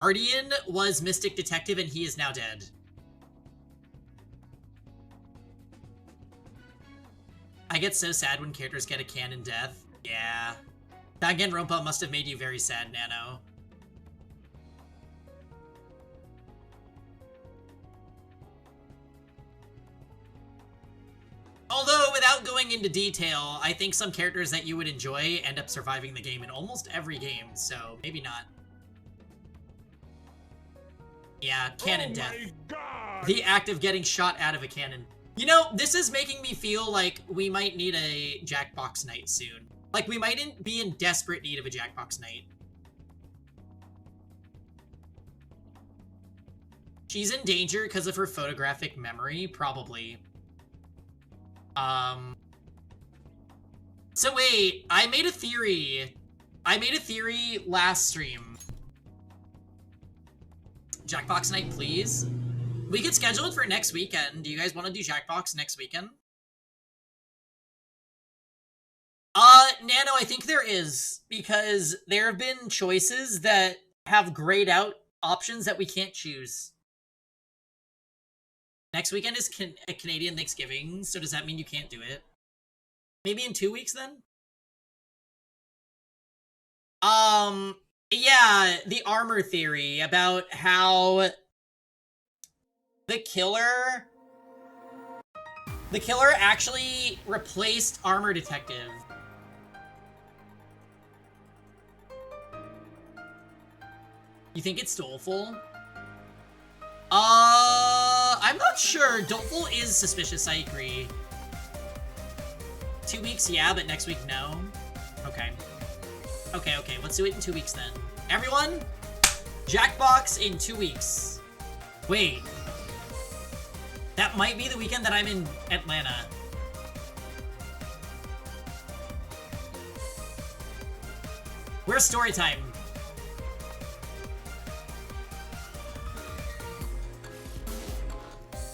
Guardian was Mystic Detective and he is now dead. I get so sad when characters get a canon death. Yeah. Danganronpa must have made you very sad, Nano. Although, without going into detail, I think some characters that you would enjoy end up surviving the game in almost every game, so maybe not. Yeah, cannon death. The act of getting shot out of a cannon. You know, this is making me feel like we might need a Jackbox night soon. Like, we might be in desperate need of a Jackbox night. She's in danger because of her photographic memory? Probably. So wait, I made a theory. I made a theory last stream. Jackbox night, please. We could schedule it for next weekend. Do you guys want to do Jackbox next weekend? Nano, I think there is, because there have been choices that have grayed out options that we can't choose. Next weekend is a Canadian Thanksgiving, so does that mean you can't do it? Maybe in 2 weeks then? Yeah, the armor theory about how the killer actually replaced Armor Detective. You think it's Doleful? I'm not sure. Doleful is suspicious, I agree. 2 weeks, yeah, but next week, no. Okay. Okay, let's do it in 2 weeks then. Everyone, Jackbox in 2 weeks. Wait. That might be the weekend that I'm in Atlanta. Where's story time?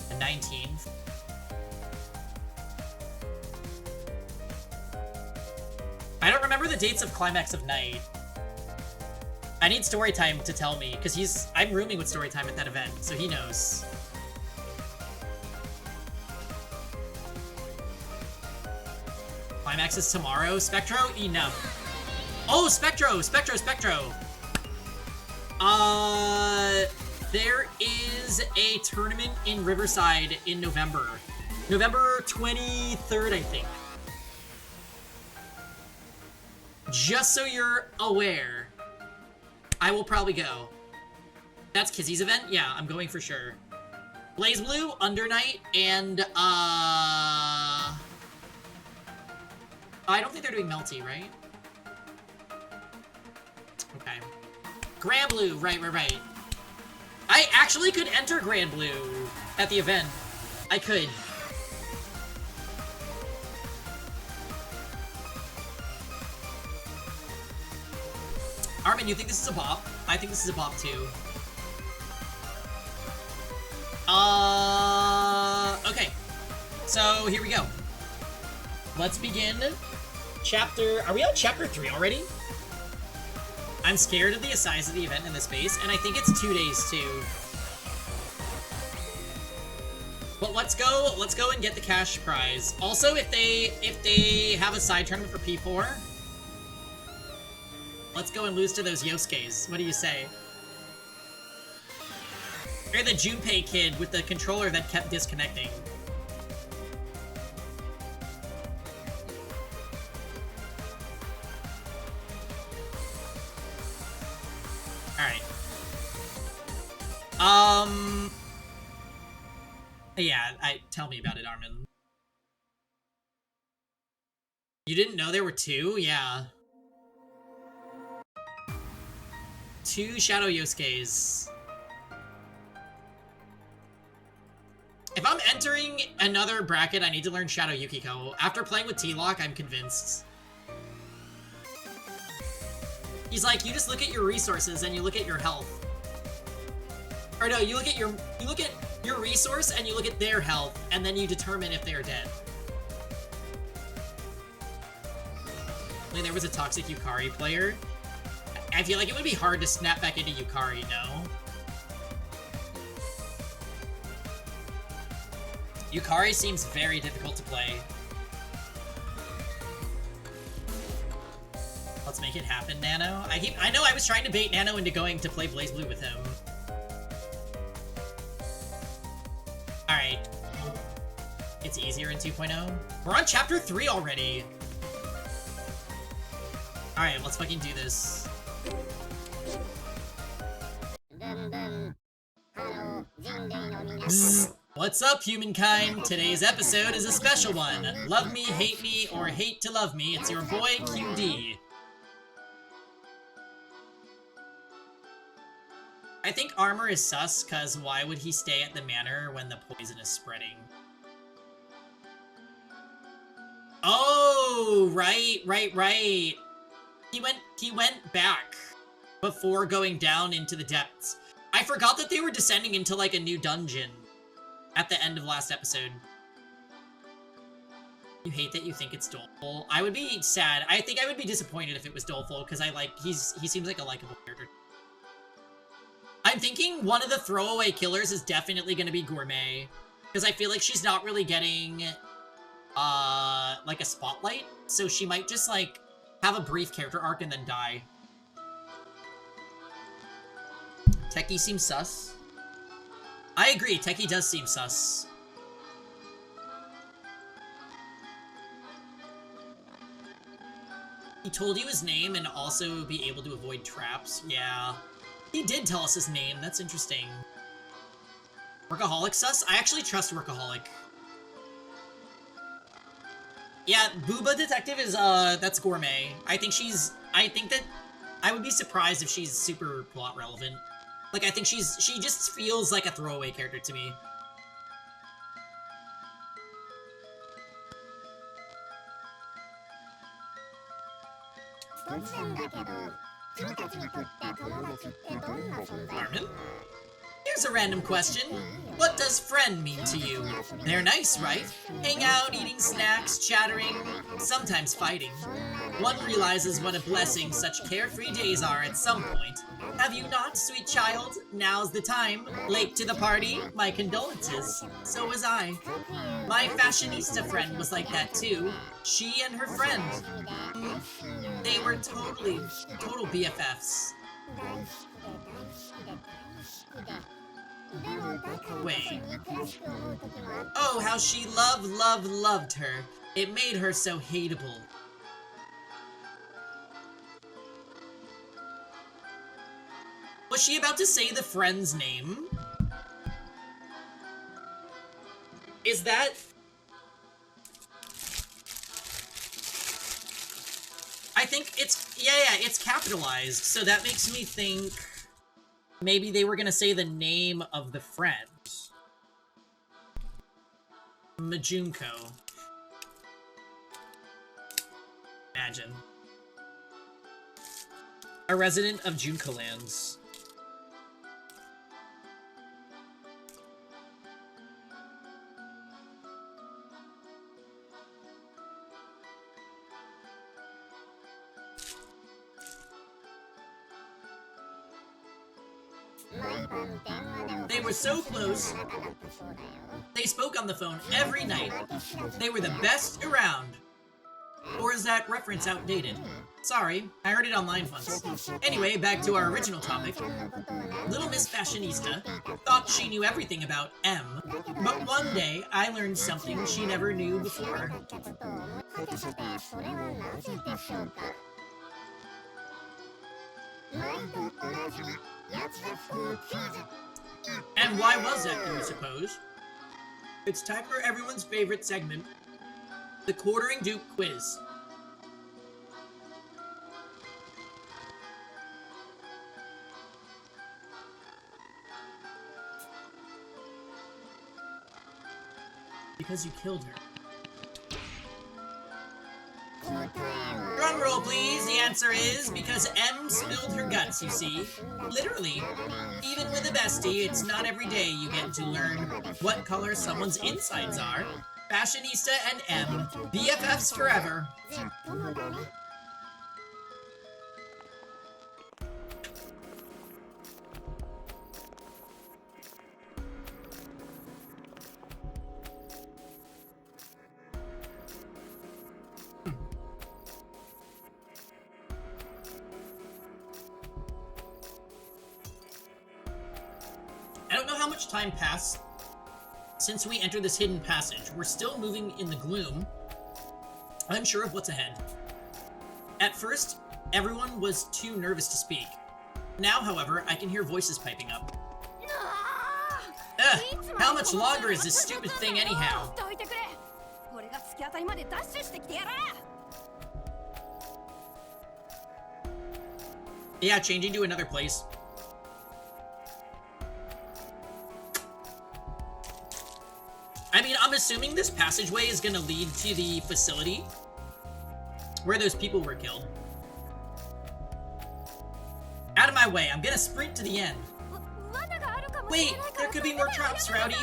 The 19th. I don't remember the dates of Climax of Night. I need Storytime to tell me, because I'm rooming with Storytime at that event, so he knows. Climax is tomorrow. Spectro? Enough. Oh, Spectro! There is a tournament in Riverside in November. November 23rd, I think. Just so you're aware, I will probably go. That's Kizzy's event? Yeah, I'm going for sure. Blaze Blue, Under Night, and I don't think they're doing Melty, right? Okay. Grand Blue, right. I actually could enter Grand Blue at the event. I could. Armin, you think this is a bop? I think this is a bop too. Okay. So, here we go. Let's begin are we on chapter 3 already? I'm scared of the size of the event in this base, and I think it's 2 days too. But let's go and get the cash prize. Also, if they have a side tournament for P4, let's go and lose to those Yosuke's. What do you say? Or the Junpei kid with the controller that kept disconnecting. Alright. Yeah, tell me about it, Armin. You didn't know there were 2? Yeah. 2 Shadow Yosuke's. If I'm entering another bracket, I need to learn Shadow Yukiko. After playing with T-Lock, I'm convinced. He's like, you just look at your resources and you look at your health. Or no, you look at your resource and you look at their health, and then you determine if they are dead. Like, there was a toxic Yukari player. I feel like it would be hard to snap back into Yukari, no? Yukari seems very difficult to play. Let's make it happen, Nano. I know I was trying to bait Nano into going to play Blaze Blue with him. Alright. It's easier in 2.0. We're on chapter 3 already. Alright, let's fucking do this. What's up, humankind? Today's episode is a special one. Love me, or hate to love me. It's your boy, QD. I think Armor is sus, cause why would he stay at the manor when the poison is spreading? Oh, right. He went back before going down into the depths. I forgot that they were descending into like a new dungeon at the end of last episode. You hate that you think it's doleful? I would be sad. I think I would be disappointed if it was doleful, because he seems like a likable character. I'm thinking one of the throwaway killers is definitely going to be Gourmet, because I feel like she's not really getting, like a spotlight, so she might just, like, have a brief character arc and then die. Techie seems sus. I agree, Techie does seem sus. He told you his name and also be able to avoid traps. Yeah. He did tell us his name. That's interesting. Workaholic sus? I actually trust Workaholic. Yeah, Booba Detective is, that's Gourmet. I think that I would be surprised if she's super plot relevant. Like, I think she just feels like a throwaway character to me. Armin? Here's a random question. What does friend mean to you? They're nice, right? Hang out, eating snacks, chattering, sometimes fighting. One realizes what a blessing such carefree days are at some point. Have you not, sweet child? Now's the time. Late to the party? My condolences. So was I. My fashionista friend was like that too. She and her friend. They were total BFFs. Wait. Oh, how she loved her. It made her so hateable. Was she about to say the friend's name? Is that... I think it's... Yeah, it's capitalized, so that makes me think... Maybe they were gonna say the name of the friend. Majunko. Imagine. A resident of Junko Lands. They were so close. They spoke on the phone every night. They were the best around. Or is that reference outdated? Sorry, I heard it online once. Anyway, back to our original topic. Little Miss Fashionista thought she knew everything about M, but one day I learned something she never knew before. And why was that, do you suppose? It's time for everyone's favorite segment, the Quartering Duke Quiz. Because you killed her. Drum roll, please. The answer is because M spilled her guts, you see. Literally. Even with a bestie, it's not every day you get to learn what color someone's insides are. Fashionista and M, BFFs forever. don't know how much time passed since we entered this hidden passage. We're still moving in the gloom, unsure of what's ahead. At first, everyone was too nervous to speak. Now, however, I can hear voices piping up. Ugh, how much longer is this stupid thing anyhow? Yeah, changing to another place. I mean, I'm assuming this passageway is gonna lead to the facility where those people were killed. Out of my way, I'm gonna sprint to the end. Wait, there could be more traps, Rowdy.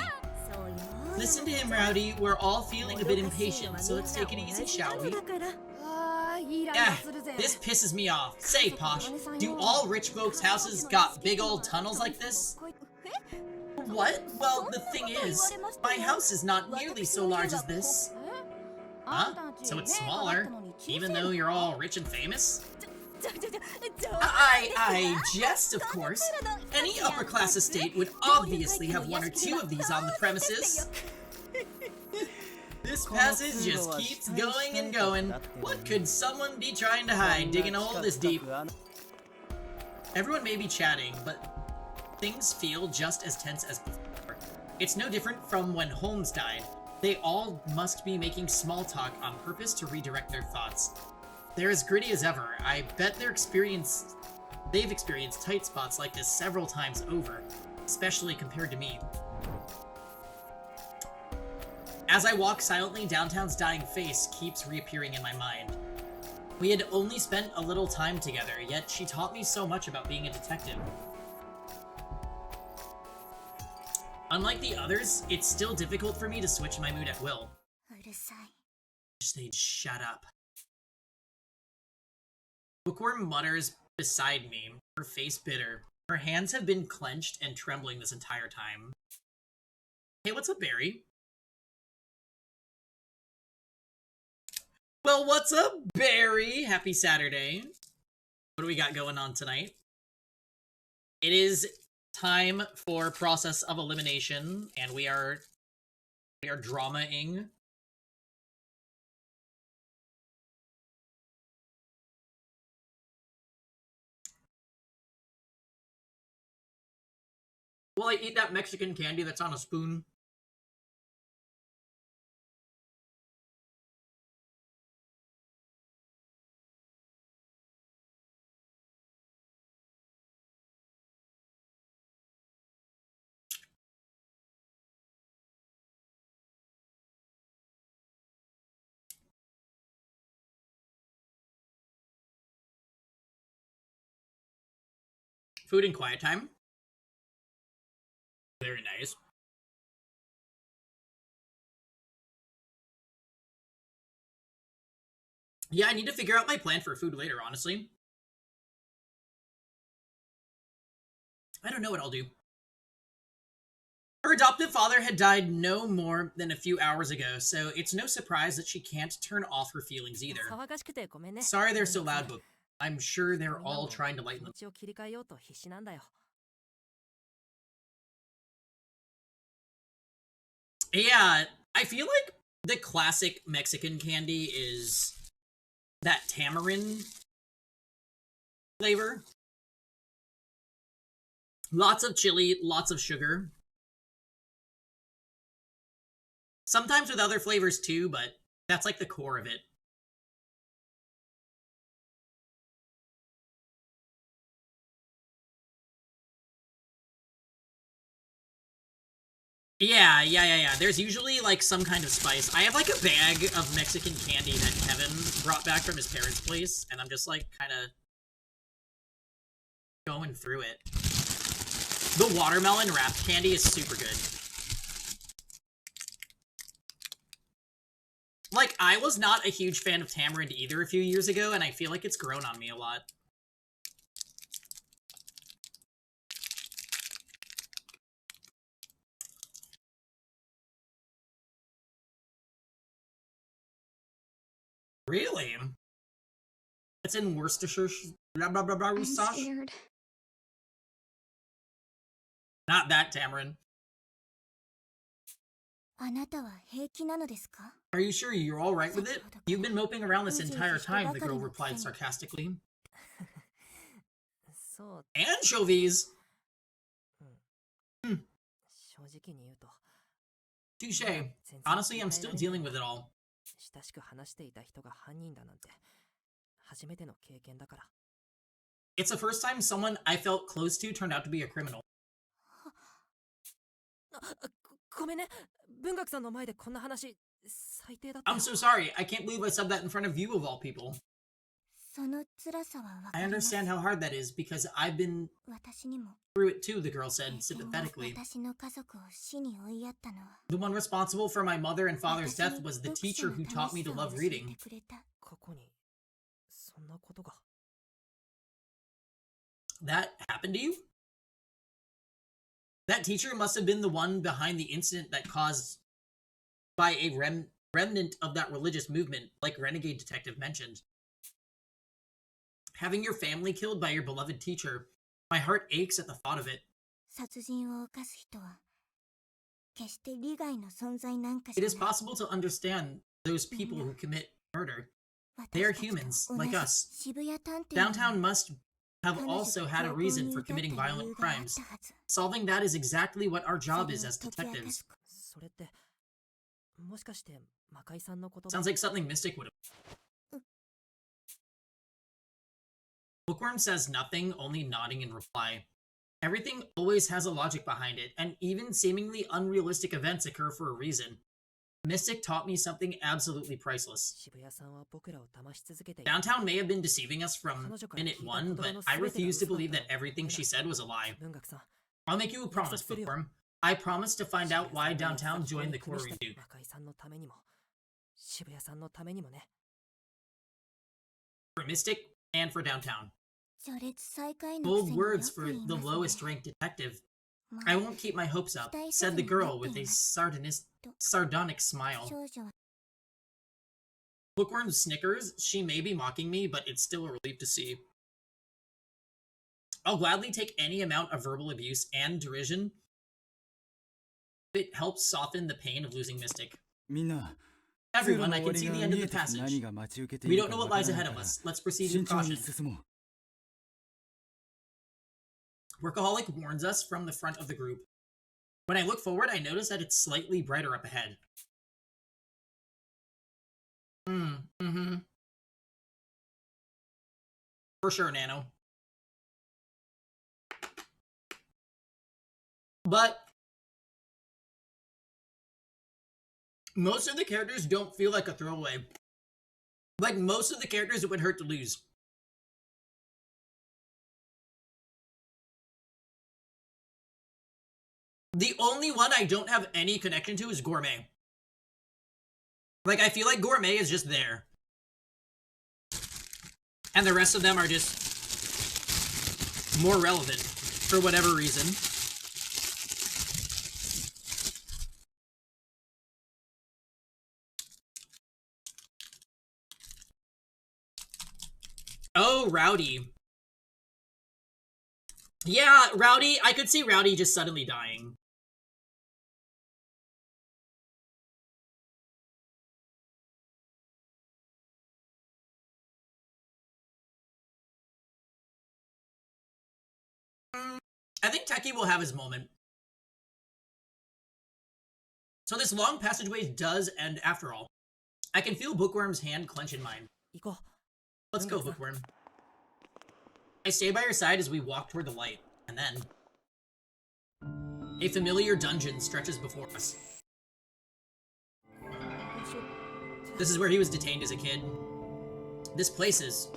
Listen to him, Rowdy. We're all feeling a bit impatient, so let's take it easy, shall we? This pisses me off. Say, Posh, do all rich folks' houses got big old tunnels like this? What? Well, the thing is, my house is not nearly so large as this. Huh? So it's smaller, even though you're all rich and famous? I jest, of course. Any upper-class estate would obviously have one or two of these on the premises. This passage just keeps going and going. What could someone be trying to hide, digging a hole this deep? Everyone may be chatting, but things feel just as tense as before. It's no different from when Holmes died. They all must be making small talk on purpose to redirect their thoughts. They're as gritty as ever. I bet they've experienced tight spots like this several times over, especially compared to me. As I walk silently, downtown's dying face keeps reappearing in my mind. We had only spent a little time together, yet she taught me so much about being a detective. Unlike the others, it's still difficult for me to switch my mood at will. Wish they'd shut up. Bookworm mutters beside me, her face bitter. Her hands have been clenched and trembling this entire time. Hey, what's up, Barry? Well, what's up, Barry? Happy Saturday. What do we got going on tonight? It is time for Process of Elimination, and we are drama-ing. Will I eat that Mexican candy that's on a spoon? Food and quiet time. Very nice. Yeah, I need to figure out my plan for food later, honestly. I don't know what I'll do. Her adoptive father had died no more than a few hours ago, so it's no surprise that she can't turn off her feelings either. Sorry they're so loud, but I'm sure they're all trying to lighten them. Yeah, I feel like the classic Mexican candy is that tamarind flavor. Lots of chili, lots of sugar. Sometimes with other flavors too, but that's like the core of it. Yeah. There's usually like some kind of spice. I have like a bag of Mexican candy that Kevin brought back from his parents' place, and I'm just like kind of going through it. The watermelon wrapped candy is super good. Like, I was not a huge fan of tamarind either a few years ago, and I feel like it's grown on me a lot. Really? It's in Worcestershire. Blah blah blah blah. I'm scared. Not that, Tamarin. Are you sure you're alright with it? You've been moping around this entire time, the girl replied sarcastically. Anchovies! Touche. Honestly, I'm still dealing with it all. It's the first time someone I felt close to turned out to be a criminal. I'm so sorry. I can't believe I said that in front of you of all people. I understand how hard that is because I've been through it too, the girl said sympathetically. The one responsible for my mother and father's death was the teacher who taught me to love reading. That happened to you? That teacher must have been the one behind the incident that caused by a remnant of that religious movement, like Renegade Detective mentioned. Having your family killed by your beloved teacher, my heart aches at the thought of it. It is possible to understand those people who commit murder. They are humans, like us. Downtown must have also had a reason for committing violent crimes. Solving that is exactly what our job is as detectives. Sounds like something Mystic would have. Bookworm says nothing, only nodding in reply. Everything always has a logic behind it, and even seemingly unrealistic events occur for a reason. Mystic taught me something absolutely priceless. Downtown may have been deceiving us from minute one, but I refuse to believe that everything she said was a lie. I'll make you a promise, Bookworm. I promise to find out why Downtown joined the Koryu Duke. For Mystic, and for Downtown. Bold words for the lowest ranked detective. I won't keep my hopes up, said the girl with a sardonic smile. Bookworm snickers. She may be mocking me, but it's still a relief to see. I'll gladly take any amount of verbal abuse and derision. It helps soften the pain of losing Mystic. Everyone, I can see the end of the passage. We don't know what lies ahead of us. Let's proceed with caution. Workaholic warns us from the front of the group. When I look forward, I notice that it's slightly brighter up ahead. For sure, Nano. But most of the characters don't feel like a throwaway. Like, most of the characters it would hurt to lose. The only one I don't have any connection to is Gourmet. Like, I feel like Gourmet is just there. And the rest of them are just more relevant for whatever reason. Oh, Rowdy. Yeah, Rowdy. I could see Rowdy just suddenly dying. I think Techie will have his moment. So this long passageway does end after all. I can feel Bookworm's hand clench in mine. Let's go, Bookworm. I stay by your side as we walk toward the light, and then a familiar dungeon stretches before us. This is where he was detained as a kid. This place is...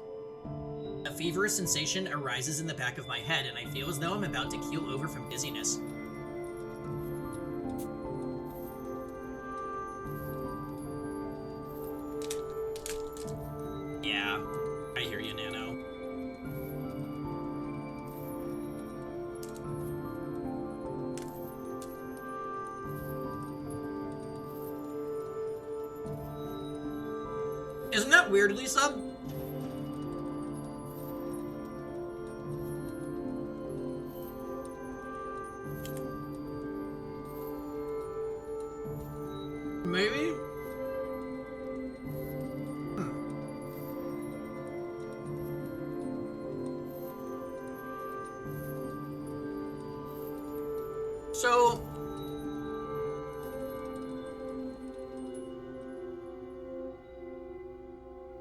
A feverish sensation arises in the back of my head, and I feel as though I'm about to keel over from dizziness. Yeah, I hear you, Nano. Isn't that weird, Lisa? Maybe? So,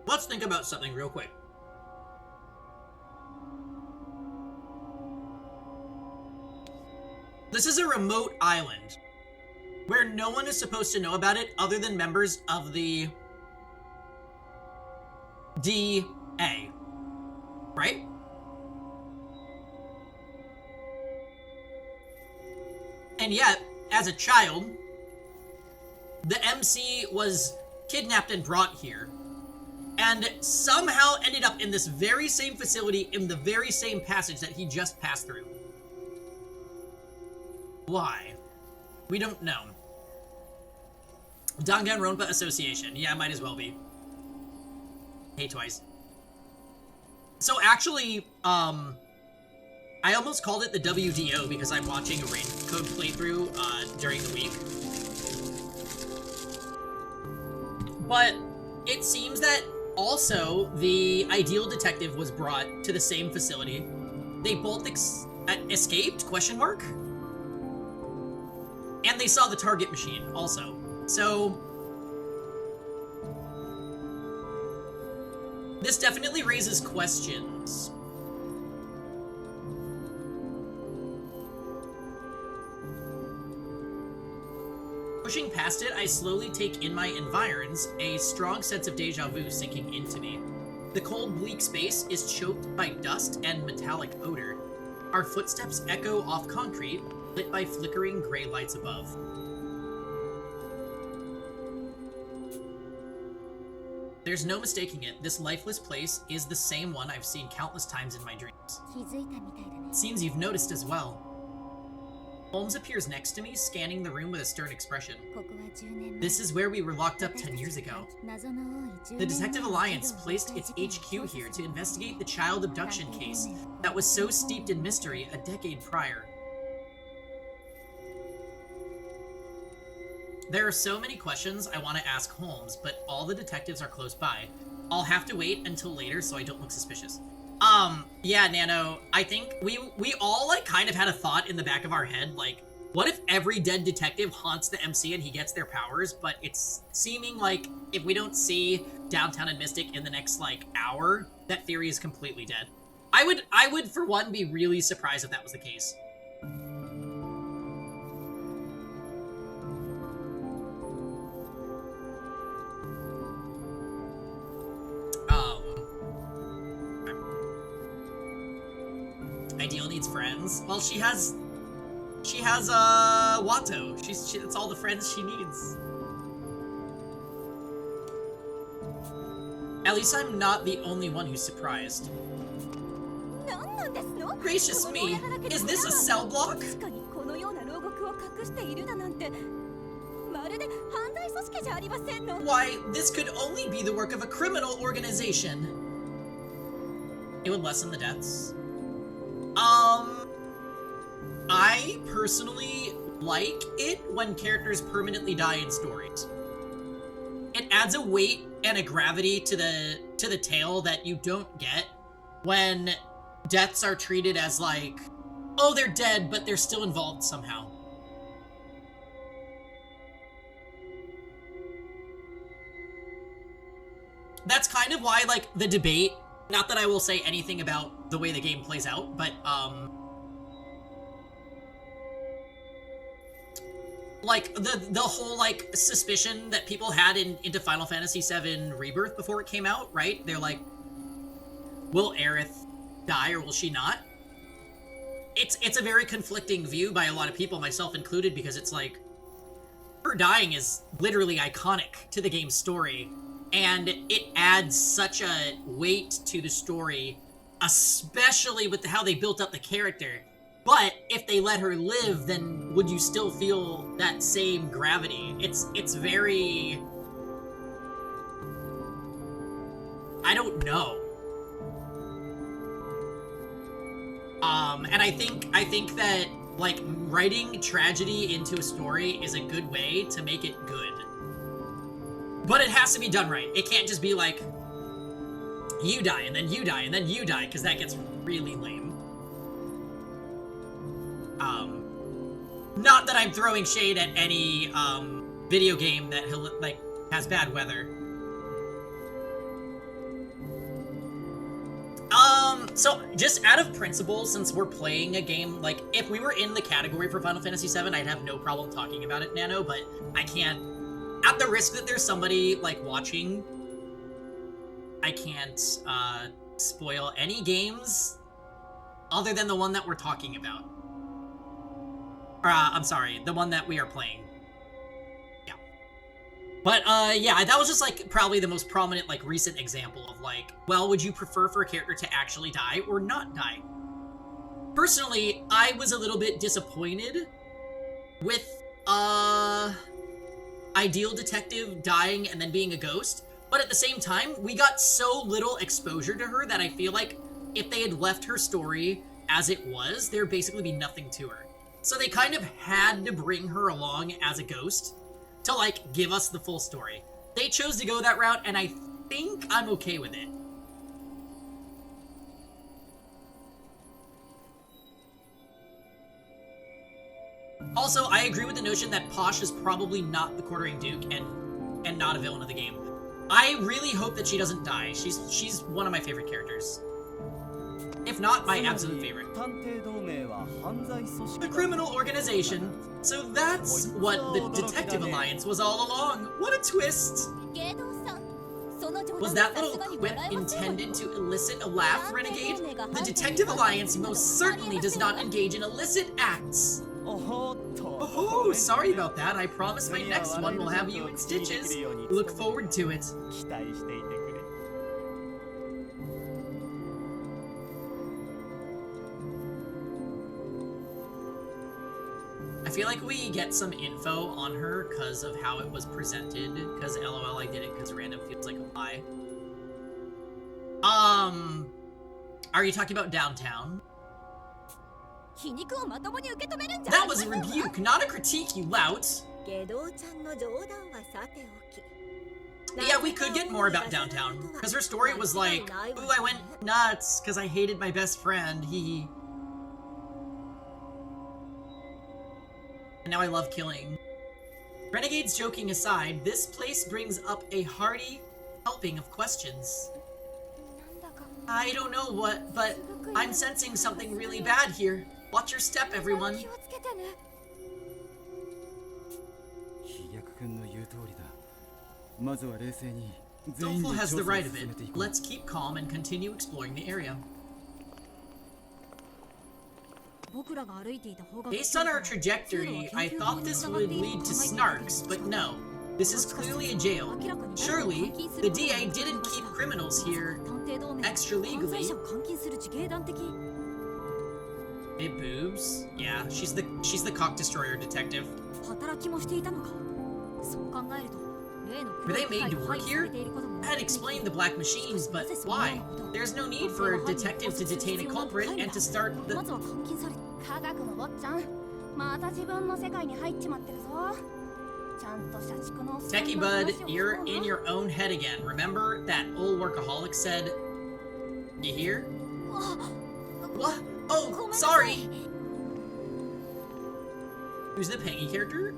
let's think about something real quick. This is a remote island where no one is supposed to know about it other than members of the DA, right? And yet, as a child, the MC was kidnapped and brought here, and somehow ended up in this very same facility in the very same passage that he just passed through. Why? We don't know. Danganronpa Association. Yeah, might as well be. Hey, twice. So actually, I almost called it the WDO because I'm watching a raid code playthrough during the week. But it seems that also the ideal detective was brought to the same facility. They both escaped, question mark? And they saw the target machine also. So this definitely raises questions. Pushing past it, I slowly take in my environs, a strong sense of deja vu sinking into me. The cold, bleak space is choked by dust and metallic odor. Our footsteps echo off concrete, lit by flickering gray lights above. There's no mistaking it, this lifeless place is the same one I've seen countless times in my dreams. It seems you've noticed as well. Holmes appears next to me, scanning the room with a stern expression. This is where we were locked up 10 years ago. The Detective Alliance placed its HQ here to investigate the child abduction case that was so steeped in mystery a decade prior. There are so many questions I want to ask Holmes, but all the detectives are close by. I'll have to wait until later so I don't look suspicious. Yeah, Nano, I think we all, like, kind of had a thought in the back of our head, like, what if every dead detective haunts the MC and he gets their powers, but it's seeming like if we don't see Downtown and Mystic in the next, like, hour, that theory is completely dead. I would, for one, be really surprised if that was the case. Ideal needs friends. Well, she has Watto. That's all the friends she needs. At least I'm not the only one who's surprised. Gracious me, is this a cell block? Why, this could only be the work of a criminal organization. It would lessen the deaths. I personally like it when characters permanently die in stories. It adds a weight and a gravity to the tale that you don't get when deaths are treated as like, oh, they're dead, but they're still involved somehow. That's kind of why, like, the debate, not that I will say anything about the way the game plays out, but, like, the whole, like, suspicion that people had into Final Fantasy VII Rebirth before it came out, right? They're like, will Aerith die or will she not? It's a very conflicting view by a lot of people, myself included, because it's like, her dying is literally iconic to the game's story, and it adds such a weight to the story, especially with how they built up the character. But if they let her live, then would you still feel that same gravity? It's very... I don't know. And I think that, like, writing tragedy into a story is a good way to make it good. But it has to be done right. It can't just be like, you die, and then you die, and then you die, because that gets really lame. Not that I'm throwing shade at any, video game that, like, has bad weather. So, just out of principle, since we're playing a game, like, if we were in the category for Final Fantasy VII, I'd have no problem talking about it, Nano, but I can't, at the risk that there's somebody, like, watching, I can't, spoil any games other than the one that we're talking about. I'm sorry, the one that we are playing. Yeah. But, yeah, that was just, like, probably the most prominent, like, recent example of, like, well, would you prefer for a character to actually die or not die? Personally, I was a little bit disappointed with, Ideal Detective dying and then being a ghost, but at the same time, we got so little exposure to her that I feel like if they had left her story as it was, there'd basically be nothing to her. So they kind of had to bring her along as a ghost to, like, give us the full story. They chose to go that route, and I think I'm okay with it. Also, I agree with the notion that Posh is probably not the Quartering Duke and not a villain of the game. I really hope that she doesn't die. She's one of my favorite characters. If not, my absolute favorite. The criminal organization. So that's what the Detective Alliance was all along. What a twist! Was that little quip intended to elicit a laugh, Renegade? The Detective Alliance most certainly does not engage in illicit acts. Oh, sorry about that. I promise my next one will have you in stitches. Look forward to it. I feel like we get some info on her because of how it was presented, because LOL I did it because random feels like a lie. Are you talking about downtown? That was a rebuke, not a critique, you lout! Yeah, we could get more about downtown, because her story was like, ooh, I went nuts because I hated my best friend, hee. And now I love killing. Renegades joking aside, this place brings up a hearty helping of questions. I don't know what, but I'm sensing something really bad here. Watch your step, everyone. Dolful has the right of it. Let's keep calm and continue exploring the area. Based on our trajectory, I thought this would lead to Snarks, but no. This is clearly a jail. Surely, the DA didn't keep criminals here extra legally. Hey, boobs. Yeah, she's the cock destroyer detective. Were they made to work here? I had explained the black machines, but why? There's no need for a detective to detain a culprit and to start the... Techie bud, you're in your own head again. Remember that old workaholic said... You hear? What? Oh, sorry! Who's the Peggy character?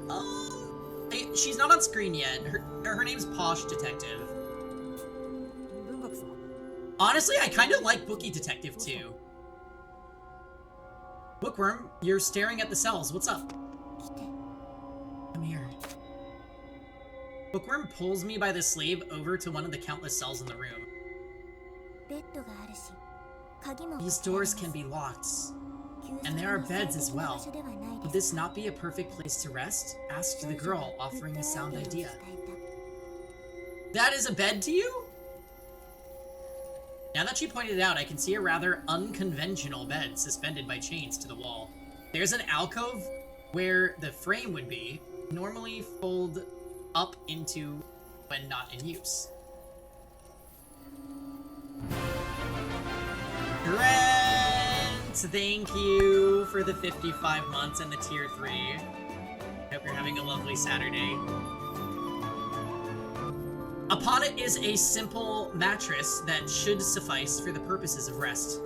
She's not on screen yet. Her name's Posh Detective. Honestly, I kind of like Bookie Detective too. Bookworm, you're staring at the cells. What's up? Come here. Bookworm pulls me by the sleeve over to one of the countless cells in the room. These doors can be locked. And there are beds as well. Would this not be a perfect place to rest? Asked the girl, offering a sound idea. That is a bed to you? Now that she pointed it out, I can see a rather unconventional bed suspended by chains to the wall. There's an alcove where the frame would be, normally fold up into when not in use. Grant! Thank you for the 55 months and the tier 3. Hope you're having a lovely Saturday. Upon it is a simple mattress that should suffice for the purposes of rest.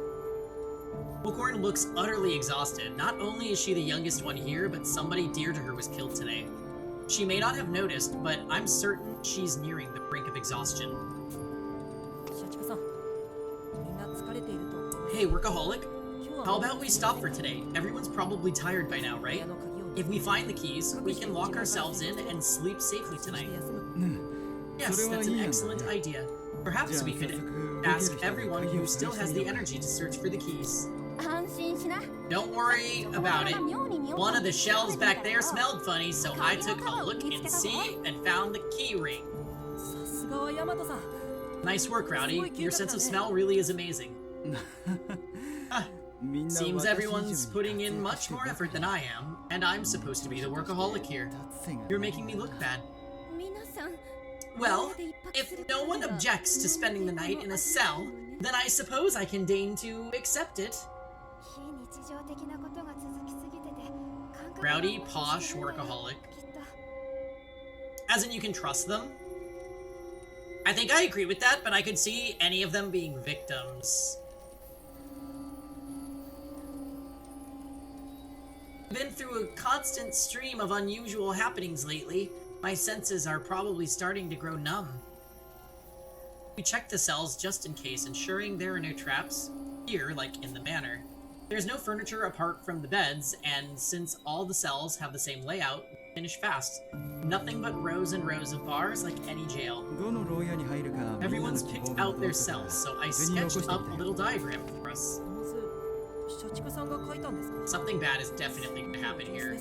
Bookworm looks utterly exhausted. Not only is she the youngest one here, but somebody dear to her was killed today. She may not have noticed, but I'm certain she's nearing the brink of exhaustion. Hey, workaholic. How about we stop for today? Everyone's probably tired by now, right? If we find the keys, we can lock ourselves in and sleep safely tonight. Yes, that's an excellent idea. Perhaps we could ask everyone who still has the energy to search for the keys. Don't worry about it. One of the shells back there smelled funny, so I took a look and see and found the key ring. Nice work, Rowdy. Your sense of smell really is amazing. Seems everyone's putting in much more effort than I am, and I'm supposed to be the workaholic here. You're making me look bad. Well, if no one objects to spending the night in a cell, then I suppose I can deign to accept it. Rowdy, posh, workaholic. As in you can trust them? I think I agree with that, but I could see any of them being victims. I've been through a constant stream of unusual happenings lately. My senses are probably starting to grow numb. We checked the cells just in case, ensuring there are no traps here, like in the manor. There's no furniture apart from the beds, and since all the cells have the same layout, we finish fast. Nothing but rows and rows of bars like any jail. Everyone's picked out their cells, so I sketched up a little diagram for us. Something bad is definitely going to happen here.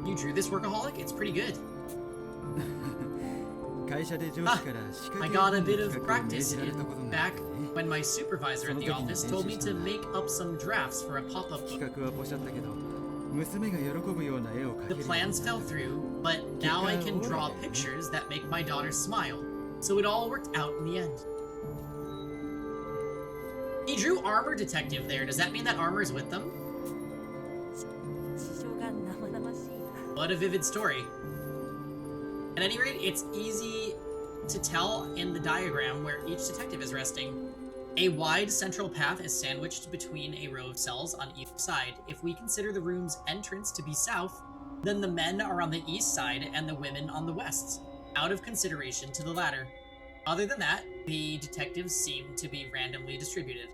You drew this, workaholic? It's pretty good. I got a bit of practice in back when my supervisor at the office told me to make up some drafts for a pop-up book. The plans fell through, but now I can draw pictures that make my daughter smile. So it all worked out in the end. He drew Armor Detective there. Does that mean that Armor's with them? What a vivid story. At any rate, it's easy to tell in the diagram where each detective is resting. A wide central path is sandwiched between a row of cells on each side. If we consider the room's entrance to be south, then the men are on the east side and the women on the west, out of consideration to the latter. Other than that, the detectives seem to be randomly distributed.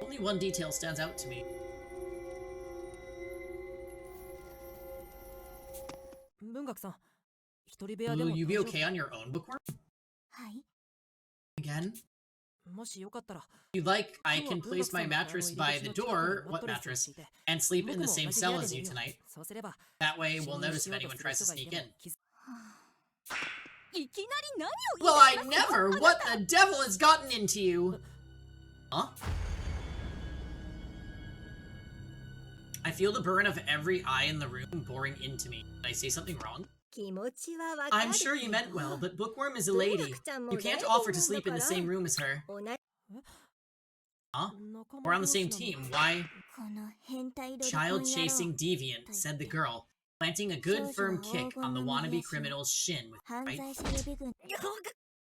Only one detail stands out to me. Will you be okay on your own, Bookworm? Again? If you'd like, I can place my mattress by the door, what mattress, and sleep in the same cell as you tonight. That way, we'll notice if anyone tries to sneak in. Well, I never! What the devil has gotten into you? Huh? I feel the burn of every eye in the room boring into me. Did I say something wrong? I'm sure you meant well, but Bookworm is a lady. You can't offer to sleep in the same room as her. Huh? We're on the same team. Why? Child-chasing deviant, said the girl, planting a good firm kick on the wannabe criminal's shin with her right foot.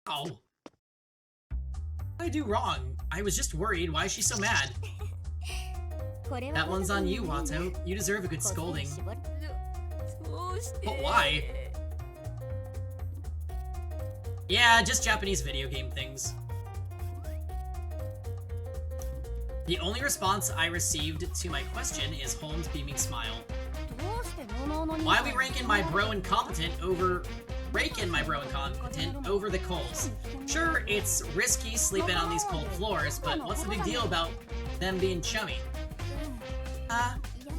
Oh. What did I do wrong? I was just worried. Why is she so mad? That one's on you, Watto. You deserve a good scolding. But why? Yeah, just Japanese video game things. The only response I received to my question is Holmes' beaming smile. Why we ranking my bro incompetent over the coals? Sure, it's risky sleeping on these cold floors, but what's the big deal about them being chummy?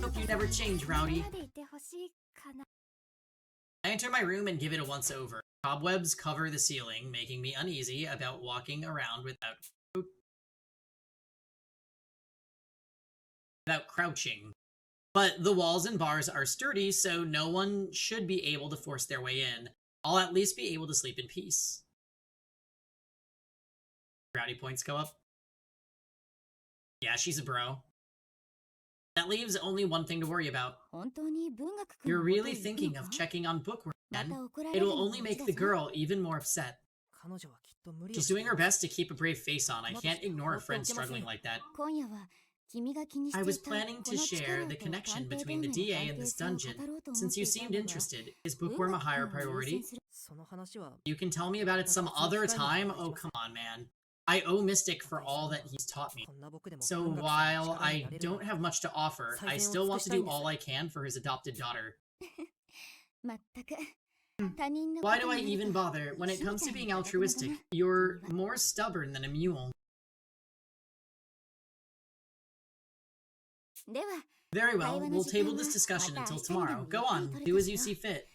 Hope you never change, Rowdy. I enter my room and give it a once-over. Cobwebs cover the ceiling, making me uneasy about walking around without crouching. But the walls and bars are sturdy, so no one should be able to force their way in. I'll at least be able to sleep in peace. Rowdy points go up. Yeah, she's a bro. That leaves only one thing to worry about. You're really thinking of checking on Bookworm again? It will only make the girl even more upset. She's doing her best to keep a brave face on. I can't ignore a friend struggling like that. I was planning to share the connection between the DA and this dungeon, since you seemed interested. Is Bookworm a higher priority? You can tell me about it some other time? Oh, come on, man. I owe Mystic for all that he's taught me. So while I don't have much to offer, I still want to do all I can for his adopted daughter. Why do I even bother? When it comes to being altruistic, you're more stubborn than a mule. Very well, we'll table this discussion until tomorrow. Go on, do as you see fit.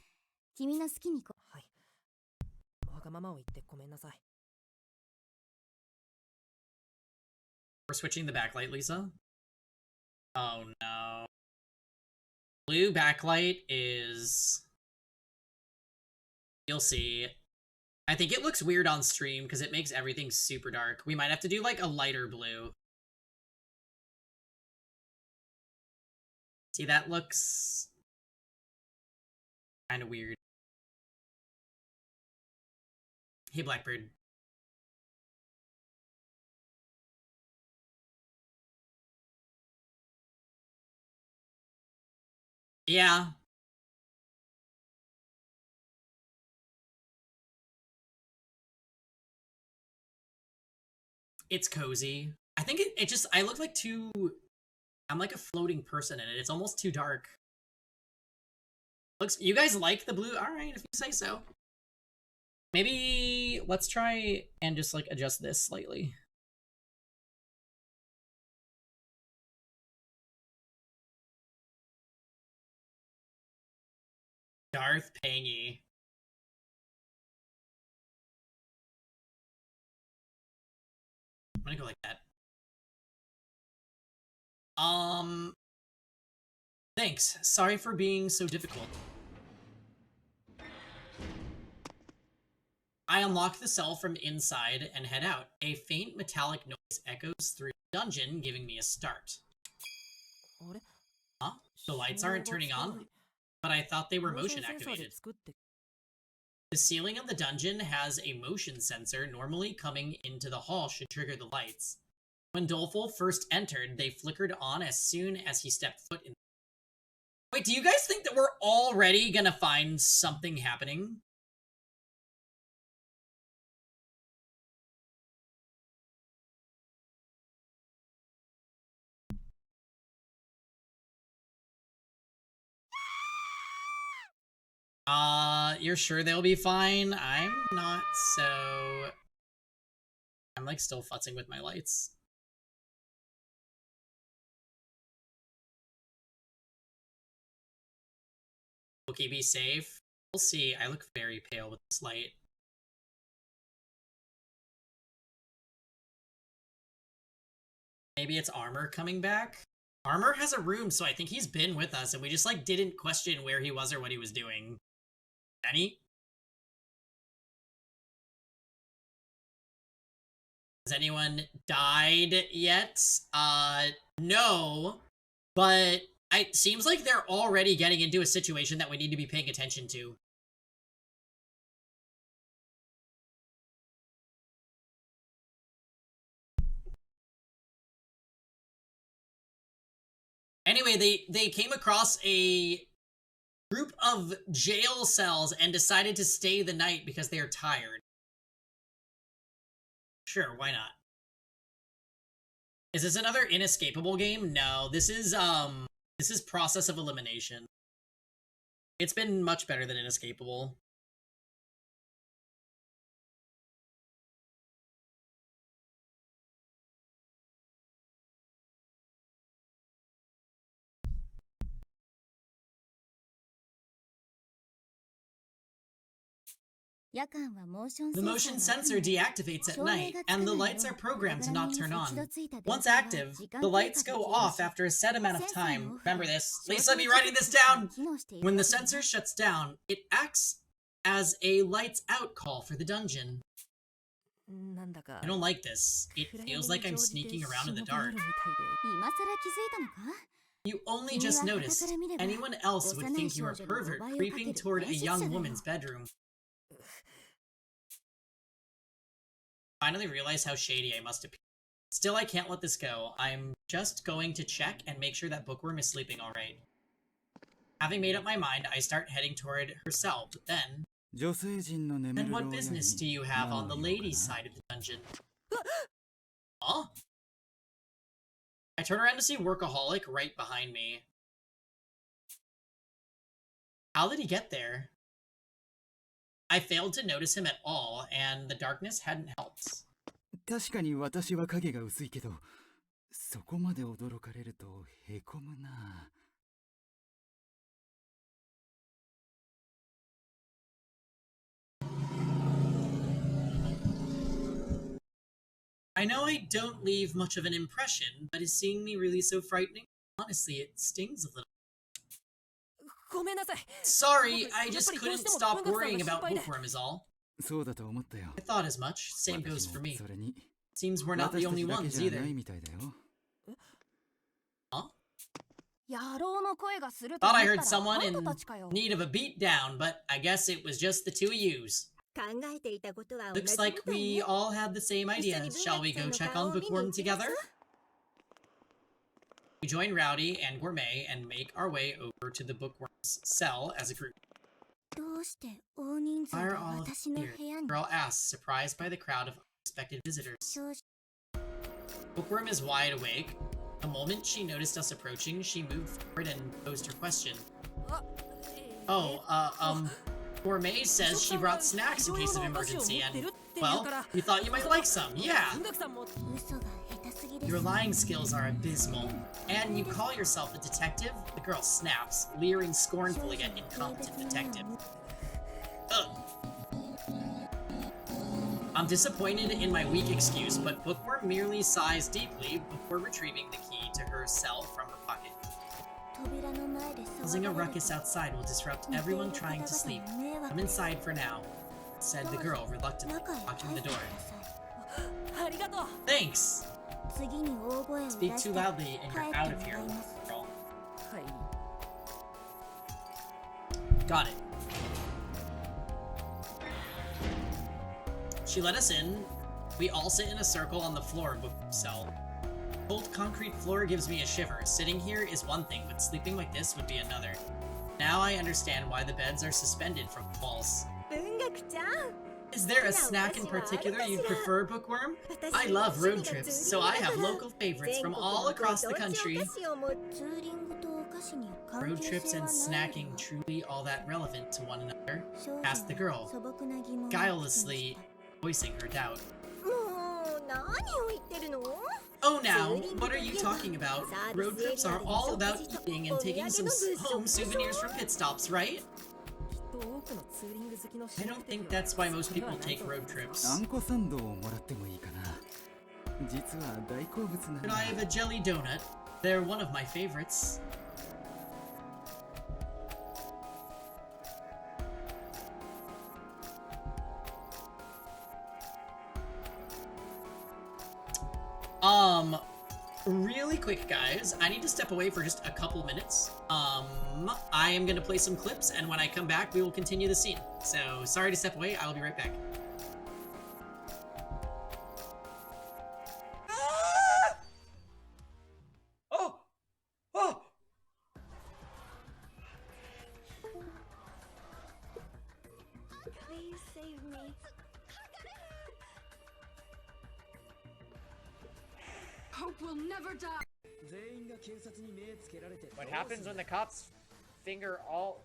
We're switching the backlight, Lisa. Oh no. Blue backlight is... You'll see. I think it looks weird on stream because it makes everything super dark. We might have to do like a lighter blue. See, that looks kind of weird. Hey, Blackbird. Yeah. It's cozy. I think it just, I look like too, I'm like a floating person in it. It's almost too dark. Looks, you guys like the blue? Alright, if you say so. Maybe let's try and just like adjust this slightly. Darth Pangy. I'm gonna go like that. Thanks. Sorry for being so difficult. I unlock the cell from inside and head out. A faint metallic noise echoes through the dungeon, giving me a start. Huh? The lights aren't turning on? But I thought they were motion activated. The ceiling of the dungeon has a motion sensor. Normally coming into the hall should trigger the lights. When Doleful first entered, they flickered on as soon as he stepped foot in. Wait, do you guys think that we're already gonna find something happening? You're sure they'll be fine? I'm not, so... I'm, like, still futzing with my lights. Okay, be safe. We'll see. I look very pale with this light. Maybe it's Armor coming back? Armor has a room, so I think he's been with us, and we just, like, didn't question where he was or what he was doing. Any? Has anyone died yet? No. But it seems like they're already getting into a situation that we need to be paying attention to. Anyway, they came across a group of jail cells and decided to stay the night because they are tired. Sure, why not? Is this another inescapable game? No, this is Process of Elimination. It's been much better than Inescapable. The motion sensor deactivates at night, and the lights are programmed to not turn on. Once active, the lights go off after a set amount of time. Remember this. Lisa, be writing this down! When the sensor shuts down, it acts as a lights out call for the dungeon. I don't like this. It feels like I'm sneaking around in the dark. You only just noticed. Anyone else would think you're a pervert creeping toward a young woman's bedroom. Finally realized how shady I must appear. Still, I can't let this go. I'm just going to check and make sure that Bookworm is sleeping alright. Having made up my mind, I start heading toward her cell, but then what business do you have on the ladies' side of the dungeon? Huh? I turn around to see Workaholic right behind me. How did he get there? I failed to notice him at all, and the darkness hadn't helped. 確かに私は影が薄いけど、そこまで驚かれるとへこむな。I know I don't leave much of an impression, but is seeing me really so frightening? Honestly, it stings a little. Sorry, I just couldn't stop worrying about Bookworm is all. I thought as much. Same goes for me. Seems we're not the only ones either. Huh? Thought I heard someone in need of a beatdown, but I guess it was just the two of yous. Looks like we all had the same idea. Shall we go check on Bookworm together? We join Rowdy and Gourmet and make our way over to the Bookworm's cell as a group. Why are all of us here? The girl asks, surprised by the crowd of unexpected visitors. Bookworm is wide awake. The moment she noticed us approaching, she moved forward and posed her question. Gourmet says she brought snacks in case of emergency and, well, we thought you might like some, yeah! Your lying skills are abysmal. And you call yourself a detective? The girl snaps, leering scornfully at incompetent detective. Ugh. I'm disappointed in my weak excuse, but Bookworm merely sighs deeply before retrieving the key to her cell from her pocket. Causing a ruckus outside will disrupt everyone trying to sleep. Come inside for now, said the girl reluctantly, locking the door. Thanks! Speak too loudly and you're out of here, girl. Got it. She let us in. We all sit in a circle on the floor of Bookworm's cell. Cold concrete floor gives me a shiver. Sitting here is one thing, but sleeping like this would be another. Now I understand why the beds are suspended from the walls. Is there a snack in particular you'd prefer, Bookworm? I love road trips, so I have local favorites from all across the country. Road trips and snacking truly all that relevant to one another? Asked the girl, guilelessly voicing her doubt. Oh now, what are you talking about? Road trips are all about eating and taking some home souvenirs from pit stops, right? I don't think that's why most people take road trips. Could I have a jelly donut? They're one of my favorites. Really quick, guys, I need to step away for just a couple minutes. I am gonna play some clips, and when I come back, we will continue the scene. So, sorry to step away, I will be right back. Ah! Oh! Oh! Please save me. Hope will never die. What happens when the cops finger all...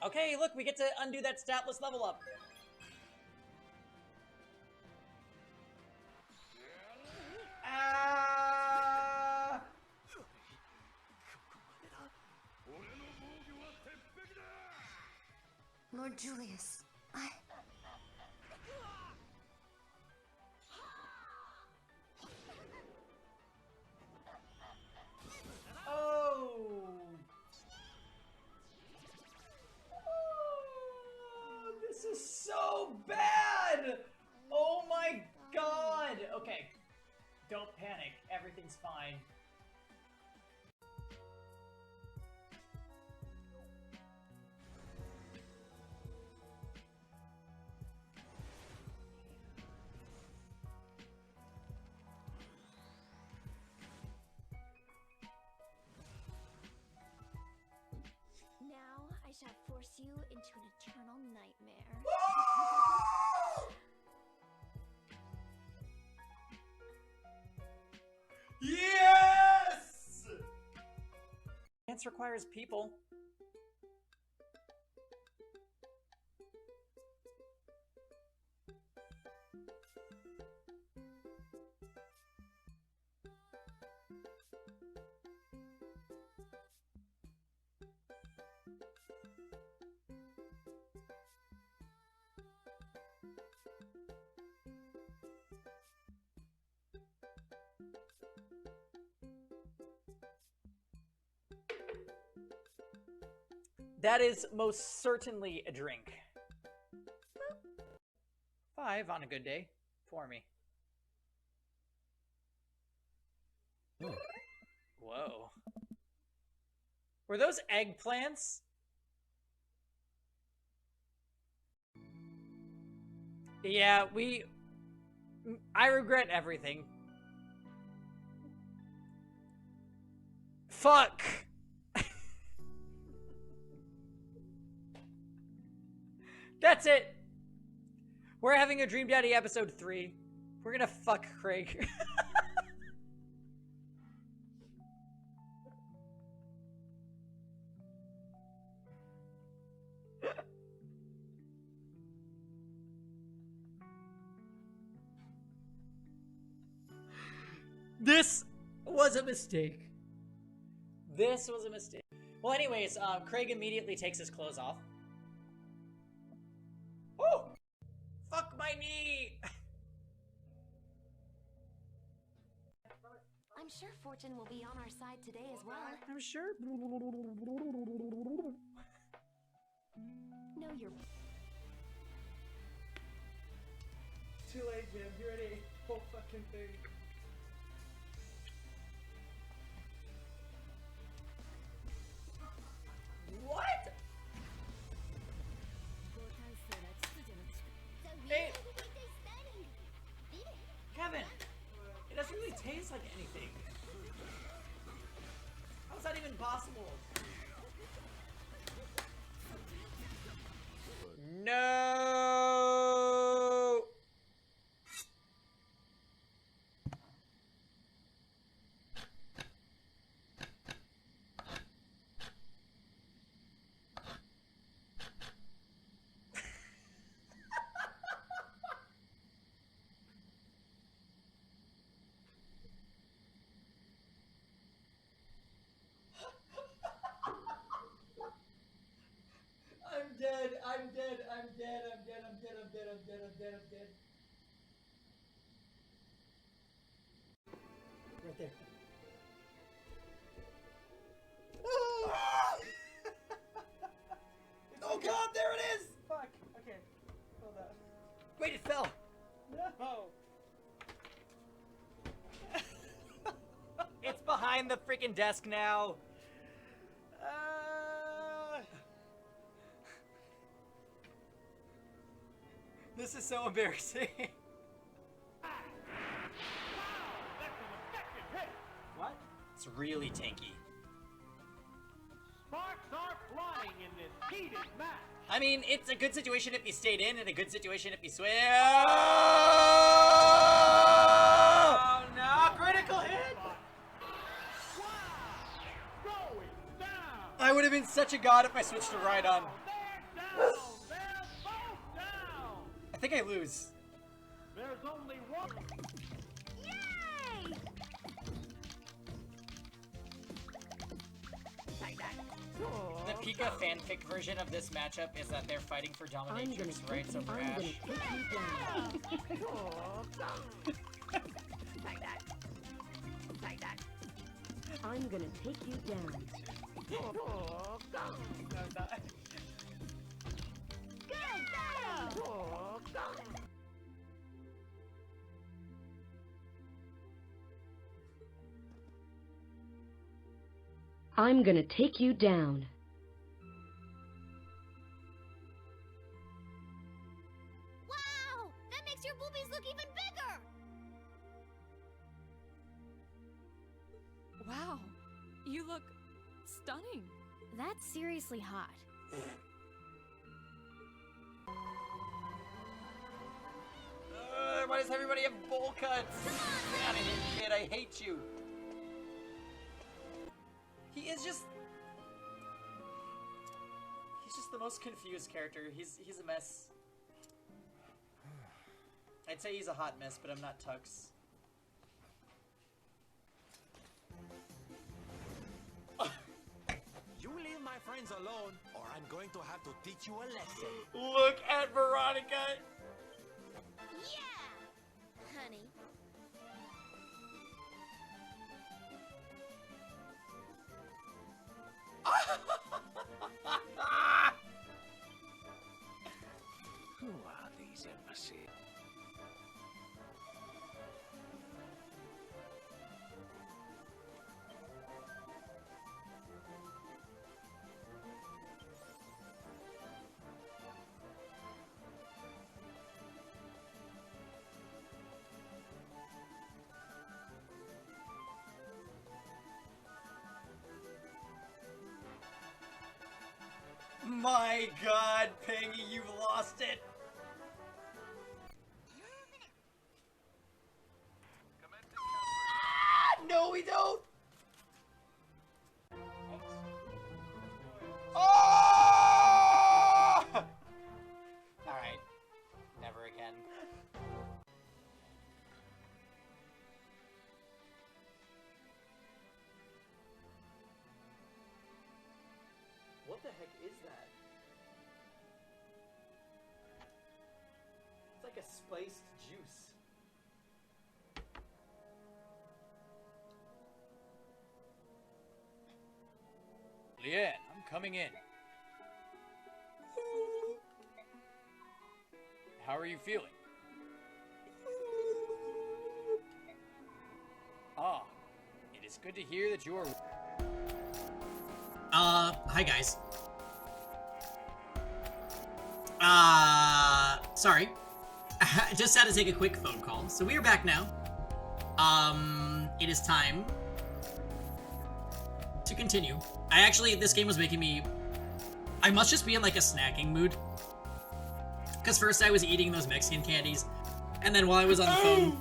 Okay, look, we get to undo that statless level up. Ah! Lord Julius, Oh! Oh, this is so bad! Oh my It's fine. Now I shall force you into an eternal nightmare. Yes! Dance requires people. That is most certainly a drink. 5 on a good day for me. Whoa. Were those eggplants? Yeah, I regret everything. Fuck! That's it! We're having a Dream Daddy episode 3. We're gonna fuck Craig. This was a mistake. This was a mistake. Well, anyways, Craig immediately takes his clothes off. Oh! Fuck my knee! I'm sure fortune will be on our side today as well. I'm sure. No, you're... Too late, Jim. You already ate the whole fucking thing. What? Hey! Kevin! It doesn't really taste like anything. How is that even possible? No! I'm dead, I'm dead, I'm dead, I'm dead, I'm dead, I'm dead, I'm dead, I'm dead, I'm dead. Right there. Oh god, there it is! Fuck, okay. Hold on. Wait, it fell! No! It's behind the freaking desk now. This is so embarrassing. What? It's really tanky. Sparks are flying in this heated match. I mean, it's a good situation if you stayed in, and a good situation if you swim. Oh no! Critical hit! Going down. I would have been such a god if I switched to Rhydon. They're down. They're both down. I think I lose. There's only one. Yay! The Pika fanfic version of this matchup is that they're fighting for dominatrix rights over Ash. I'm gonna take you down. I'm gonna take you down. Wow! That makes your boobies look even bigger! Wow, you look stunning. That's seriously hot. Why does everybody have bowl cuts? Get out of here, kid. I hate you. He is just... He's just the most confused character. He's a mess. I'd say he's a hot mess, but I'm not Tux. You leave my friends alone, or I'm going to have to teach you a lesson. Look at Veronica. Yeah! Honey. Who are these imbeciles? My God, Peggy, you've lost it. No, we don't. Oh! All right, never again. What the heck is that? It's like a spiced juice. Leanne, I'm coming in. How are you feeling? Ah, it is good to hear that you are... Hi guys. Sorry. I just had to take a quick phone call. So we are back now. It is time to continue. This game was making me... I must just be in like a snacking mood. Because first I was eating those Mexican candies, and then while I was on the phone,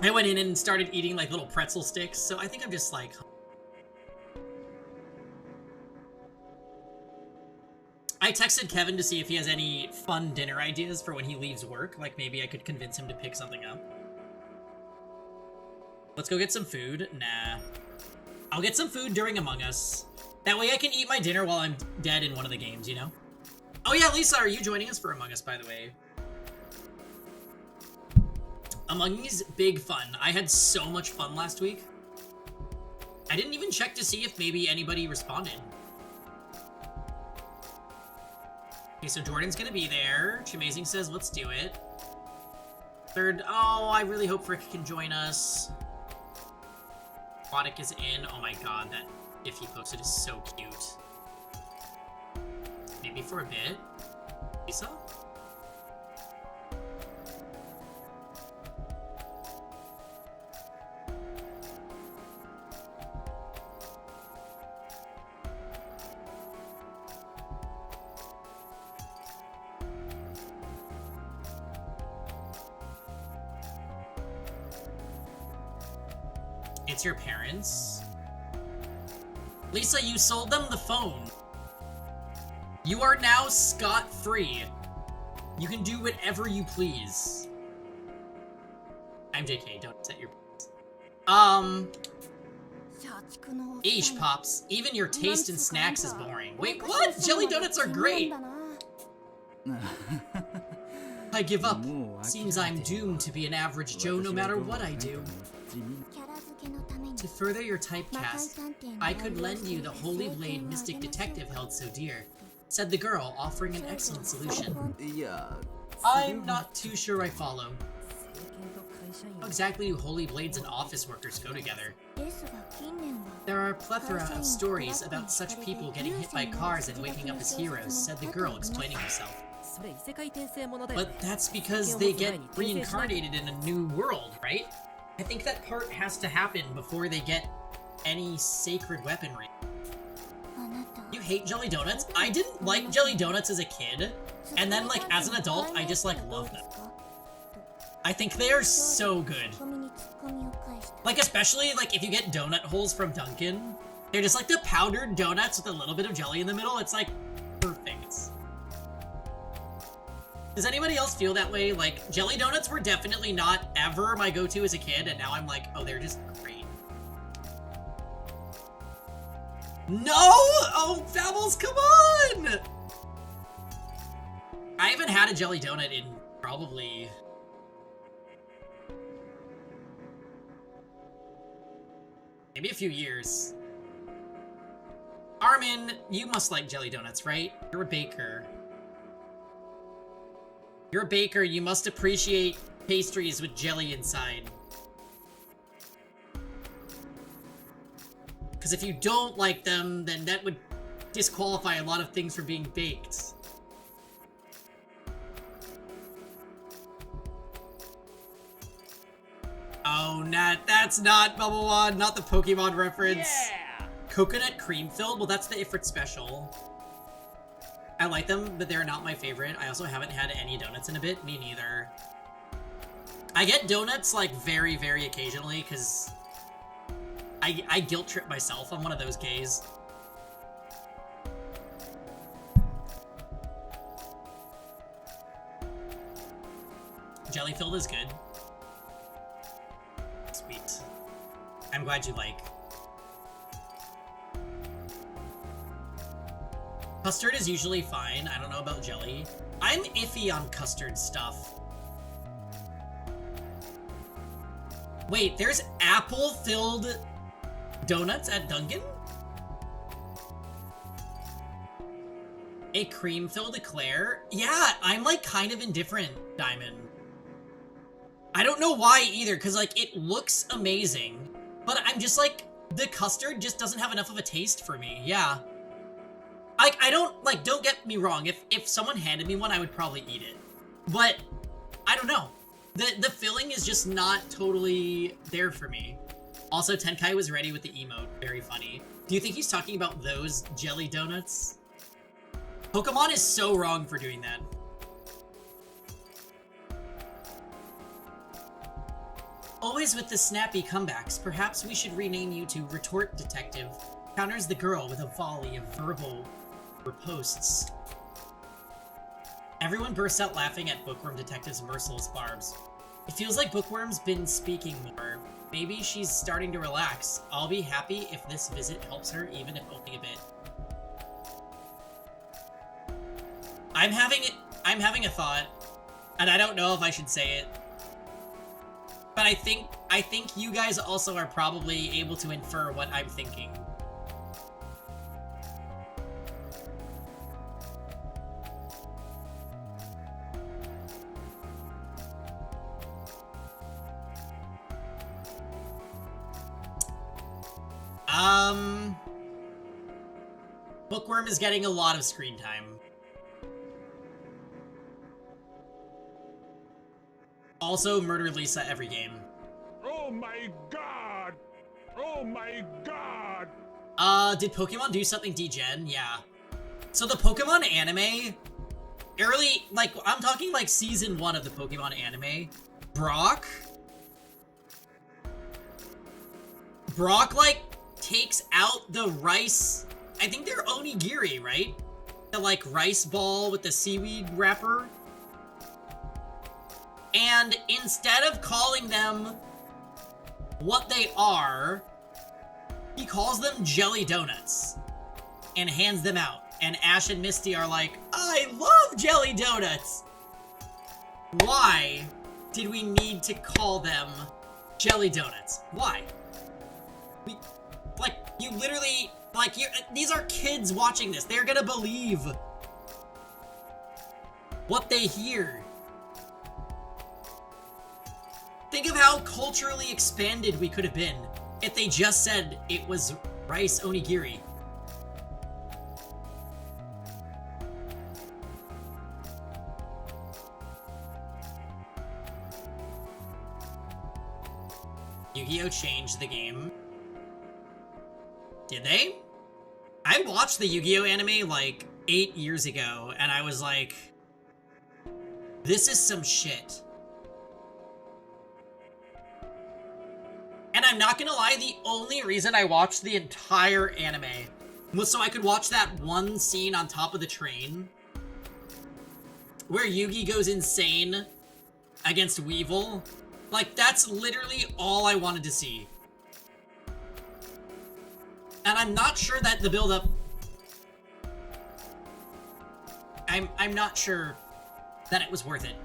I went in and started eating like little pretzel sticks, so I think I'm just like... I texted Kevin to see if he has any fun dinner ideas for when he leaves work, like maybe I could convince him to pick something up. Let's go get some food. Nah. I'll get some food during Among Us. That way I can eat my dinner while I'm dead in one of the games, you know? Oh yeah, Lisa, are you joining us for Among Us, by the way? Among Us, big fun. I had so much fun last week. I didn't even check to see if maybe anybody responded. Okay, so Jordan's gonna be there. Chamazing says, let's do it. Third, oh, I really hope Frick can join us. Aquatic is in. Oh my god, that GIF he posted is so cute. Maybe for a bit. Lisa? It's your parents? Lisa, you sold them the phone. You are now scot-free. You can do whatever you please. I'm JK, don't set your... Eesh, Pops. Even your taste in snacks is boring. Wait, what? Jelly donuts are great! I give up. Seems I'm doomed to be an average Joe no matter what I do. To further your typecast, I could lend you the Holy Blade Mystic Detective held so dear, said the girl, offering an excellent solution. I'm not too sure I follow. How exactly do holy blades and office workers go together? ですが近年は There are a plethora of stories about such people getting hit by cars and waking up as heroes, said the girl, explaining herself. それ異世界転生ものだよ But that's because they get reincarnated in a new world, right? I think that part has to happen before they get any sacred weaponry. あなた You hate jelly donuts? I didn't like jelly donuts as a kid, and then like as an adult, I just like love them. I think they are so good. ツッコミにツッコミを返した Like especially like if you get donut holes from Dunkin', they're just like the powdered donuts with a little bit of jelly in the middle. It's like perfect. Does anybody else feel that way? Like jelly donuts were definitely not ever my go-to as a kid, and now I'm like, oh, they're just great. No! Oh, Fabbles, come on! I haven't had a jelly donut in probably... maybe a few years. Armin, you must like jelly donuts, right? You're a baker. You're a baker, you must appreciate pastries with jelly inside. Because if you don't like them, then that would disqualify a lot of things from being baked. Oh, that's not Bubble Wand, not the Pokemon reference. Yeah! Coconut cream filled? Well, that's the Ifrit special. I like them, but they're not my favorite. I also haven't had any donuts in a bit. Me neither. I get donuts, like, very, very occasionally, because I guilt trip myself. I'm one of those gays. Jelly filled is good. Sweet. I'm glad you like. Custard is usually fine. I don't know about jelly. I'm iffy on custard stuff. Wait, there's apple-filled donuts at Dunkin'? A cream-filled eclair? Yeah, I'm like kind of indifferent, Diamond. I don't know why either, because like it looks amazing, but I'm just like, the custard just doesn't have enough of a taste for me. Yeah. I don't, like, don't get me wrong, if someone handed me one, I would probably eat it. But, I don't know. The filling is just not totally there for me. Also, Tenkai was ready with the emote. Very funny. Do you think he's talking about those jelly donuts? Pokemon is so wrong for doing that. Always with the snappy comebacks, perhaps we should rename you to Retort Detective. Counters the girl with a volley of verbal riposts. Everyone bursts out laughing at Bookworm Detective's merciless barbs. It feels like Bookworm's been speaking more. Maybe she's starting to relax. I'll be happy if this visit helps her, even if only a bit. I'm having a thought, and I don't know if I should say it. But I think you guys also are probably able to infer what I'm thinking. Bookworm is getting a lot of screen time. Also, murder Lisa every game. Oh my god! Oh my god! Did Pokemon do something degen? Yeah. So the Pokemon anime, early, like, I'm talking like season 1 of the Pokemon anime, Brock, like, takes out the rice, I think they're onigiri, right? The, like, rice ball with the seaweed wrapper. And instead of calling them what they are, he calls them jelly donuts and hands them out. And Ash and Misty are like, I love jelly donuts! Why did we need to call them jelly donuts? Why? You literally, these are kids watching this. They're gonna believe what they hear. Think of how culturally expanded we could have been if they just said it was rice onigiri. Yu-Gi-Oh! Changed the game. Did they? I watched the Yu-Gi-Oh! Anime like 8 years ago, and I was like, this is some shit. And I'm not gonna lie, the only reason I watched the entire anime was so I could watch that one scene on top of the train where Yugi goes insane against Weevil. Like, that's literally all I wanted to see. And I'm not sure that the build-up... I'm not sure that it was worth it.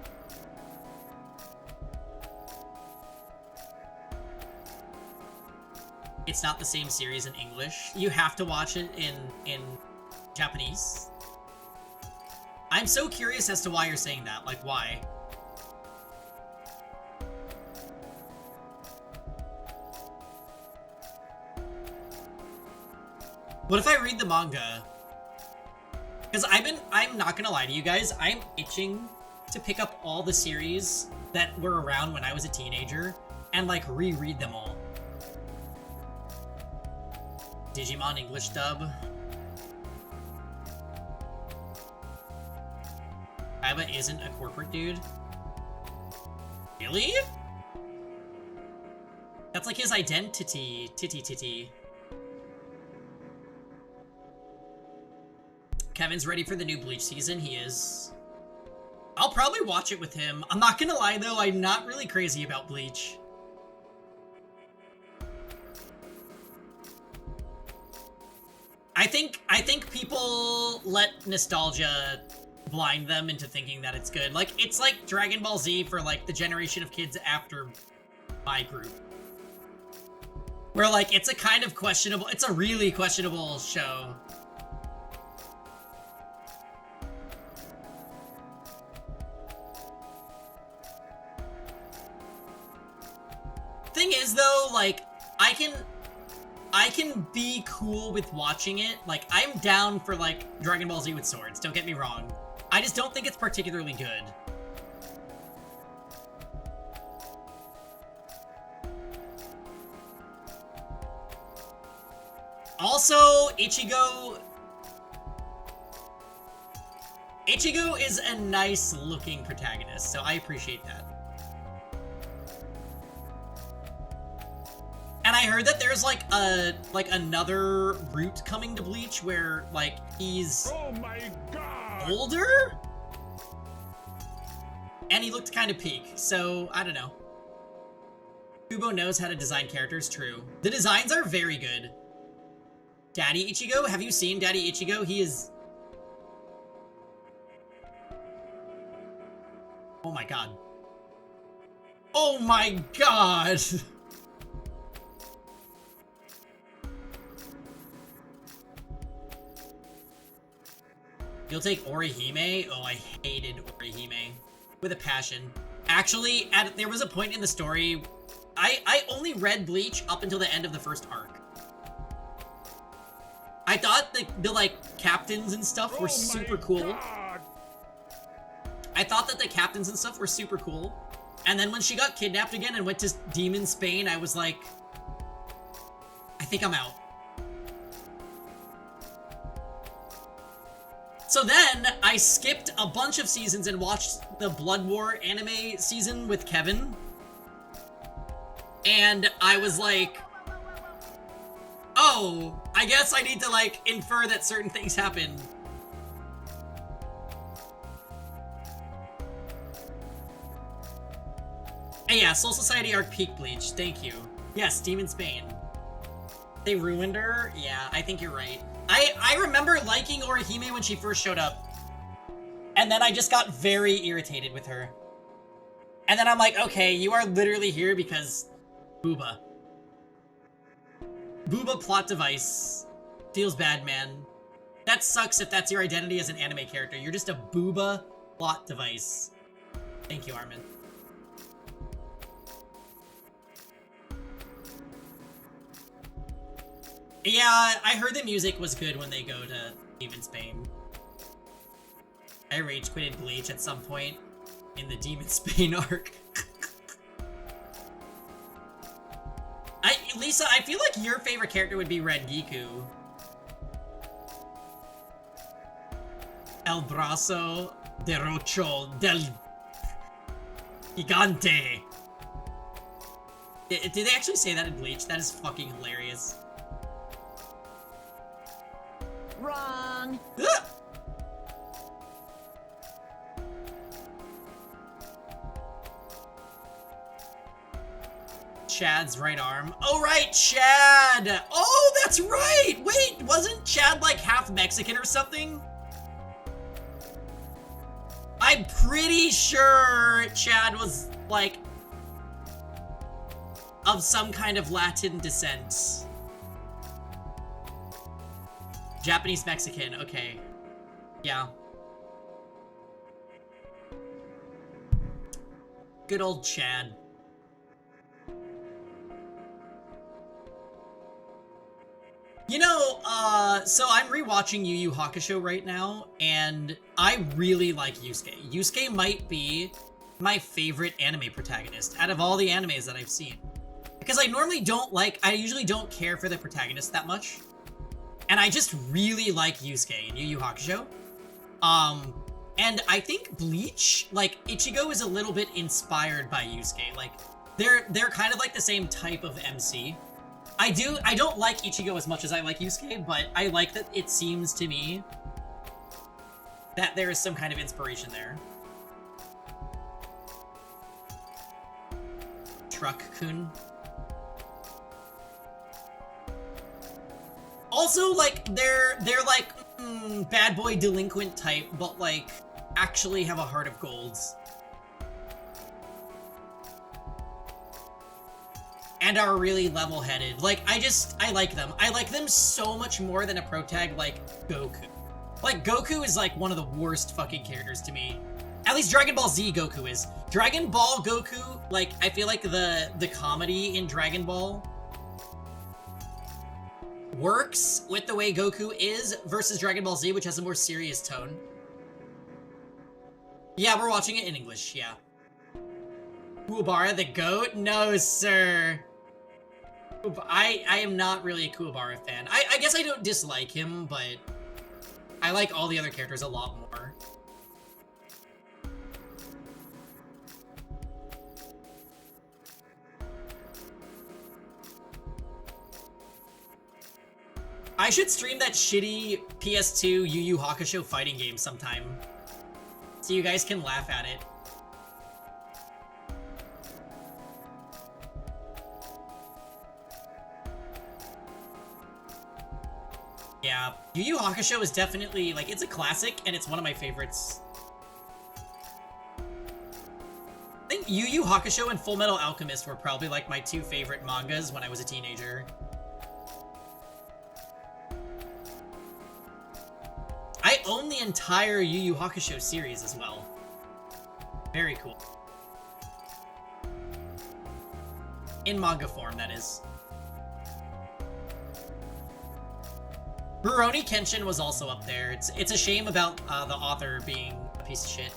It's not the same series in English. You have to watch it in Japanese. I'm so curious as to why you're saying that. Like, why? What if I read the manga? Because I'm not gonna lie to you guys, I'm itching to pick up all the series that were around when I was a teenager and like reread them all. Digimon English dub. Kaiba isn't a corporate dude. Really? That's like his identity. Titty. Kevin's ready for the new Bleach season. He is. I'll probably watch it with him. I'm not gonna lie though, I'm not really crazy about Bleach. I think people let nostalgia blind them into thinking that it's good. Like, it's like Dragon Ball Z for like the generation of kids after my group. Where like, it's a kind of questionable, it's a really questionable show. Thing is though, like, I can be cool with watching it. Like, I'm down for like Dragon Ball Z with swords, don't get me wrong. I just don't think it's particularly good. Also, Ichigo is a nice looking protagonist, so I appreciate that. And I heard that there's like another route coming to Bleach where like he's older? And he looked kind of peak, so I don't know. Kubo knows how to design characters, true. The designs are very good. Daddy Ichigo? Have you seen Daddy Ichigo? He is... Oh my god. Oh my god! You'll take Orihime? Oh, I hated Orihime. With a passion. Actually, there was a point in the story... I only read Bleach up until the end of the first arc. I thought the like, captains and stuff were super cool. I thought that the captains and stuff were super cool. And then when she got kidnapped again and went to Demon Spain, I was like... I think I'm out. So then, I skipped a bunch of seasons and watched the Blood War anime season with Kevin. And I was like, oh, I guess I need to like infer that certain things happen. Hey, yeah, Soul Society arc peak Bleach, thank you. Yes, Demon Spain. They ruined her? Yeah, I think you're right. I remember liking Orihime when she first showed up. And then I just got very irritated with her. And then I'm like, okay, you are literally here because... Booba. Booba plot device. Feels bad, man. That sucks if that's your identity as an anime character. You're just a booba plot device. Thank you, Armin. Yeah, I heard the music was good when they go to Demon Spain. I rage quitted Bleach at some point in the Demon Spain arc. Lisa, I feel like your favorite character would be Red Giku. El brazo derecho del gigante. Did they actually say that in Bleach? That is fucking hilarious. Wrong. Ah! Chad's right arm. Oh, right, Chad! Oh, that's right! Wait, wasn't Chad like half Mexican or something? I'm pretty sure Chad was like of some kind of Latin descent. Japanese Mexican, okay. Yeah. Good old Chad. You know, so I'm rewatching Yu Yu Hakusho right now, and I really like Yusuke. Yusuke might be my favorite anime protagonist out of all the animes that I've seen. Because I usually don't care for the protagonist that much. And I just really like Yusuke in Yu Yu Hakusho. And I think Bleach, like, Ichigo is a little bit inspired by Yusuke. Like, they're kind of like the same type of MC. I don't like Ichigo as much as I like Yusuke, but I like that it seems to me that there is some kind of inspiration there. Truck-kun. Also, like, they're like, bad boy delinquent type, but like, actually have a heart of gold. And are really level-headed. Like, I like them. I like them so much more than a protag like Goku. Like, Goku is like one of the worst fucking characters to me. At least Dragon Ball Z Goku is. Dragon Ball Goku, like, I feel like the comedy in Dragon Ball works with the way Goku is versus Dragon Ball Z, which has a more serious tone. Yeah, we're watching it in English, yeah. Kuwabara the GOAT? No, sir. I am not really a Kuwabara fan. I guess I don't dislike him, but I like all the other characters a lot more. I should stream that shitty PS2 Yu Yu Hakusho fighting game sometime, so you guys can laugh at it. Yeah, Yu Yu Hakusho is definitely, like, it's a classic, and it's one of my favorites. I think Yu Yu Hakusho and Full Metal Alchemist were probably, like, my two favorite mangas when I was a teenager. I own the entire Yu Yu Hakusho series as well. Very cool. In manga form, that is. Rurouni Kenshin was also up there. It's a shame about the author being a piece of shit.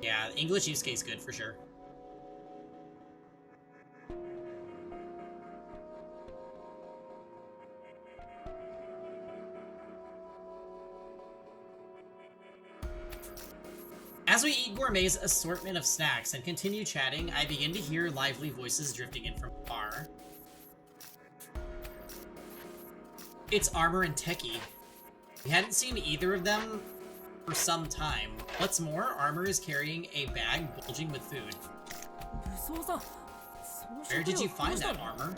Yeah, English Yusuke is good for sure. As we eat Gourmet's assortment of snacks and continue chatting, I begin to hear lively voices drifting in from afar. It's Armor and Techie. We hadn't seen either of them for some time. What's more, Armor is carrying a bag bulging with food. Where did you find that, Armor?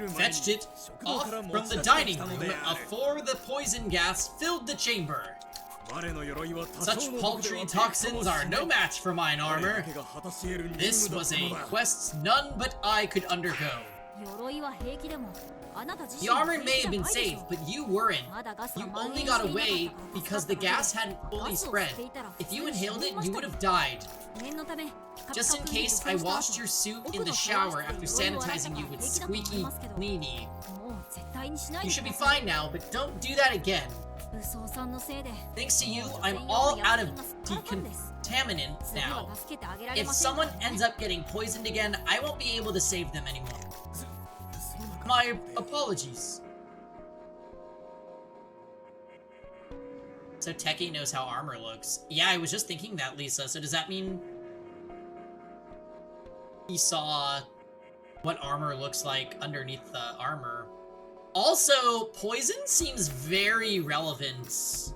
Fetched it off from the dining room before the poison gas filled the chamber. Such paltry toxins are no match for mine, Armor. This was a quest none but I could undergo. The armor may have been saved, but you weren't. You only got away because the gas hadn't fully spread. If you inhaled it, you would have died. Just in case, I washed your suit in the shower after sanitizing you with squeaky cleanie. You should be fine now, but don't do that again. Thanks to you, I'm all out of decontaminants now. If someone ends up getting poisoned again, I won't be able to save them anymore. My apologies. So Teki knows how armor looks. Yeah, I was just thinking that, Lisa. So does that mean he saw what armor looks like underneath the armor? Also, poison seems very relevant.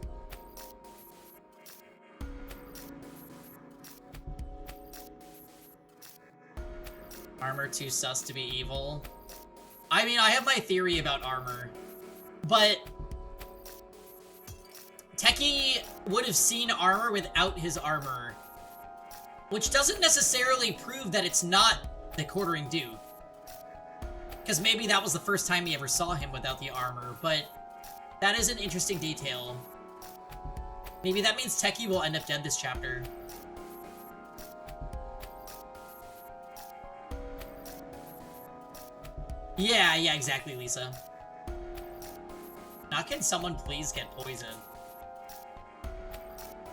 Armor too sus to be evil. I mean, I have my theory about armor, but Teki would have seen armor without his armor, which doesn't necessarily prove that it's not the Quartering Duke. Because maybe that was the first time he ever saw him without the armor, but that is an interesting detail. Maybe that means Teki will end up dead this chapter. Yeah, exactly, Lisa. Now can someone please get poisoned?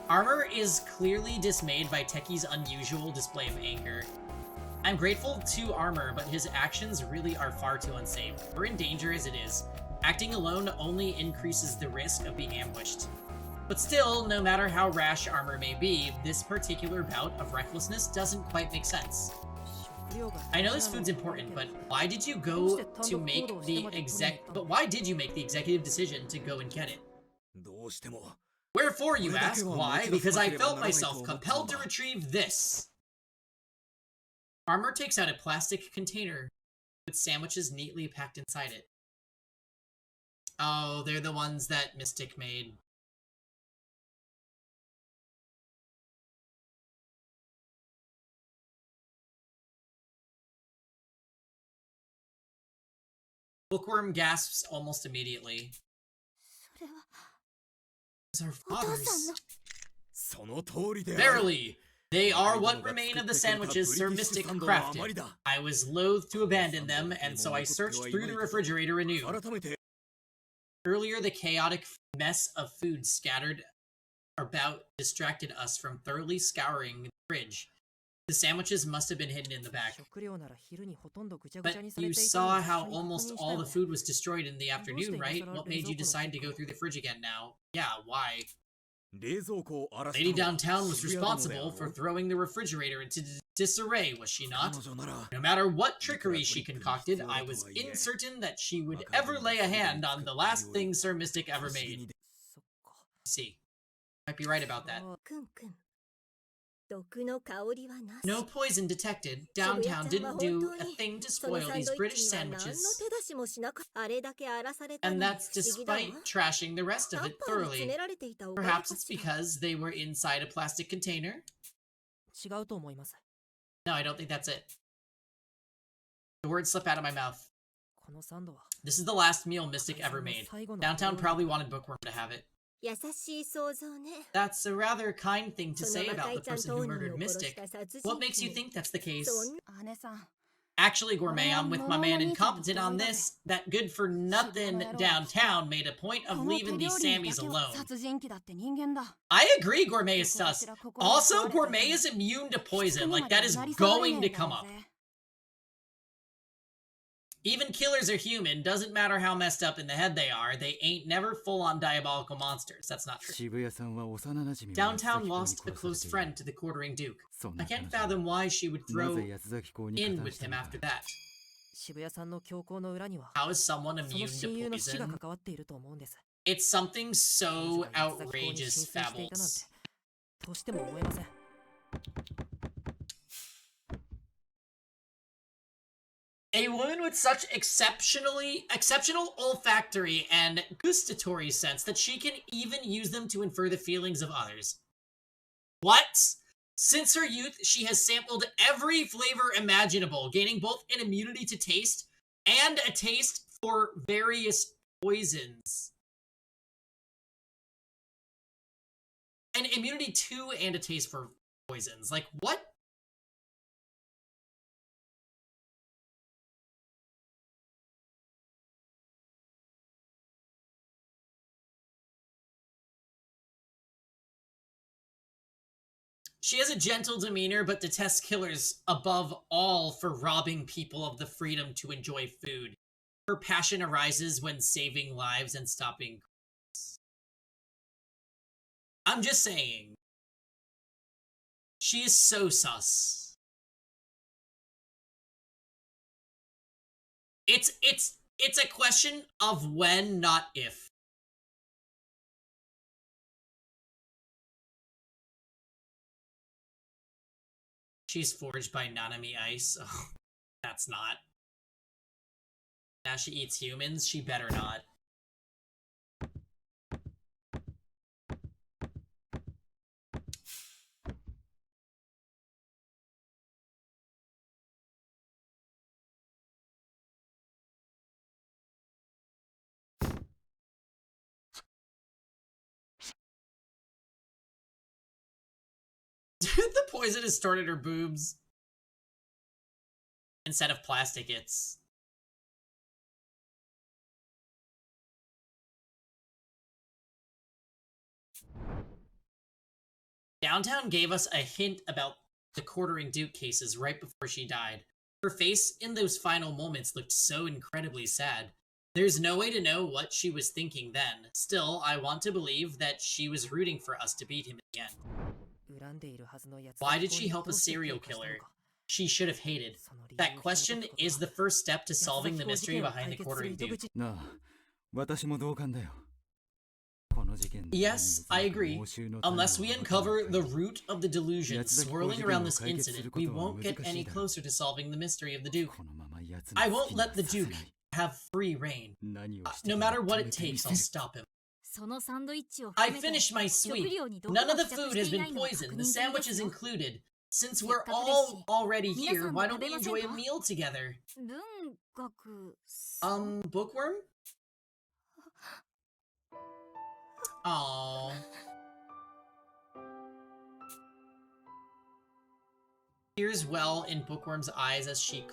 Armor is clearly dismayed by Teki's unusual display of anger. I'm grateful to Armor, but his actions really are far too unsafe. We're in danger as it is. Acting alone only increases the risk of being ambushed. But still, no matter how rash Armor may be, this particular bout of recklessness doesn't quite make sense. I know this food's important, but why did you make the executive decision to go and get it? Wherefore, you ask? Why? Because I felt myself compelled to retrieve this. Armor takes out a plastic container with sandwiches neatly packed inside it. Oh, they're the ones that Mystic made. Bookworm gasps almost immediately. It's our fathers. Verily, they are what remain of the sandwiches Sir Mystic crafted. I was loath to abandon them, and so I searched through the refrigerator anew. Earlier, the chaotic mess of food scattered about distracted us from thoroughly scouring the fridge. The sandwiches must have been hidden in the back. But you saw how almost all the food was destroyed in the afternoon, right? What made you decide to go through the fridge again now? Yeah, why? Lady Downtown was responsible for throwing the refrigerator into disarray, was she not? No matter what trickery she concocted, I was uncertain that she would ever lay a hand on the last thing Sir Mystic ever made. See, might be right about that. No poison detected. Downtown didn't do a thing to spoil these British sandwiches. And that's despite trashing the rest of it thoroughly. Perhaps it's because they were inside a plastic container? No, I don't think that's it. The words slip out of my mouth. This is the last meal Mystic ever made. Downtown probably wanted Bookworm to have it. That's a rather kind thing to say about the person who murdered Mystic. What makes you think that's the case? Actually, Gourmet, I'm with my man Incompetent on this. That good-for-nothing Downtown made a point of leaving these Sammys alone. I agree Gourmet is sus. Also, Gourmet is immune to poison. Like, that is going to come up. Even killers are human. Doesn't matter how messed up in the head they are. They ain't never full-on diabolical monsters. That's not true. Downtown lost a close friend to the Quartering Duke. I can't fathom why she would throw in with him after that. How is someone immune to poison? It's something so outrageous, Fables. A woman with such exceptional olfactory and gustatory sense that she can even use them to infer the feelings of others. What? Since her youth, she has sampled every flavor imaginable, gaining both an immunity to taste And a taste for various poisons. And immunity to and a taste for poisons. Like, what? She has a gentle demeanor, but detests killers above all for robbing people of the freedom to enjoy food. Her passion arises when saving lives and stopping crimes. I'm just saying. She is so sus. It's a question of when, not if. She's forged by Nanami Ice. Oh, that's not. Now she eats humans? She better not. The poison is stored in her boobs. Instead of plastic, it's... Downtown gave us a hint about the Quartering Duke cases right before she died. Her face in those final moments looked so incredibly sad. There's no way to know what she was thinking then. Still, I want to believe that she was rooting for us to beat him in the end. Why did she help a serial killer she should have hated? That question is the first step to solving the mystery behind the Quartering Duke. なあ、私も同感だよ。この事件の Yes, I agree. Unless we uncover the root of the delusion swirling around this incident, we won't get any closer to solving the mystery of the Duke. このまま奴に I won't let the 好きに Duke させない。 have free reign. 何をして No も matter what 止め it てみ takes, せ I'll る。 stop him. そのサンドイッチを I 含めて finished my 食 sweet. 料に毒 None が of the 付着 food し has ていな been いのが poisoned. 確 The 認済みで sandwich す is よ。 included. Since せっ we're かくですし、 all already 皆 here, さんも why 食 don't べ we ません enjoy a か？ meal together? 文学さん Bookworm? Aww. Tears well in Bookworm's eyes as she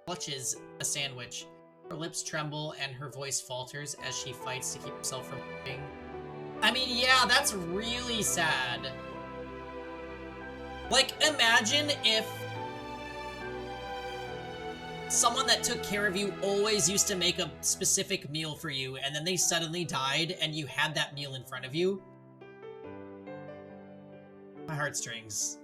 clutches a sandwich. Her lips tremble and her voice falters as she fights to keep herself from weeping. I mean, yeah, that's really sad. Like, imagine if someone that took care of you always used to make a specific meal for you, and then they suddenly died, and you had that meal in front of you. My heartstrings.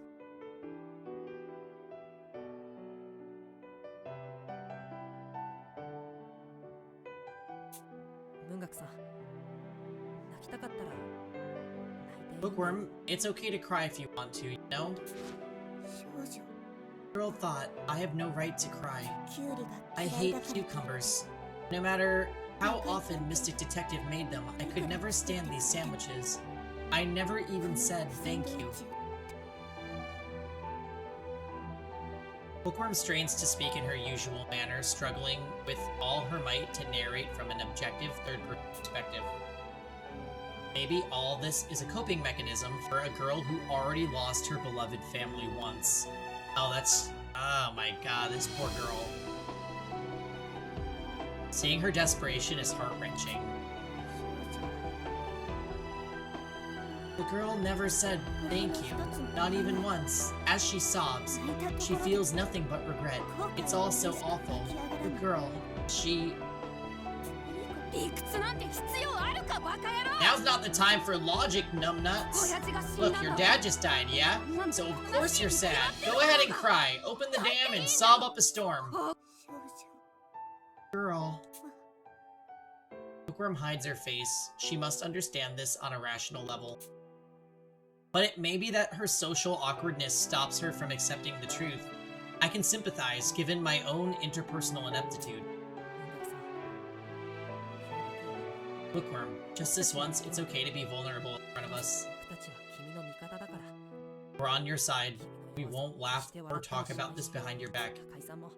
文学さん、泣きたかったら泣いて。 Bookworm, it's okay to cry if you want to, you know? 少女 Girl thought, I have no right to cry. キュウリが I 嫌い hate だから cucumbers. No matter how often Mystic Detective made them, I could never stand these sandwiches. I never even said thank you. Bookworm strains to speak in her usual manner, struggling with all her might to narrate from an objective third-person perspective. Maybe all this is a coping mechanism for a girl who already lost her beloved family once. Oh, that's... Oh my god, this poor girl. Seeing her desperation is heart-wrenching. The girl never said thank you, not even once. As she sobs, she feels nothing but regret. It's all so awful. The girl, she... 理屈なんて必要あるかバカ野郎 Now's not the time for logic, numbnuts. 親父が死ん Look, だん your だ dad just died, yeah? So of course you're sad. Go ahead and cry. Open the dam and sob up a storm. 少女 Girl. Bookworm hides her face. She must understand this on a rational level. But it may be that her social awkwardness stops her from accepting the truth. I can sympathize, given my own interpersonal ineptitude. 文学さん、 Bookworm, just this once, it's okay to be vulnerable in front of us. 僕たちは君の味方だから。 We're on your side. 君 We の won't laugh して or 笑ってほ talk しい about this behind your back. 高井さんも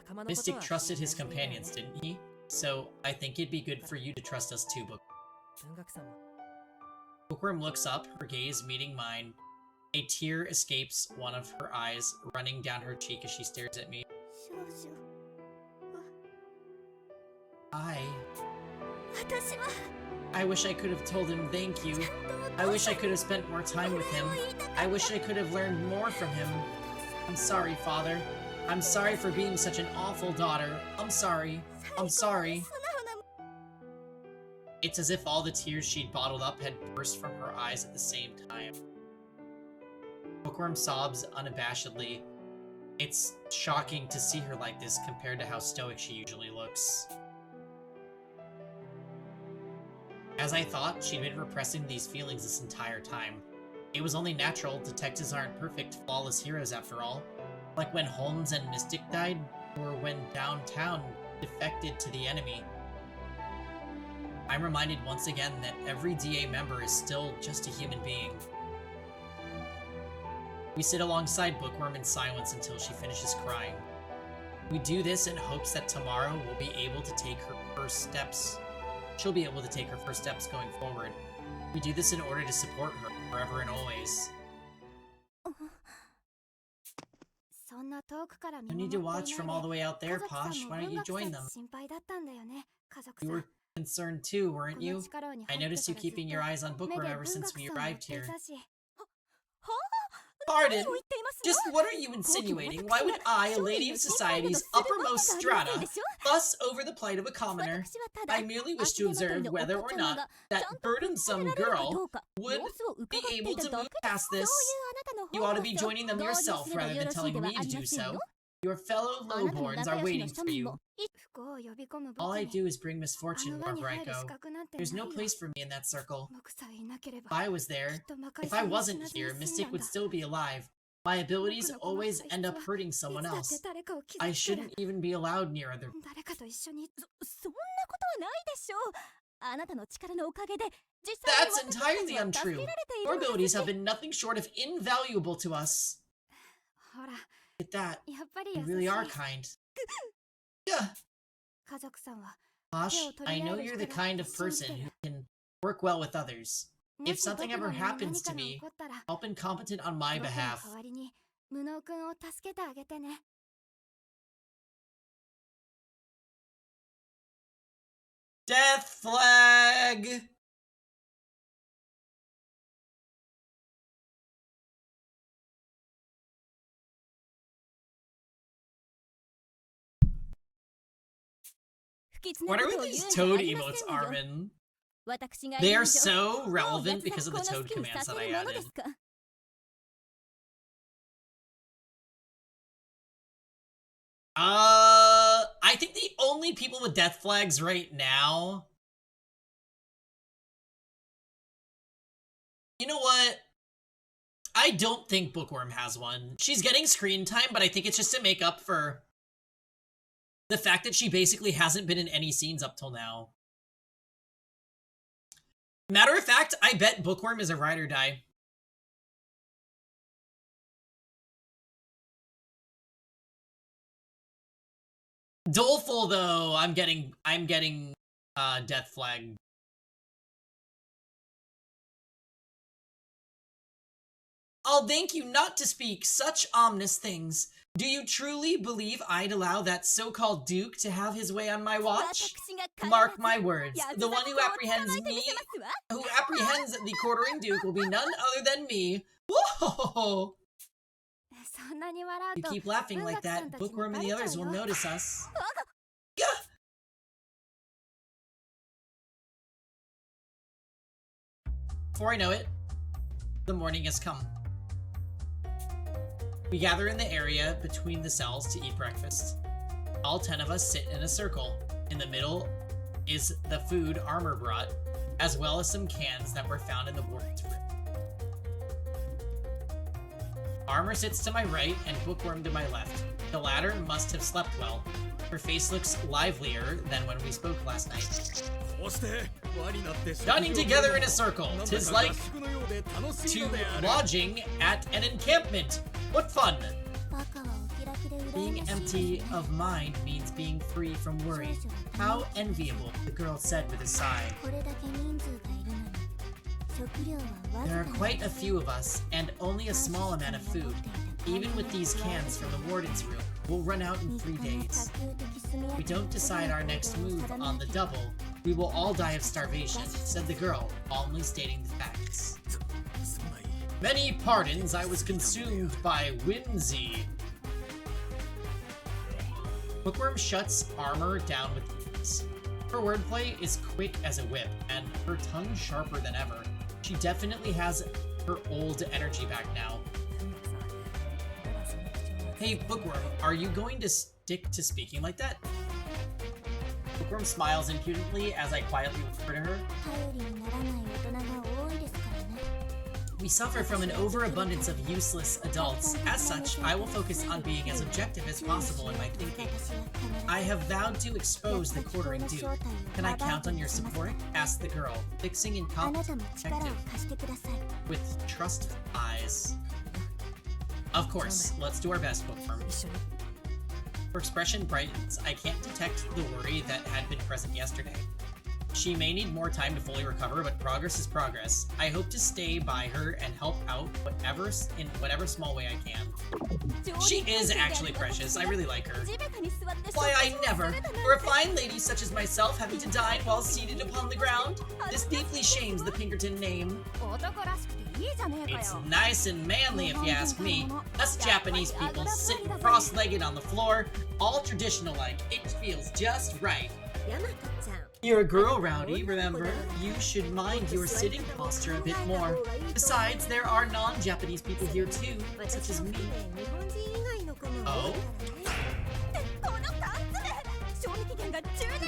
仲間のこと Mystic は trusted his 信頼していないね companions, didn't he? So I think it'd be good for you to trust us too, Book. 文学さんも Bookworm looks up, her gaze meeting mine. A tear escapes one of her eyes, running down her cheek as she stares at me. 少々 I wish I could have told him thank you. I wish I could have spent more time with him. I wish I could have learned more from him. I'm sorry, Father. I'm sorry for being such an awful daughter. I'm sorry. I'm sorry. It's as if all the tears she'd bottled up had burst from her eyes at the same time. Bookworm sobs unabashedly. It's shocking to see her like this compared to how stoic she usually looks. As I thought, she'd been repressing these feelings this entire time. It was only natural. Detectives aren't perfect, flawless heroes after all. Like when Holmes and Mystic died, or when Downtown defected to the enemy. I'm reminded once again that every DA member is still just a human being. We sit alongside Bookworm in silence until she finishes crying. We do this in hopes that tomorrow we'll be able to take her first steps. She'll be able to take her first steps going forward. We do this in order to support her forever and always. そんな遠くから見 You 守 need って to いない watch で from all the way out 家 there, 族さん Posh. も Why don't 文 you 学さ join ん them? 心配だったんだよね家族さ You ん were concerned too, weren't この you? 力に I 入って noticed you からずっ keeping your eyes on と目 Bookworm で ever 文 since 学 we さんを追っ arrived てい here. たし Pardon? 何を言っています Just what are you insinuating? Why would I, a lady of society's uppermost strata, fuss over the plight of a commoner? 私はただ I merely wish to 足手まとい observe で whether お or 子様 not が that ちゃんと burdensome 食べられるか girl どうか would 様子を be 伺ってい able た to だ move けです past そういう this. あなたの You 方 ought こ to be そ joining them 同時に yourself すれば rather よ than ろしい telling では me あ to り do ません so. よ Your fellow あなたの lowborns 仲 are 良しの waiting 庶 for 民 you. も不幸を呼び込む All 武 I 器に do is bring あ misfortune の輪に wherever I 入る go. 資格なんて There's ない no よ place for me in that circle. 僕さえいなければ If I was き there, っと魔界 if さ I んも wasn't 死なずに here, 済んだ Mystic ん would だ still be alive. My abilities 僕のこの always 才 end 質 up は hurting いつ someone だって else. 誰かを傷 I つける shouldn't even be allowed near other. 誰かと一緒にそんなことはないでしょうあなたの力のおかげで実際に That's 私たち entirely は助 untrue. けられてい Your るんです abilities し have been nothing short of invaluable to us. ほら At that, やっぱり you 優し really い are kind. Yeah. 家族さんは Posh, I know you're the kind of person who can work well with others. も If し something 僕 ever の身に何 happens か to が me, 起こったら help incompetent on my 僕の behalf. 代わりに無能くんを助けてあげてね Death flag! 不吉な What こ are とを with 言 these うんじゃあ toad りま emotes, せんよ Armin? 私が They いる are 以上 so もう relevant 奴が because of こ the んな toad 好きに commands さ that せ I るもので added. すか I think the only people with death flags right now... You know what? I don't think Bookworm has one. She's getting screen time, but I think it's just to make up for the fact that she basically hasn't been in any scenes up till now. Matter of fact, I bet Bookworm is a ride or die. Doleful though, I'm getting death flag. I'll thank you not to speak such ominous things. Do you truly believe I'd allow that so-called Duke to have his way on my watch? 私が必ず Mark my words, ヤク the ザ one の who 子を捕ま apprehends えてみ me, せますわ who apprehends the quartering Duke will be none other than me. Whoa! そんなに笑 You うと keep laughing like that, 文学さんたちに Bookworm and バ the レちゃ others う will よ notice us. Before I know it, the morning has come. We gather in the area between the cells to eat breakfast. All 10 of us sit in a circle. In the middle is the food Armor brought, as well as some cans that were found in the warden's room. Armor sits to my right and Bookworm to my left. The latter must have slept well. Her face looks livelier than when we spoke last night. Dining together in a circle, 'tis like to lodging at an encampment. What fun! バカはお開きで羨 Being ましい Serenity of mind means being free from worry. How enviable, the girl said with a sigh. There are quite a few of us, and only a small amount of food. Even with these cans from the warden's room, we'll run out in 3 days. If we don't decide our next move on the double, we will all die of starvation, said the girl, calmly stating the facts. Many pardons, I was consumed by whimsy. Bookworm shuts armor down with ease. Her wordplay is quick as a whip, and her tongue sharper than ever. She definitely has her old energy back now. Hey, Bookworm, are you going to stick to speaking like that? Bookworm smiles impudently as I quietly whisper to her. We suffer from an overabundance of useless adults. As such, I will focus on being as objective as possible in my thinking. I have vowed to expose the quartering dude. Can I count on your support? Asked the girl, fixing incompetent detective with trustful eyes. Of course, let's do our best, Bookworm. Her expression brightens. I can't detect the worry that had been present yesterday. She may need more time to fully recover, but progress is progress. I hope to stay by her and help out in whatever small way I can. She is actually precious. I really like her. Why, I never. For a fine lady such as myself having to dine while seated upon the ground, this deeply shames the Pinkerton name. It's nice and manly if you ask me. Us Japanese people sitting cross-legged on the floor, all traditional-like. It feels just right. You're a girl, Rowdy, remember? You should mind your sitting posture a bit more. Besides, there are non-Japanese people here too, such as me. Oh?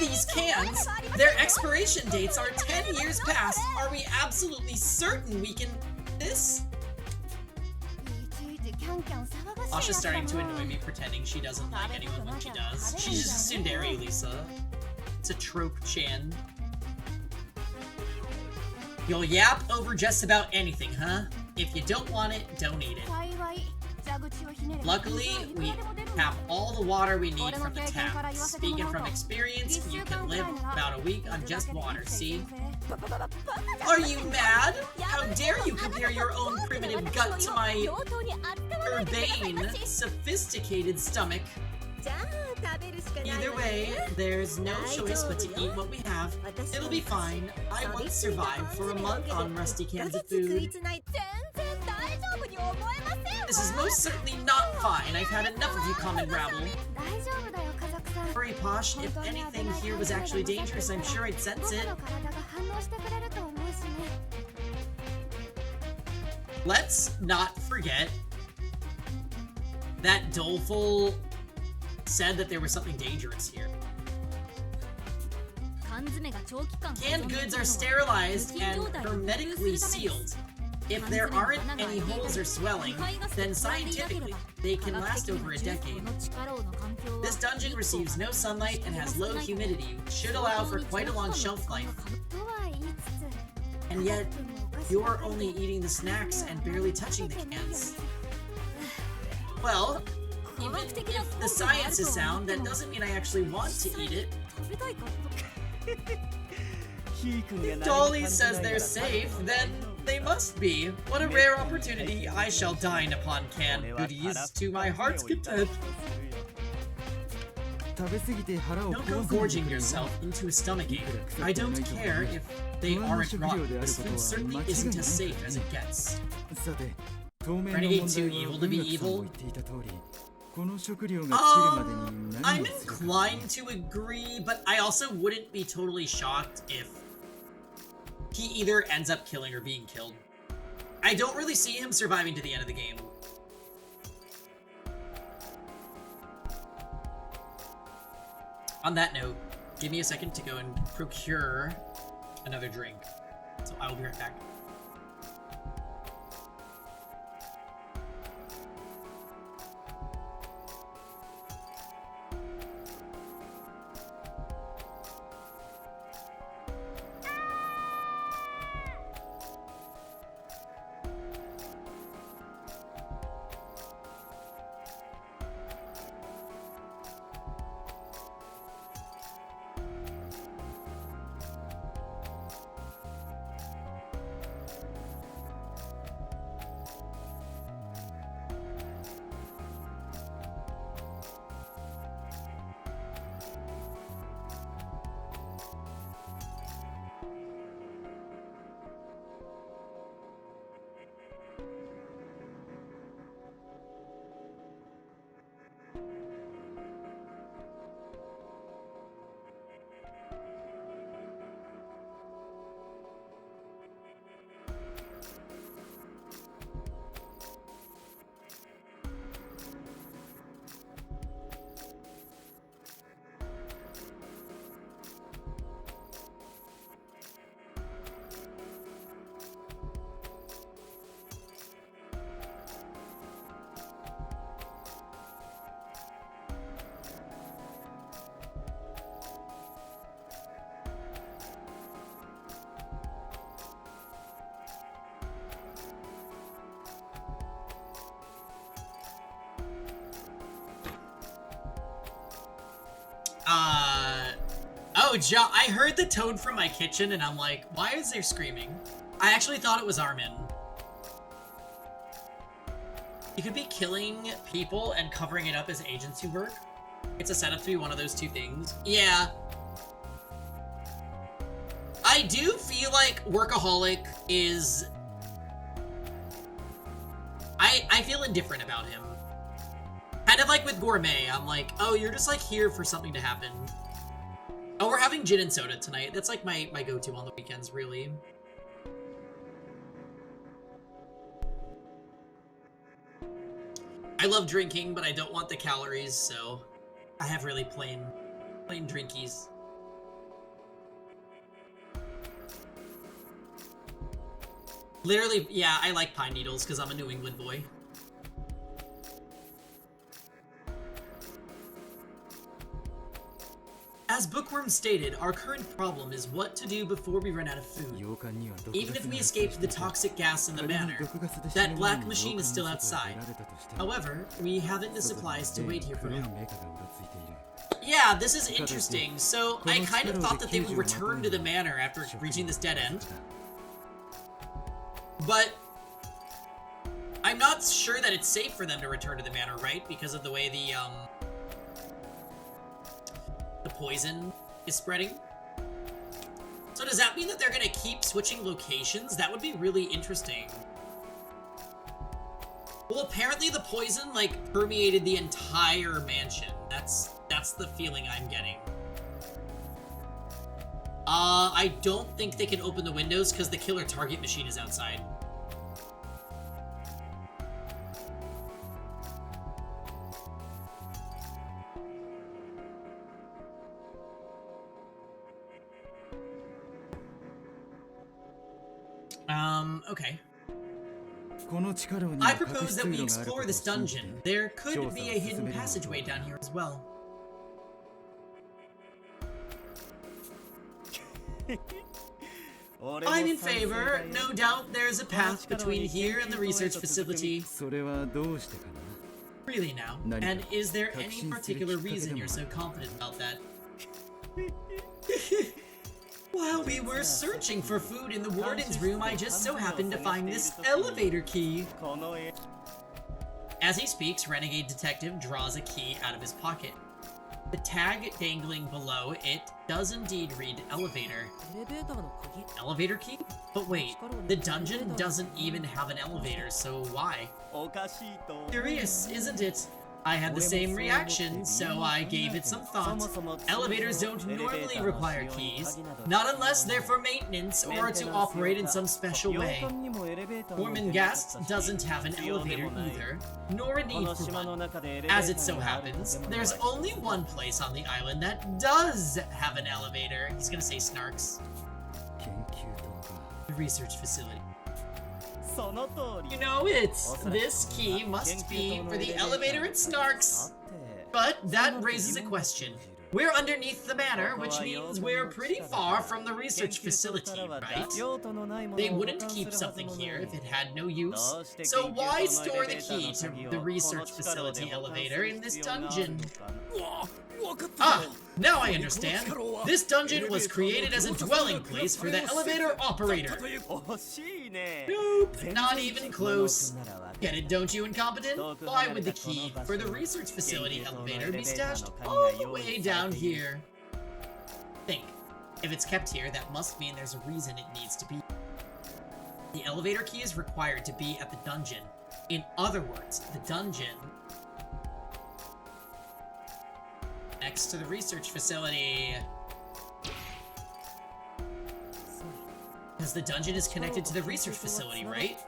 These cans! Their expiration dates are 10 years past! Are we absolutely certain we can... this? Asha's starting to annoy me, pretending she doesn't like anyone when she does. She's just a tsundere, Lisa. It's a trope, Chan. You'll yap over just about anything, huh? If you don't want it, don't eat it. Luckily, we have all the water we need from the tap. Speaking from experience, you can live about a week on just water, see? Are you mad? How dare you compare your own primitive gut to my urbane, sophisticated stomach? Either way, there's no choice but to eat what we have. It'll be fine. I once survived for a month on rusty cans of food. This is most certainly not fine. I've had enough of you common rabble. Hurry, Posh. If anything here was actually dangerous, I'm sure I'd sense it. Let's not forget that Doleful said that there was something dangerous here. Canned goods are sterilized and hermetically sealed. If there aren't any holes or swelling, then scientifically, they can last over a decade. This dungeon receives no sunlight and has low humidity, which should allow for quite a long shelf life. And yet, you're only eating the snacks and barely touching the cans. Well, even if the science is sound, that doesn't mean I actually want to eat it. If Dolly says they're safe, then they must be. What a rare opportunity. I shall dine upon canned goodies to my heart's content. Don't go gorging yourself into a stomachache. I don't care if they aren't rotten. This food certainly isn't as safe as it gets. Renegade too evil to be evil? I'm inclined to agree, but I also wouldn't be totally shocked if he either ends up killing or being killed. I don't really see him surviving to the end of the game. On that note, give me a second to go and procure another drink. So I will be right back. know, I heard the tone from my kitchen and I'm like, why is there screaming? I actually thought it was Armin. You could be killing people and covering it up as agency work. It's a setup to be one of those two things. Yeah. I do feel like Workaholic is... I feel indifferent about him. Kind of like with Gourmet, I'm like, oh, you're just like here for something to happen. Oh, we're having gin and soda tonight. That's like my go-to on the weekends, really. I love drinking, but I don't want the calories, so I have really plain drinkies. Literally, yeah, I like pine needles because I'm a New England boy. As Bookworm stated, our current problem is what to do before we run out of food. Even if we escape the toxic gas in the manor, that black machine is still outside. However, we haven't the supplies to wait here for long. Yeah, this is interesting. So, I kind of thought that they would return to the manor after reaching this dead end. But I'm not sure that it's safe for them to return to the manor, right? Because of the way the poison is spreading. So does that mean that they're gonna keep switching locations? That would be really interesting. Well, apparently the poison, like, permeated the entire mansion. That's the feeling I'm getting. I don't think they can open the windows because the killer target machine is outside. Okay. I propose that we explore this dungeon. There could be a hidden passageway down here as well. I'm in favor. No doubt there's a path between here and the research facility. Really now? And is there any particular reason you're so confident about that? While we were searching for food in the warden's room, I just so happened to find this elevator key. As he speaks, Renegade Detective draws a key out of his pocket. The tag dangling below it does indeed read elevator. Elevator key? But wait, the dungeon doesn't even have an elevator, so why? Curious, isn't it? I had the same reaction, so I gave it some thought. Elevators don't normally require keys, not unless they're for maintenance or to operate in some special way. Gormenghast doesn't have an elevator either, nor a need for one. As it so happens, there's only one place on the island that does have an elevator. He's gonna say Snarks. The research facility. You know it! This key must be for the elevator at Snarks. But that raises a question. We're underneath the manor, which means we're pretty far from the research facility, right? They wouldn't keep something here if it had no use. So why store the key to the research facility elevator in this dungeon? Ah, now I understand. This dungeon was created as a dwelling place for the elevator operator. Nope, not even close. Get it, don't you, incompetent? Why would the key for the research facility elevator be stashed all the way down here? Think. If it's kept here, that must mean there's a reason it needs to be. The elevator key is required to be at the dungeon. In other words, the dungeon next to the research facility. Because the dungeon is connected to the research facility, right?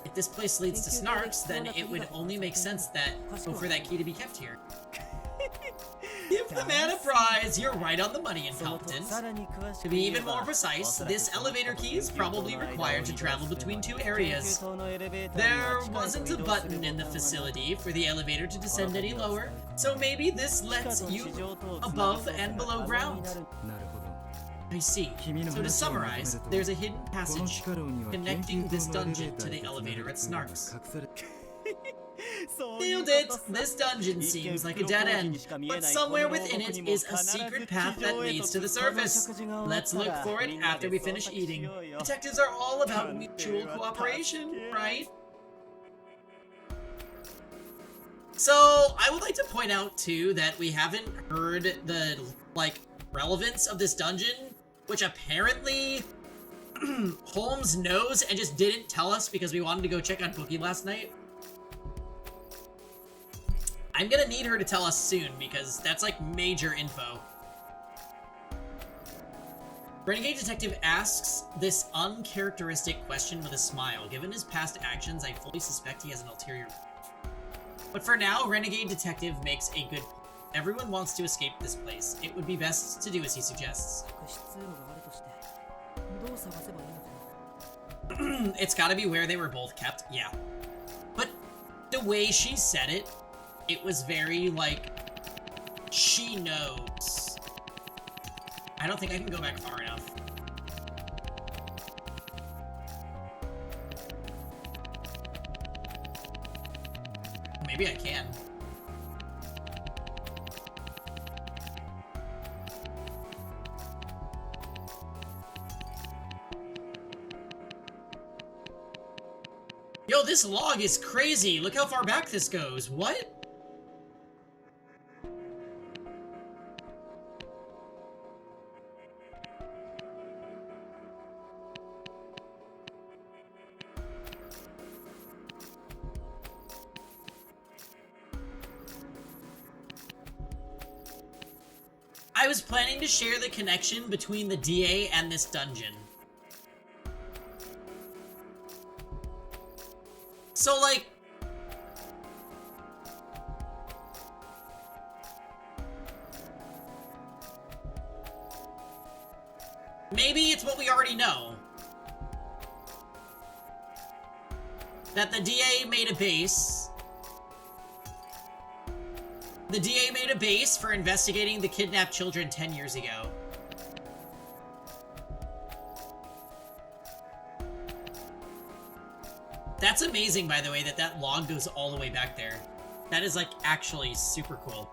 If this place leads to Snarks, then it would only make sense for that key to be kept here. Give the man a prize! You're right on the money, incompetent. To be even more precise, this elevator key is probably required to travel between two areas. There wasn't a button in the facility for the elevator to descend any lower, so maybe this lets you above and below ground. I see. So to summarize, there's a hidden passage connecting this dungeon to the elevator at Snarks. Nailed it! This dungeon seems like a dead end, but somewhere within it is a secret path that leads to the surface. Let's look for it after we finish eating. Detectives are all about mutual cooperation, right? So, I would like to point out, too, that we haven't heard the, like, relevance of this dungeon, which apparently Holmes knows and just didn't tell us because we wanted to go check on Bookie last night. I'm gonna need her to tell us soon because that's, like, major info. Renegade Detective asks this uncharacteristic question with a smile. Given his past actions, I fully suspect he has an ulterior. But for now, Renegade Detective makes a good point. Everyone wants to escape this place. It would be best to do as he suggests. It's gotta be where they were both kept, yeah. But the way she said it, it was very, like, she knows. I don't think I can go back far enough. Maybe I can. Yo, this log is crazy. Look how far back this goes. What? I was planning to share the connection between the DA and this dungeon. So, like, maybe it's what we already know. That the DA made a base. The DA made a base for investigating the kidnapped children 10 years ago. That's amazing, by the way, that that log goes all the way back there. That is, like, actually super cool.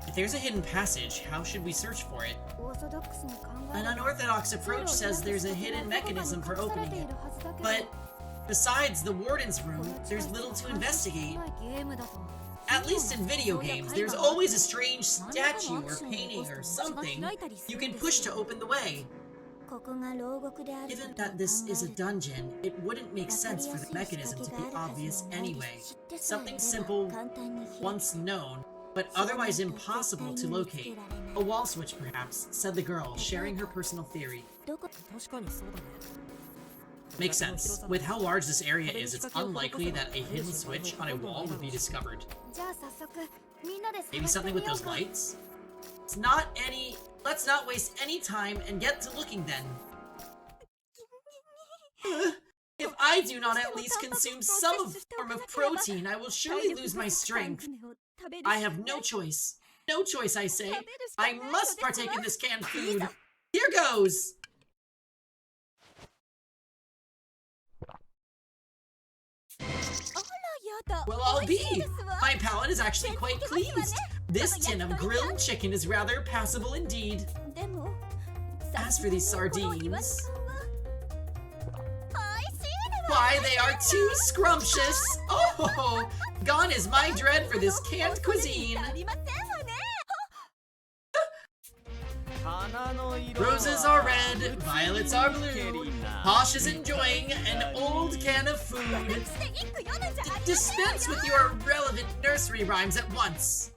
If there's a hidden passage, how should we search for it? An unorthodox approach says there's a hidden mechanism for opening it. But besides the warden's room, there's little to investigate. At least in video games, there's always a strange statue or painting or something you can push to open the way. Given that this is a dungeon, it wouldn't make sense for the mechanism to be obvious anyway. Something simple, once known, but otherwise impossible to locate. A wall switch, perhaps, said the girl, sharing her personal theory. Makes sense. With how large this area is, it's unlikely that a hidden switch on a wall would be discovered. Maybe something with those lights? Let's not waste any time and get to looking then. If I do not at least consume some form of protein, I will surely lose my strength. I have no choice. No choice, I say. I must partake in this canned food. Here goes! Well, I'll be! My palate is actually quite pleased. This tin of grilled chicken is rather passable indeed. As for these sardines... why, they are too scrumptious! Oh, gone is my dread for this canned cuisine! Roses are red, violets are blue. Posh is enjoying an old can of food. Dispense with your irrelevant nursery rhymes at once.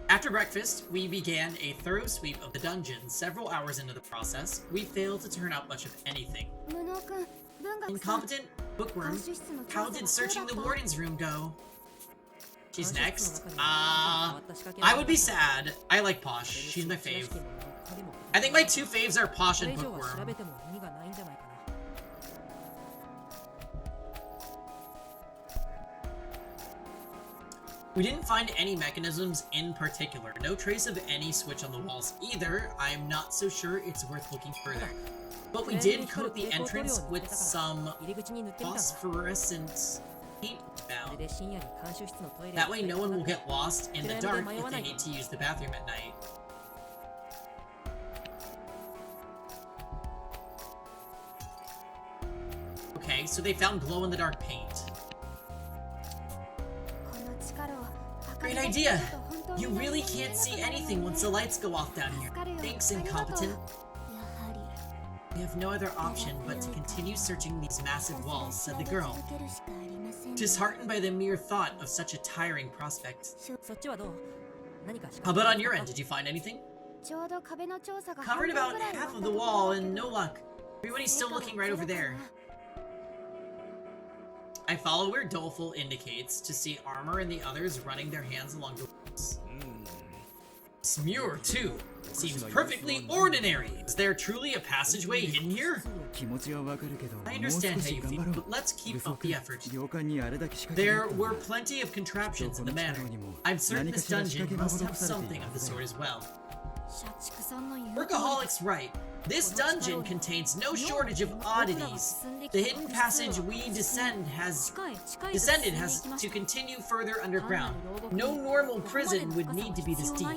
After breakfast, we began a thorough sweep of the dungeon. Several hours into the process, we failed to turn out much of anything. Incompetent bookworm, how did searching the warden's room go? She's next. I would be sad. I like Posh. She's my fave. I think my two faves are Posh and Bookworm. We didn't find any mechanisms in particular. No trace of any switch on the walls either. I'm not so sure it's worth looking further. But we did coat the entrance with some 入り口に塗ってみたんだ。 phosphorescent paint それ bound. で深夜に監修室のトイレ That way no one will get lost in the Kailangan dark may if they maiwanag. need to use the bathroom at night. Okay, so they found glow-in-the-dark paint. Great idea! You really can't see anything once the lights go off down here. Thanks, incompetent. We have no other option but to continue searching these massive walls, said the girl, disheartened by the mere thought of such a tiring prospect. そっちはどう？何か仕 How 掛け about on 見 your つか end? った Did you find anything? ちょうど壁の調査が Covered about half of the wall and no luck. Everybody's still looking right over there. I follow where Doleful indicates to see Armor and the others running their hands along the walls. Smure, too. Seems perfectly ordinary. Is there truly a passageway hidden here? 気持ちはわかるけど、 I もう understand 少 how し you 頑 feel, 張ろ but う。 let's keep up the effort. 洋館にあれだけ仕掛け There があったんだ were plenty of contraptions in the manor. I'm certain this dungeon must have something of the sort as well. 社畜さんの言う Workaholic's right. This dungeon contains no shortage of oddities. The hidden passage we descended has to continue further underground. No normal prison would need to be this deep.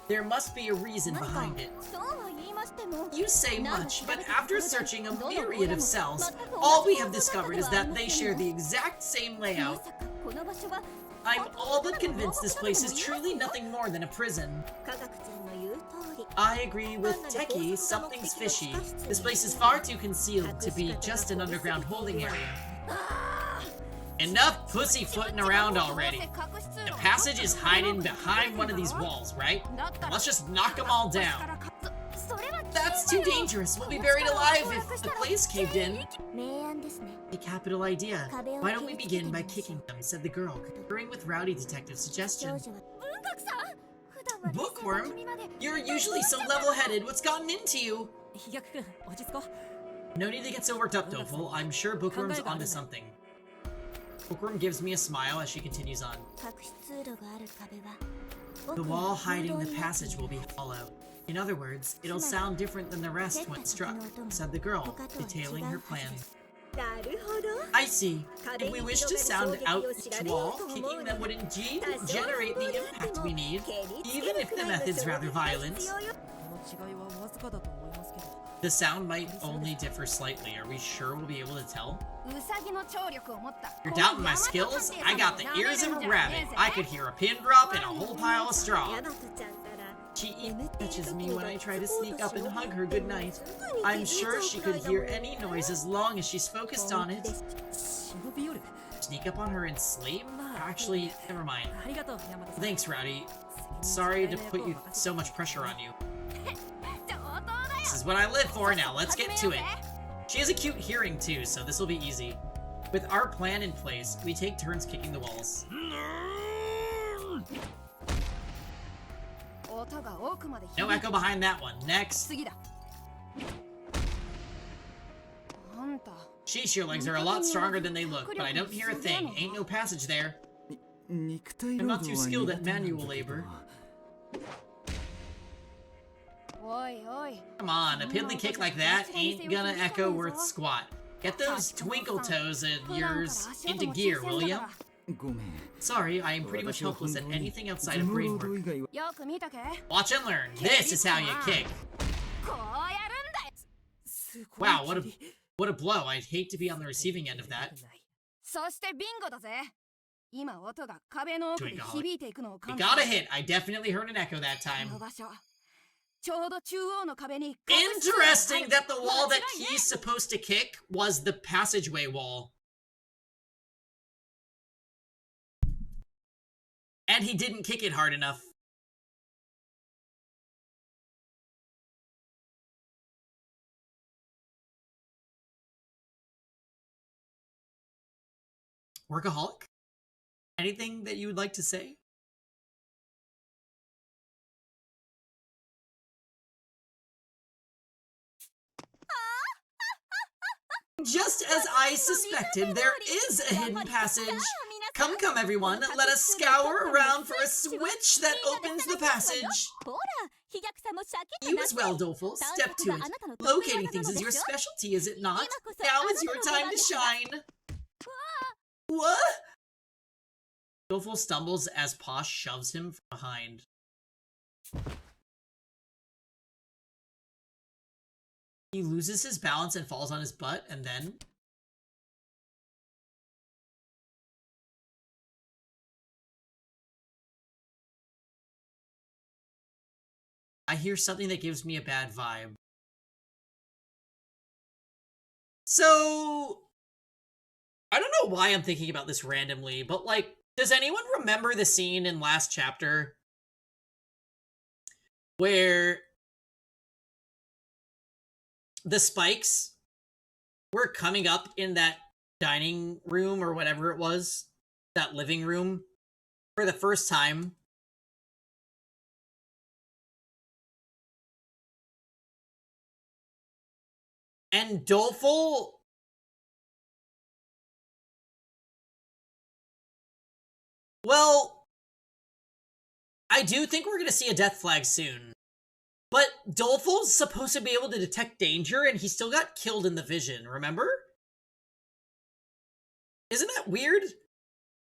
There must be a reason behind it. そうは言いましても You say much, but after searching a myriad of cells, all we have discovered is that they share the exact same ま layout. さかこの場所は I'm all but convinced this place is truly nothing more than a prison. 科学ちゃんの言う通り I agree with Techie, something's fishy. This place is far too concealed to be just an underground holding area. Enough pussyfooting around already. The passage is hiding behind one of these walls, right? Let's just knock them all down. それは That's too dangerous. We'll be buried alive if the place caved in. 明暗ですね A capital idea. Why don't we begin by kicking them, said the girl, concurring with Rowdy Detective's 少 suggestion. 女は文学さん普段は Bookworm? You're usually so level-headed. What's gotten into you? 飛躍くん、落ち着こう。 No need to get so worked up, Doful. I'm sure Bookworm's onto something. Bookworm gives me a smile as she continues on. 隠し通路がある壁は The wall hiding the passage will be hollow. In other words, it'll sound different than the rest when struck, said the girl, detailing her plan. なるほど I see. If we wish to sound out each wall, kicking them would indeed generate the impact we need, even if the method's rather violent. この違いはわずかだと思いますけど。 The sound might only differ slightly. Are we sure we'll be able to tell? ウサギの聴力を持った You're doubting my skills? I got the ears of a rabbit. I could hear a pin drop in a whole pile of straw. ヤマトちゃんたら She touches me when I try to sneak up and hug her goodnight. I'm sure she could hear any noise as long as she's focused on it. 忍び寄る。 Sneak up on her and sleep? Actually, never mind. ありがとう、山田さん。 Thanks, Rowdy. Sorry to put you so much pressure on you. 上等だよ This is what I live for now. Let's get to it. She has a cute hearing too, so this will be easy. With our plan in place, we take turns kicking the walls. 音が奥まで No echo behind that one. Next. 次だあんた Sheesh, your legs are a lot stronger than they look, but I don't hear a thing. Ain't no passage there. 肉体 I'm 労 not 働 too は skilled 苦 at 手なんだ manual けど labor. おいおい Come on, a piddly kick like that ain't gonna echo worth squat. Get those twinkle toes of yours into gear, will ya? ごめん Sorry, I am pretty much 私は helpless 本 at 当に anything 頭 outside of 脳 brain 労働 work. 以外はよく見とけ Watch and learn. This is how you kick. こうやるんだよすごい Wow, 切り what a blow. I'd hate to be on the receiving end of that. そしてビンゴだぜ今音が壁の奥で響いていくのを We 感 got a hit. I definitely heard an echo that こ time. の場所ちょうど中央の壁に Interesting that the wall that he's supposed to kick was the passageway wall. And he didn't kick it hard enough. Workaholic? Anything that you would like to say? Just as I suspected, there is a hidden passage. Come, come, everyone. Let us scour around for a switch that opens the passage. ほら飛躍さんもシャキッと You な as さい well, Doleful. Step to 探索があ it. なたの得意 Locating 技な things の is で your しょ specialty, is it not? 今こそ Now あ is な your たの出 time 番 to ですわ shine. What? Doleful stumbles as Posh shoves him from behind. He loses his balance and falls on his butt, and then... I hear something that gives me a bad vibe. So... I don't know why I'm thinking about this randomly, but like, does anyone remember the scene in last chapter where the spikes were coming up in that dining room or whatever it was, that living room, for the first time? And Doleful... Well, I do think we're gonna see a death flag soon. But Doleful's supposed to be able to detect danger, and he still got killed in the vision, remember? Isn't that weird?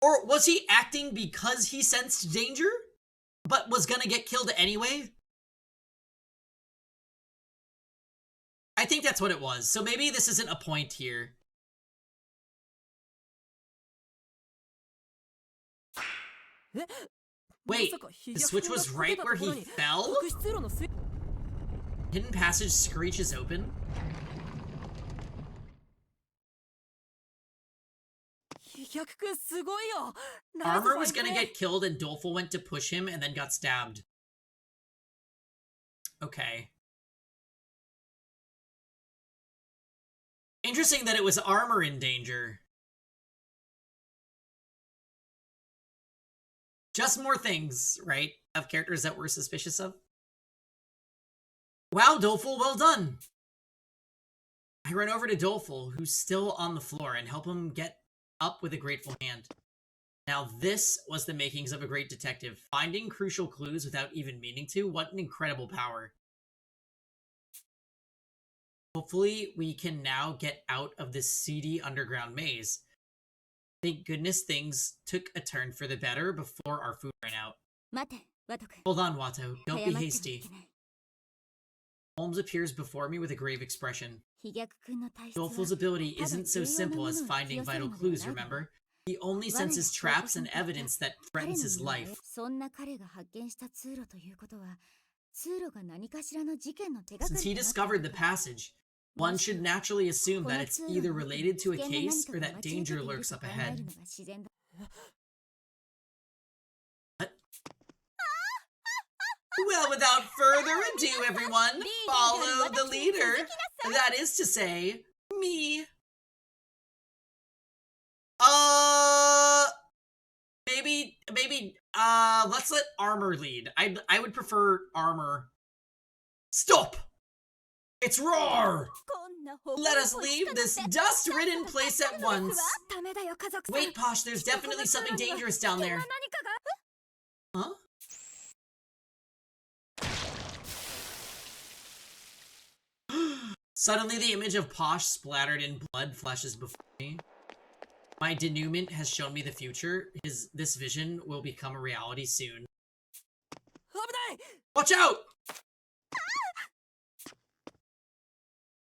Or was he acting because he sensed danger, but was gonna get killed anyway? I think that's what it was, so maybe this isn't a point here. Wait, the switch was right where he fell? Hidden passage screeches open? Armor was gonna get killed and Doleful went to push him and then got stabbed. Okay. Interesting that it was Armor in danger. Just more things, right? Of characters that we're suspicious of. Wow, Doleful, well done! I run over to Doleful, who's still on the floor, and help him get up with a grateful hand. Now this was the makings of a great detective. Finding crucial clues without even meaning to. What an incredible power. Hopefully we can now get out of this seedy underground maze. Thank goodness things took a turn for the better before our food ran out. 待てワト君 Hold on, Watto. Don't 謝 be ってはい hasty. けない Holmes appears before me with a grave expression. 飛躍君の体質は Doleful's ability ただ isn't so 重要な simple も as のを finding 引き寄せ vital るのでは clues, ないだろ remember? He only 我ら senses 証拠 traps 品 and とって evidence that 彼 threatens の his 身の上 life. そんな彼が発見した通路ということは通路が何かしらの事件の手がか Since り he となってい discovered る the か passage, one should naturally assume that it's either related to a case or that danger lurks up ahead. Well, without further ado, everyone, follow the leader. That is to say, me. Maybe, let's let Armor lead. I would prefer Armor. Stop! It's Roar! こんなほこり Let っ us ぽい leave 人 this なんて dust-ridden place at once. ダメだよ家族さん Wait, Posh, there's definitely something dangerous down 危険 there. な何かが Huh? Suddenly, the image of Posh splattered in blood flashes before me. My denouement has shown me the future. This vision will become a reality soon. Watch out!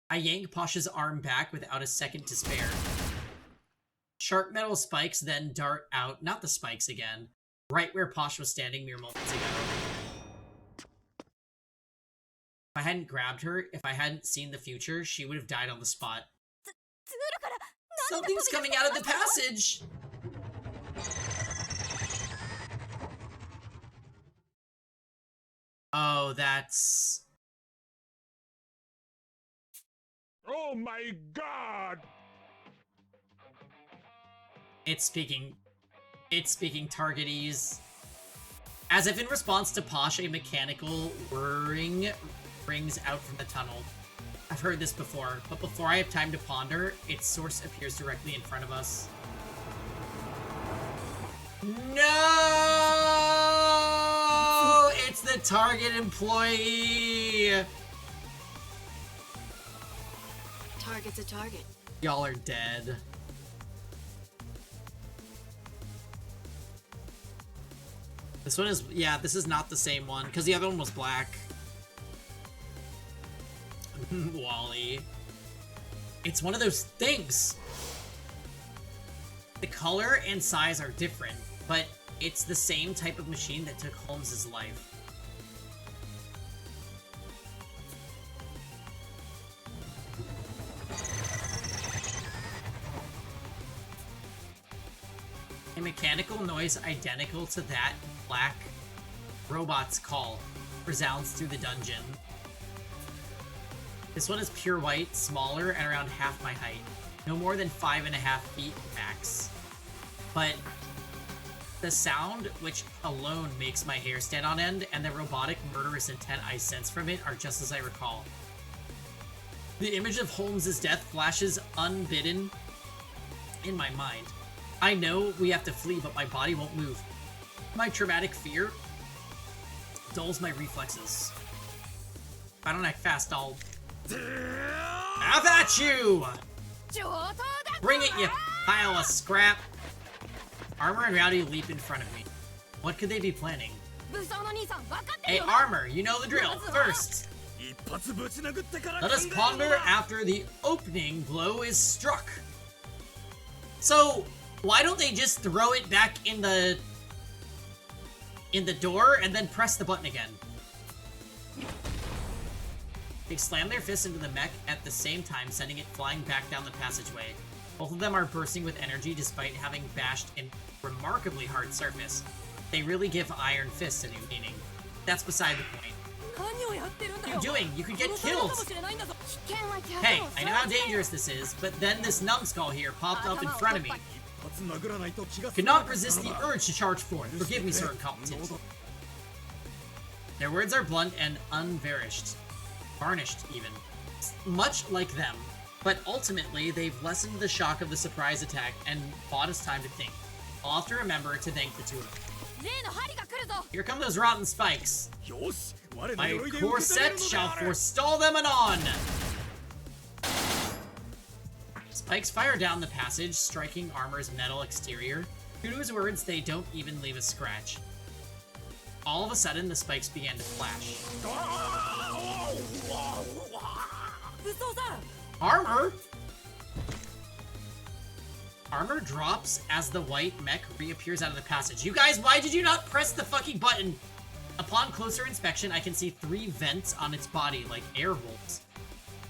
I yank Posh's arm back without a second to spare. Sharp metal spikes then dart out, not the spikes again, right where Posh was standing mere moments ago. If I hadn't grabbed her, if I hadn't seen the future, she would have died on the spot. 通路から何が Something's 飛び出 coming して out of き the ました passage! Oh, that's... Oh my god! It's speaking Targetese. As if in response to Posh, a mechanical whirring rings out from the tunnel. I've heard this before, but before I have time to ponder, its source appears directly in front of us. No! It's the Target employee! Target's a target. Y'all are dead. This one is, yeah, this is not the same one, because the other one was black. Wally. It's one of those things. The color and size are different, but it's the same type of machine that took Holmes's life. A mechanical noise identical to that black robot's call resounds through the dungeon. This one is pure white, smaller, and around half my height. No more than 5.5 feet max. But the sound, which alone makes my hair stand on end, and the robotic murderous intent I sense from it are just as I recall. The image of Holmes's death flashes unbidden in my mind. I know we have to flee, but my body won't move. My traumatic fear dulls my reflexes. If I don't act fast, I'll... Have at you! Bring it, you pile of scrap! Armor and Rowdy leap in front of me. What could they be planning? Hey, Armor, you know the drill. First, let us ponder after the opening blow is struck. So, why don't they just throw it back in the door and then press the button again? They slam their fists into the mech at the same time, sending it flying back down the passageway. Both of them are bursting with energy despite having bashed a remarkably hard surface. They really give Iron Fists a new meaning. That's beside the point. What are you doing? You could get killed! Hey, I know how dangerous this is, but then this numbskull here popped up in front of me. Could not resist the urge to charge forth. Forgive me, Sir Incompetent. Their words are blunt and unvarnished. Varnished, even. Much like them. But ultimately, they've lessened the shock of the surprise attack and bought us time to think. I'll have to remember to thank the two of them. Here come those rotten spikes. My corset shall forestall them anon! Spikes fire down the passage, striking Armor's metal exterior. True to his words, they don't even leave a scratch. All of a sudden, the spikes began to flash. Armor? Armor drops as the white mech reappears out of the passage. You guys, why did you not press the fucking button? Upon closer inspection, I can see 3 vents on its body like air holes.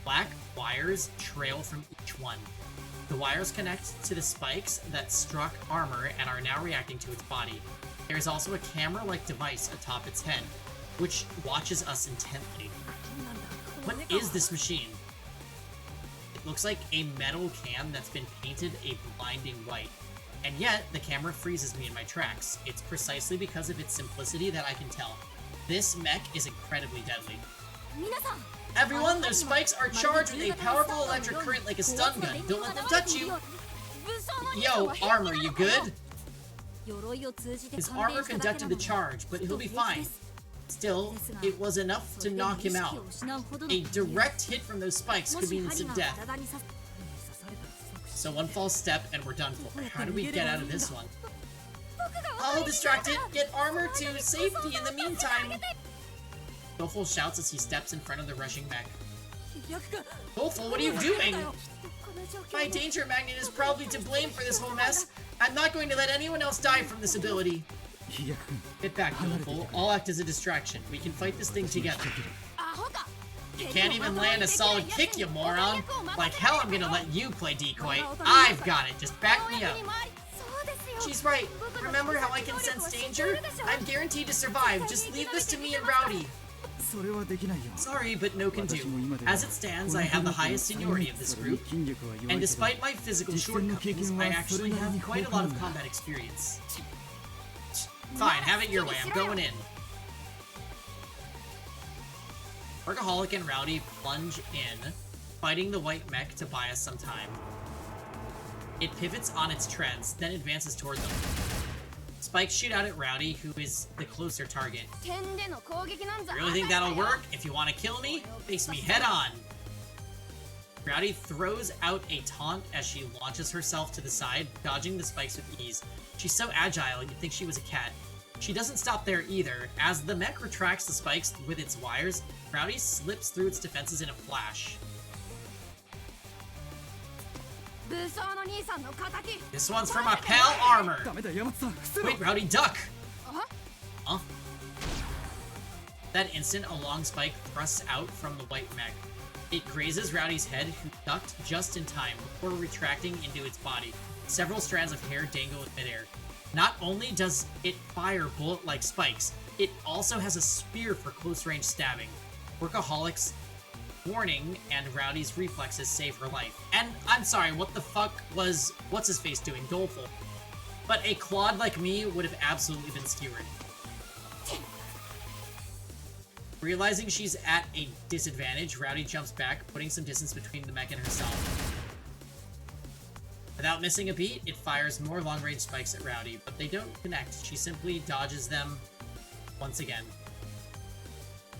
Black wires trail from each one. The wires connect to the spikes that struck Armor and are now reacting to its body. There is also a camera-like device atop its head, which watches us intently. What is this machine? It looks like a metal can that's been painted a blinding white. And yet, the camera freezes me in my tracks. It's precisely because of its simplicity that I can tell. This mech is incredibly deadly. Everyone, those spikes are charged with a powerful electric current like a stun gun. Don't let them touch you! Yo, Armor, you good? His armor conducted the charge, but he'll be fine. Still, it was enough to knock him out. A direct hit from those spikes could mean instant death. So one false step and we're done for. How do we get out of this one? I'll distract it! Get Armor to safety in the meantime! Doleful shouts as he steps in front of the rushing mech. Doleful, what are you doing? My danger magnet is probably to blame for this whole mess. I'm not going to let anyone else die from this ability. Get back, Doleful. I'll act as a distraction. We can fight this thing together. You can't even land a solid kick, you moron. Like hell I'm gonna let you play decoy. I've got it. Just back me up. She's right. Remember how I can sense danger? I'm guaranteed to survive. Just leave this to me and Rowdy. Sorry, but no can do. As it stands, I have the highest seniority of this group, and despite my physical shortcomings, I actually have quite a lot of combat experience. Fine, have it your way, I'm going in. Workaholic and Rowdy plunge in, fighting the white mech to buy us some time. It pivots on its treads, then advances toward them. Spikes shoot out at Rowdy, who is the closer target. 点での攻撃なんざ Really think that'll work? If you want to kill me, face me head on. Rowdy throws out a taunt as she launches herself to the side, dodging the spikes with ease. She's so agile, you'd think she was a cat. She doesn't stop there either. As the mech retracts the spikes with its wires, Rowdy slips through its defenses in a flash. 武装の兄さんの敵 This one's from my pal Armor. ダメだ山本さん伏せろ Wait, Rowdy, duck! Huh? That instant, a long spike thrusts out from the white mech. It grazes Rowdy's head, who ducked just in time before retracting into its body. Several strands of hair dangle in midair. Not only does it fire bullet-like spikes, it also has a spear for close-range stabbing. Workaholic's warning and Rowdy's reflexes save her life. And I'm sorry, what the fuck was what's-his-face doing? Doleful. But a clod like me would have absolutely been skewered. Realizing she's at a disadvantage, Rowdy jumps back, putting some distance between the mech and herself. Without missing a beat, it fires more long-range spikes at Rowdy, but they don't connect. She simply dodges them once again.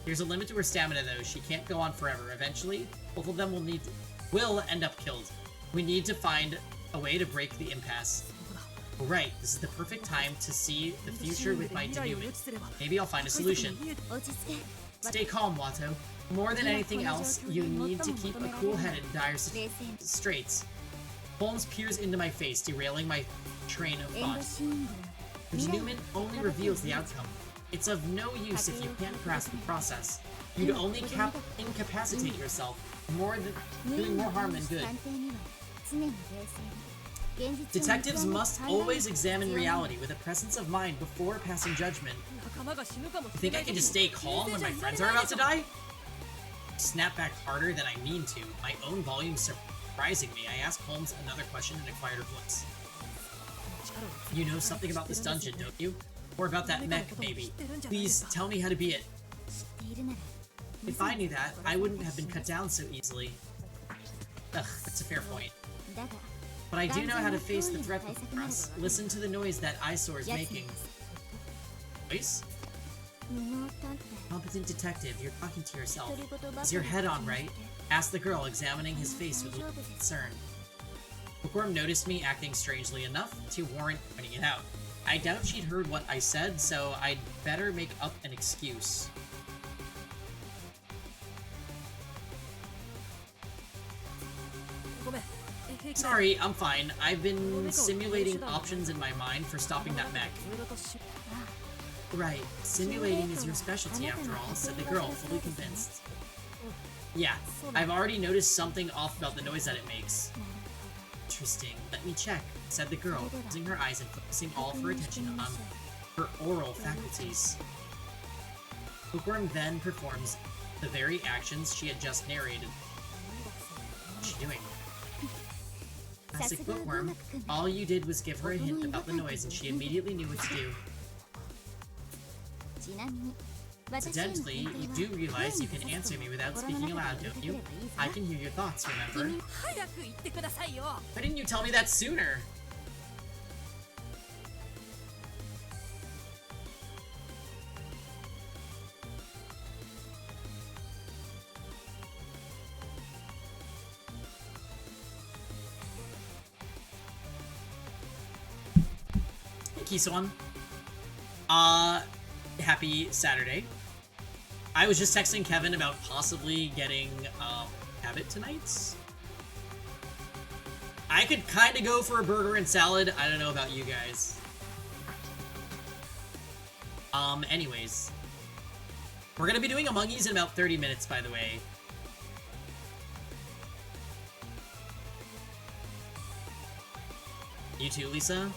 There's a limit to her stamina, though. She can't go on forever. Eventually, both of them will end up killed. We need to find a way to break the impasse. Right, this is the perfect time to see the future with my denouement. Maybe I'll find a solution. 落ち着け Stay calm, Watto. More than anything else, you need to keep a cool head in dire straits. Holmes peers into my face, derailing my train of 遠慮 thought. しんで The denouement only reveals the outcome. It's of no use if you can't grasp the process. You'd only incapacitate yourself, doing more harm than good. 探偵には常に冷静に現実を Detectives 見極め must 考える always examine reality with a presence of mind before passing judgment. 仲間が死ぬかも You think I can just stay calm when my friends are about to die? Snap back harder than I mean to, my own volume surprising me. I ask Holmes another question in a quieter voice. You know something about this dungeon, don't you? Or about that mech, maybe. Please tell me how to beat it. 知っているなら If I knew that, I wouldn't have been cut down so easily. Ugh, that's a fair point. だが But I do know how to face the threat before us. Listen to the noise that eyesore is 奴に making. は Voice? 無能探偵 Competent detective, you're talking to yourself. 独り言ばか Is り your head on right? Asked the girl, examining his face with little concern. Bookworm noticed me acting strangely enough to warrant pointing it out. I doubt she'd heard what I said, so I'd better make up an excuse. Sorry, I'm fine. I've been simulating options in my mind for stopping that mech. Right, simulating is your specialty after all, said the girl, fully convinced. Yeah, I've already noticed something off about the noise that it makes. Interesting, let me check, said the girl, closing her eyes and focusing all of her attention on her oral faculties. Bookworm then performs the very actions she had just narrated. What's she doing? Classic Bookworm. All you did was give her a hint about the noise and she immediately knew what to do. ちなみに私への Incidentally, 反 you 対 do realize you can answer me without speaking aloud, don't you? I can hear your thoughts, remember? 早く言ってくださいよ Why didn't you tell me that sooner? Hey, Kisoan. Happy Saturday. I was just texting Kevin about possibly getting, Habit tonight. I could kind of go for a burger and salad. I don't know about you guys. Anyways. We're gonna be doing Among Us in about 30 minutes, by the way. You too, Lisa?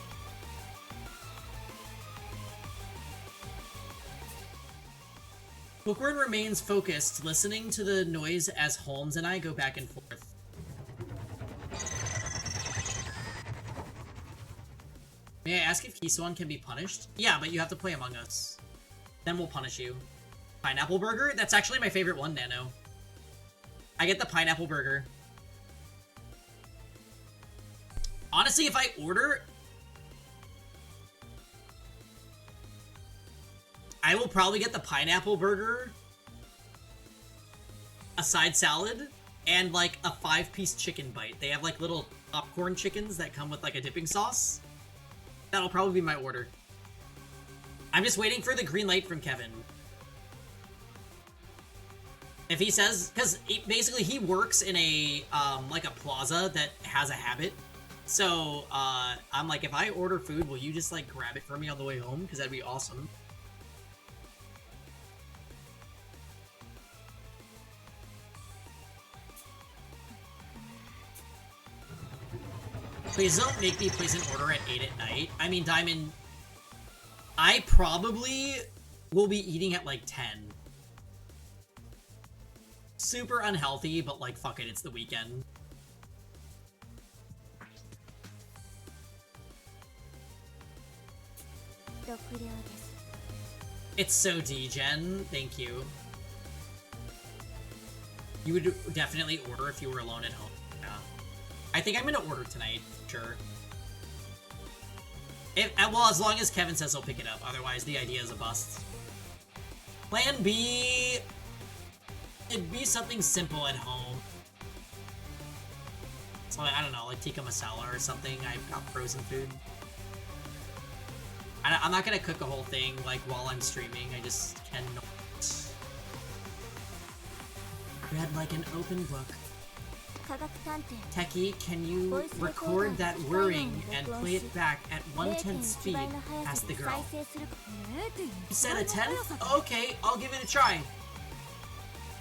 Bookworm remains focused, listening to the noise as Holmes and I go back and forth. May I ask if Kisoan can be punished? Yeah, but you have to play Among Us. Then we'll punish you. Pineapple burger? That's actually my favorite one, Nano. I get the pineapple burger. Honestly, if I order... I will probably get the pineapple burger, a side salad, and like a 5-piece chicken bite. They have like little popcorn chickens that come with like a dipping sauce. That'll probably be my order. I'm just waiting for the green light from Kevin. If he says, because basically he works in a, like a plaza that has a habit. So, I'm like, if I order food, will you just like grab it for me on the way home? Because that'd be awesome. Please don't make me place an order at 8 at night. I mean, Diamond, I probably will be eating at like 10. Super unhealthy, but like, fuck it, it's the weekend. It's so D-Gen, thank you. You would definitely order if you were alone at home. Yeah. I think I'm gonna order tonight, sure. Well, as long as Kevin says he'll pick it up, otherwise the idea is a bust. Plan B... It'd be something simple at home. So, I don't know, like tikka masala or something. I've got frozen food. I'm not gonna cook a whole thing, like, while I'm streaming. I just cannot. Read like an open book. Techie, can you record that whirring and play it back at 1/10 speed? Asked the girl. You said a 10th? Okay, I'll give it a try.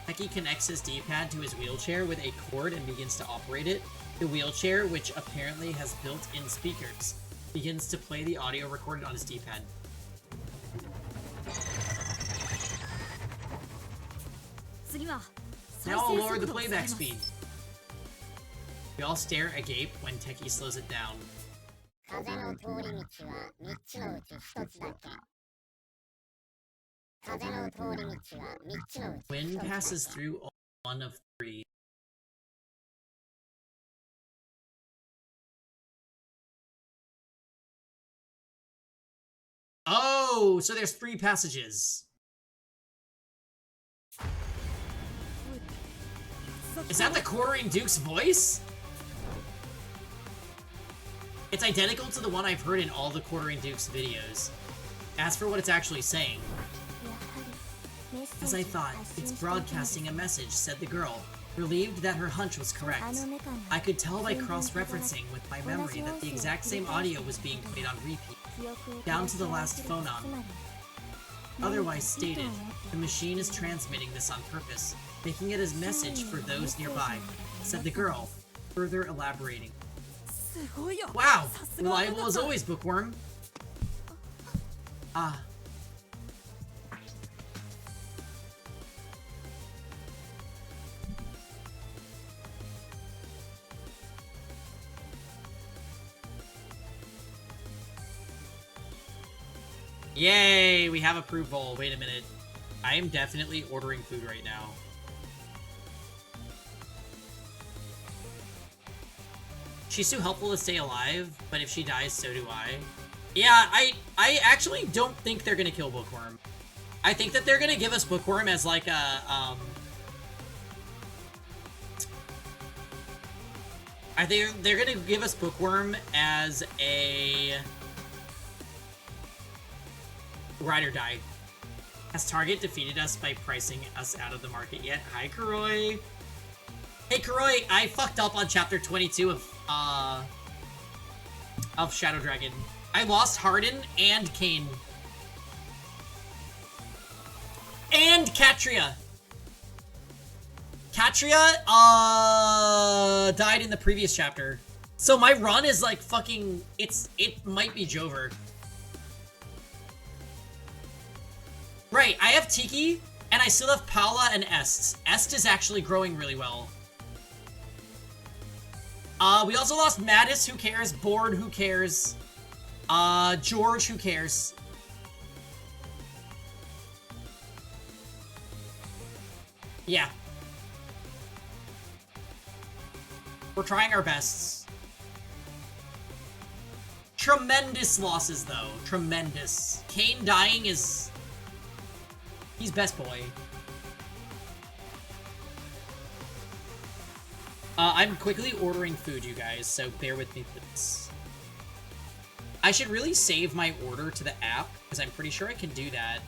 Techie connects his D-pad to his wheelchair with a cord and begins to operate it. The wheelchair, which apparently has built-in speakers, begins to play the audio recorded on his D-pad. Now I'll lower the playback speed. We all stare agape when Techie slows it down. Wind passes through one of 3. Oh, so there's 3 passages. Is that the Quartering Duke's voice? It's identical to the one I've heard in all the Quartering Duke's videos. As for what it's actually saying. As I thought, it's broadcasting a message, said the girl, relieved that her hunch was correct. I could tell by cross-referencing with my memory that the exact same audio was being played on repeat, down to the last phonon. Otherwise stated, the machine is transmitting this on purpose, making it as message for those nearby, said the girl, further elaborating. Wow! Reliable as always, Bookworm. Ah. Yay! We have approval. Wait a minute. I am definitely ordering food right now. She's too helpful to stay alive, but if she dies, so do I. Yeah, I actually don't think they're gonna kill Bookworm. I think that they're gonna give us Bookworm as like a, I think they're gonna give us Bookworm as a ride or die. Has Target defeated us by pricing us out of the market yet? Hi, Kuroi. Hey, Kuroi, I fucked up on chapter 22 of Shadow Dragon. I lost Hardin and Kane. And Katria. Katria, died in the previous chapter. So my run is like fucking, it might be Jover. Right, I have Tiki, and I still have Paula and Est. Est is actually growing really well. We also lost Mattis, who cares? Board, who cares? George, who cares? Yeah. We're trying our best. Tremendous losses, though. Tremendous. Kane dying is He's best boy. I'm quickly ordering food, you guys, so bear with me, please. I should really save my order to the app, because I'm pretty sure I can do that.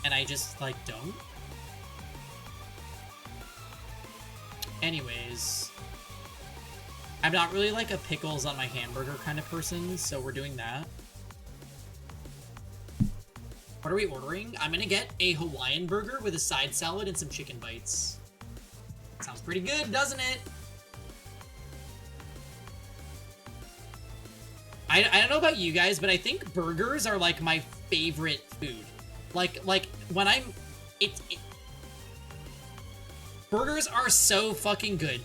And I just, like, don't. Anyways. I'm not really, like, a pickles on my hamburger kind of person, so we're doing that. What are we ordering? I'm gonna get a Hawaiian burger with a side salad and some chicken bites. Sounds pretty good, doesn't it? I don't know about you guys, but I think burgers are like my favorite food. Like when I'm, burgers are so fucking good.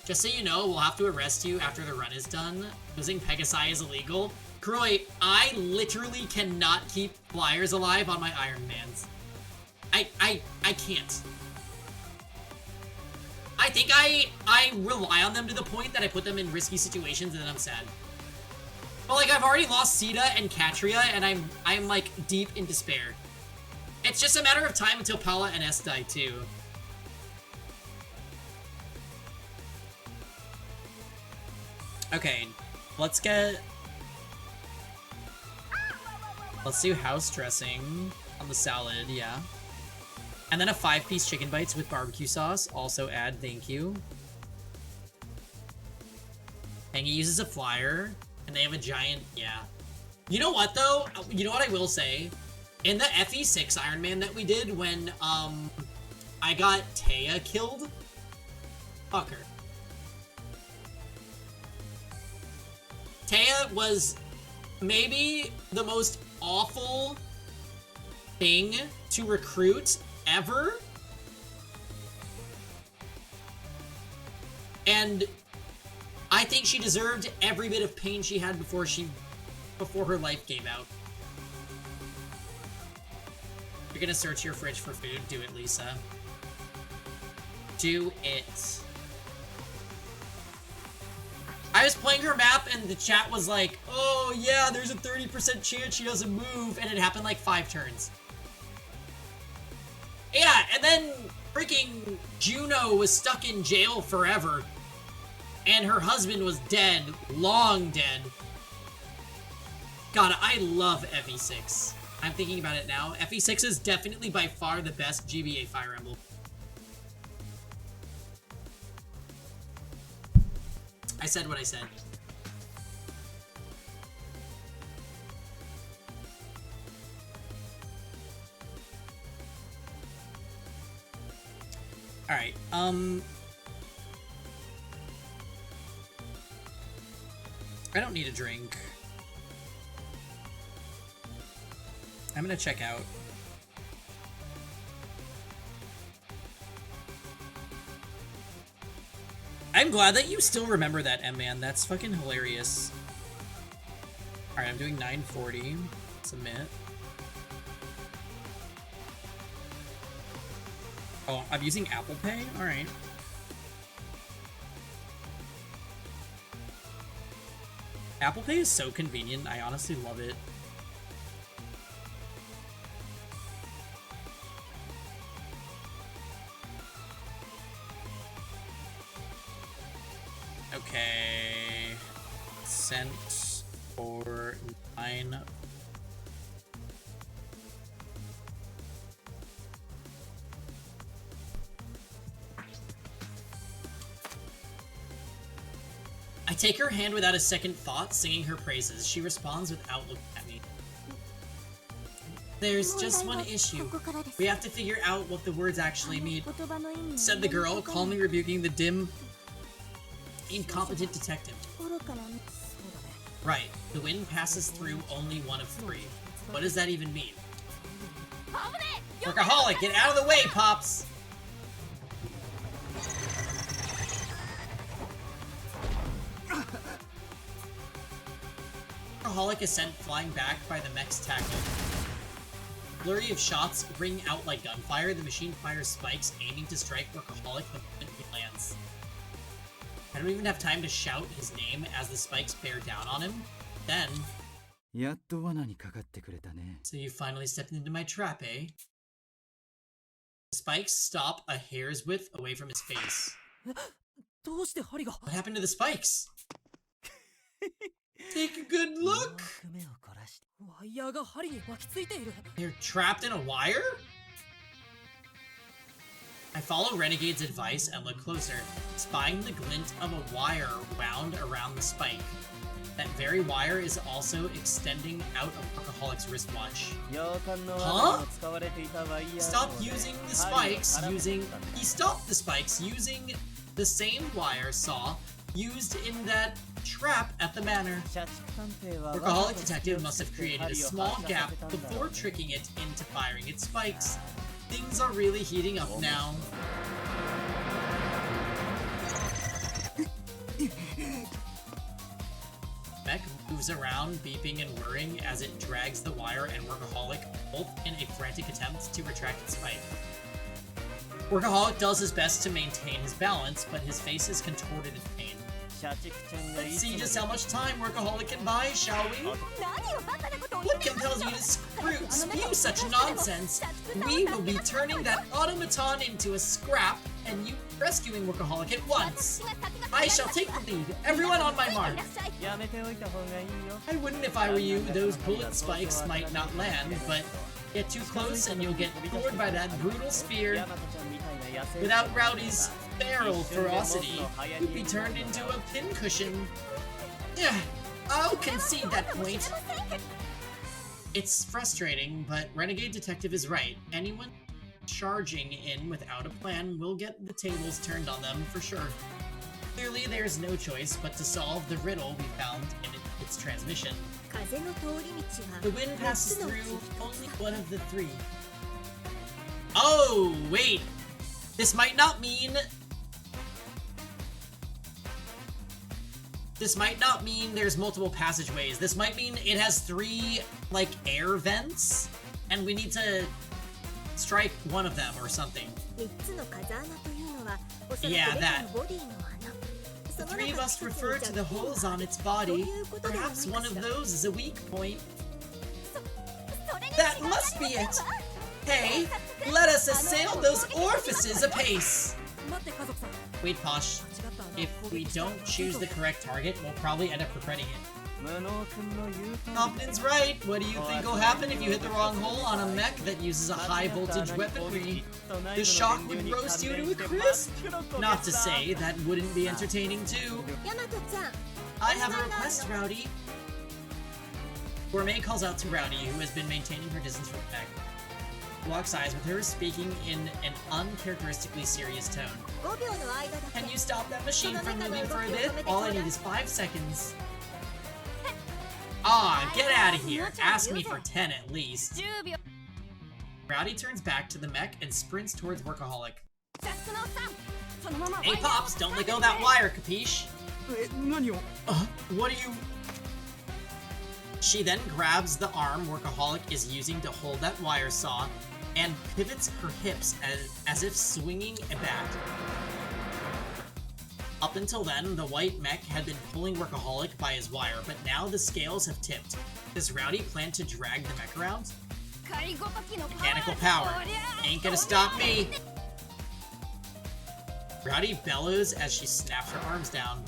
Just so you know, we'll have to arrest you after the run is done. Using Pegasi is illegal. Croy, I literally cannot keep flyers alive on my Iron Mans. I can't. I think I rely on them to the point that I put them in risky situations and then I'm sad. But like I've already lost Sita and Katria and I'm like deep in despair. It's just a matter of time until Paula and S die too. Okay, let's do house dressing on the salad, yeah. And then a 5-piece chicken bites with barbecue sauce. Also add, thank you. And he uses a flyer. And they have a giant, yeah. You know what, though? You know what I will say? In the FE6 Iron Man that we did when, I got Taya killed. Fuck her. Taya was maybe the most awful thing to recruit ever. And I think she deserved every bit of pain she had before her life gave out. You're gonna search your fridge for food? Do it, Lisa. Do it. I was playing her map and the chat was like, oh yeah, there's a 30% chance she doesn't move, and it happened like 5 turns. Yeah, and then freaking Juno was stuck in jail forever. And her husband was dead, long dead. God, I love FE6. I'm thinking about it now. FE6 is definitely by far the best GBA Fire Emblem. I said what I said. Alright, I don't need a drink. I'm gonna check out. I'm glad that you still remember that, M-Man. That's fucking hilarious. Alright, I'm doing 940. Submit. Oh, I'm using Apple Pay? Alright. Apple Pay is so convenient. I honestly love it. Okay. Sent for 9. I take her hand without a second thought, singing her praises. She responds without looking at me. There's just one issue. We have to figure out what the words actually mean, said the girl, calmly rebuking the dim, incompetent detective. Right. The wind passes through only one of 3. What does that even mean? Workaholic, get out of the way, Pops! Workaholic is sent flying back by the mech's tackle. Flurry of shots ring out like gunfire. The machine fires spikes, aiming to strike Workaholic the moment he lands. I don't even have time to shout his name as the spikes bear down on him. Then, やっと罠にかかってくれたね。 so you finally stepped into my trap, eh? The spikes stop a hair's width away from his face. どうして針が What happened to the spikes? Take a good look! 目を凝らしてワイヤーが針に巻きついている They're trapped in a wire? I follow Renegade's advice and look closer, spying the glint of a wire wound around the spike. That very wire is also extending out of Workaholic's wristwatch. Huh? Stop using the spikes using... He stopped the spikes using the same wire saw used in that trap at the manor. Workaholic Detective must have created a small gap before tricking it into firing its spikes. Things are really heating up now. Mech moves around, beeping and whirring as it drags the wire and Workaholic, both in a frantic attempt to retract its spike. Workaholic does his best to maintain his balance, but his face is contorted in pain. Let's see just how much time Workaholic can buy, shall we? What compels you to spew such nonsense? We will be turning that automaton into a scrap, and you rescuing Workaholic at once. I shall take the lead. Everyone on my mark. I wouldn't if I were you. Those bullet spikes might not land, but get too close and you'll get gored by that brutal spear. Without Rowdy's feral ferocity, you'd be turned into a pincushion. Yeah, I'll concede that point. It's frustrating, but Renegade Detective is right. Anyone charging in without a plan will get the tables turned on them for sure. Clearly, there's no choice but to solve the riddle we found in its transmission. The wind passes through only one of the three. Oh, wait! This might not mean there's multiple passageways. This might mean it has 3, like, air vents, and we need to strike one of them or something. Yeah, that. The 3 must refer to the holes on its body. Perhaps one of those is a weak point. That must be it! Hey, let us assail those orifices apace! 待って家族さん Wait, Posh. If we don't choose the correct target, we'll probably end up regretting it. Compton's right. What do you think will happen if you hit the wrong hole on a mech that uses a high voltage weaponry? The shock would roast you to a crisp. Not to say that wouldn't be entertaining too. I have a request, Rowdy. Gourmet calls out to Rowdy, who has been maintaining her distance from the mech. Locks eyes with her, speaking in an uncharacteristically serious tone. Can you stop that machine from moving for a bit? All I need is 5 seconds. Ah, get out of here. Ask me for 10 at least. Rowdy turns back to the mech and sprints towards Workaholic. Hey, Pops, don't let go of that wire, capiche? 何を What are you... She then grabs the arm Workaholic is using to hold that wire saw and pivots her hips as if swinging a bat. Up until then, the white mech had been pulling Workaholic by his wire, but now the scales have tipped. Does Rowdy plan to drag the mech around? Mechanical power. Ain't gonna stop me! Rowdy bellows as she snaps her arms down.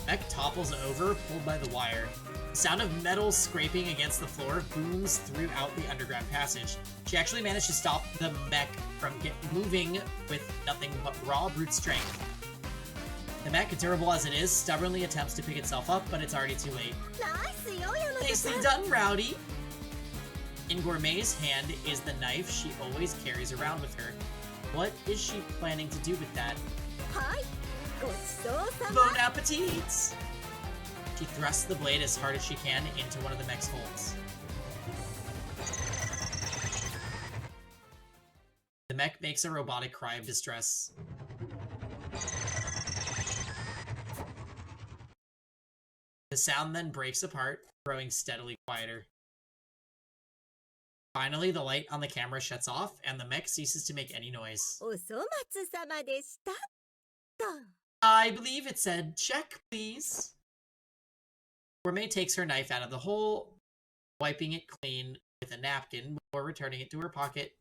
Mech topples over, pulled by the wire. The sound of metal scraping against the floor booms throughout the underground passage. She actually managed to stop the mech from moving with nothing but raw brute strength. The mech, durable as it is, stubbornly attempts to pick itself up, but it's already too late. Nicely done, Rowdy! In Gourmet's hand is the knife she always carries around with her. What is she planning to do with that? Bon appetit! She thrusts the blade as hard as she can into one of the mech's holes. The mech makes a robotic cry of distress. The sound then breaks apart, growing steadily quieter. Finally, the light on the camera shuts off, and the mech ceases to make any noise. お粗末様でしたと。 I believe it said, check, please. Gourmet takes her knife out of the hole, wiping it clean with a napkin before returning it to her pocket.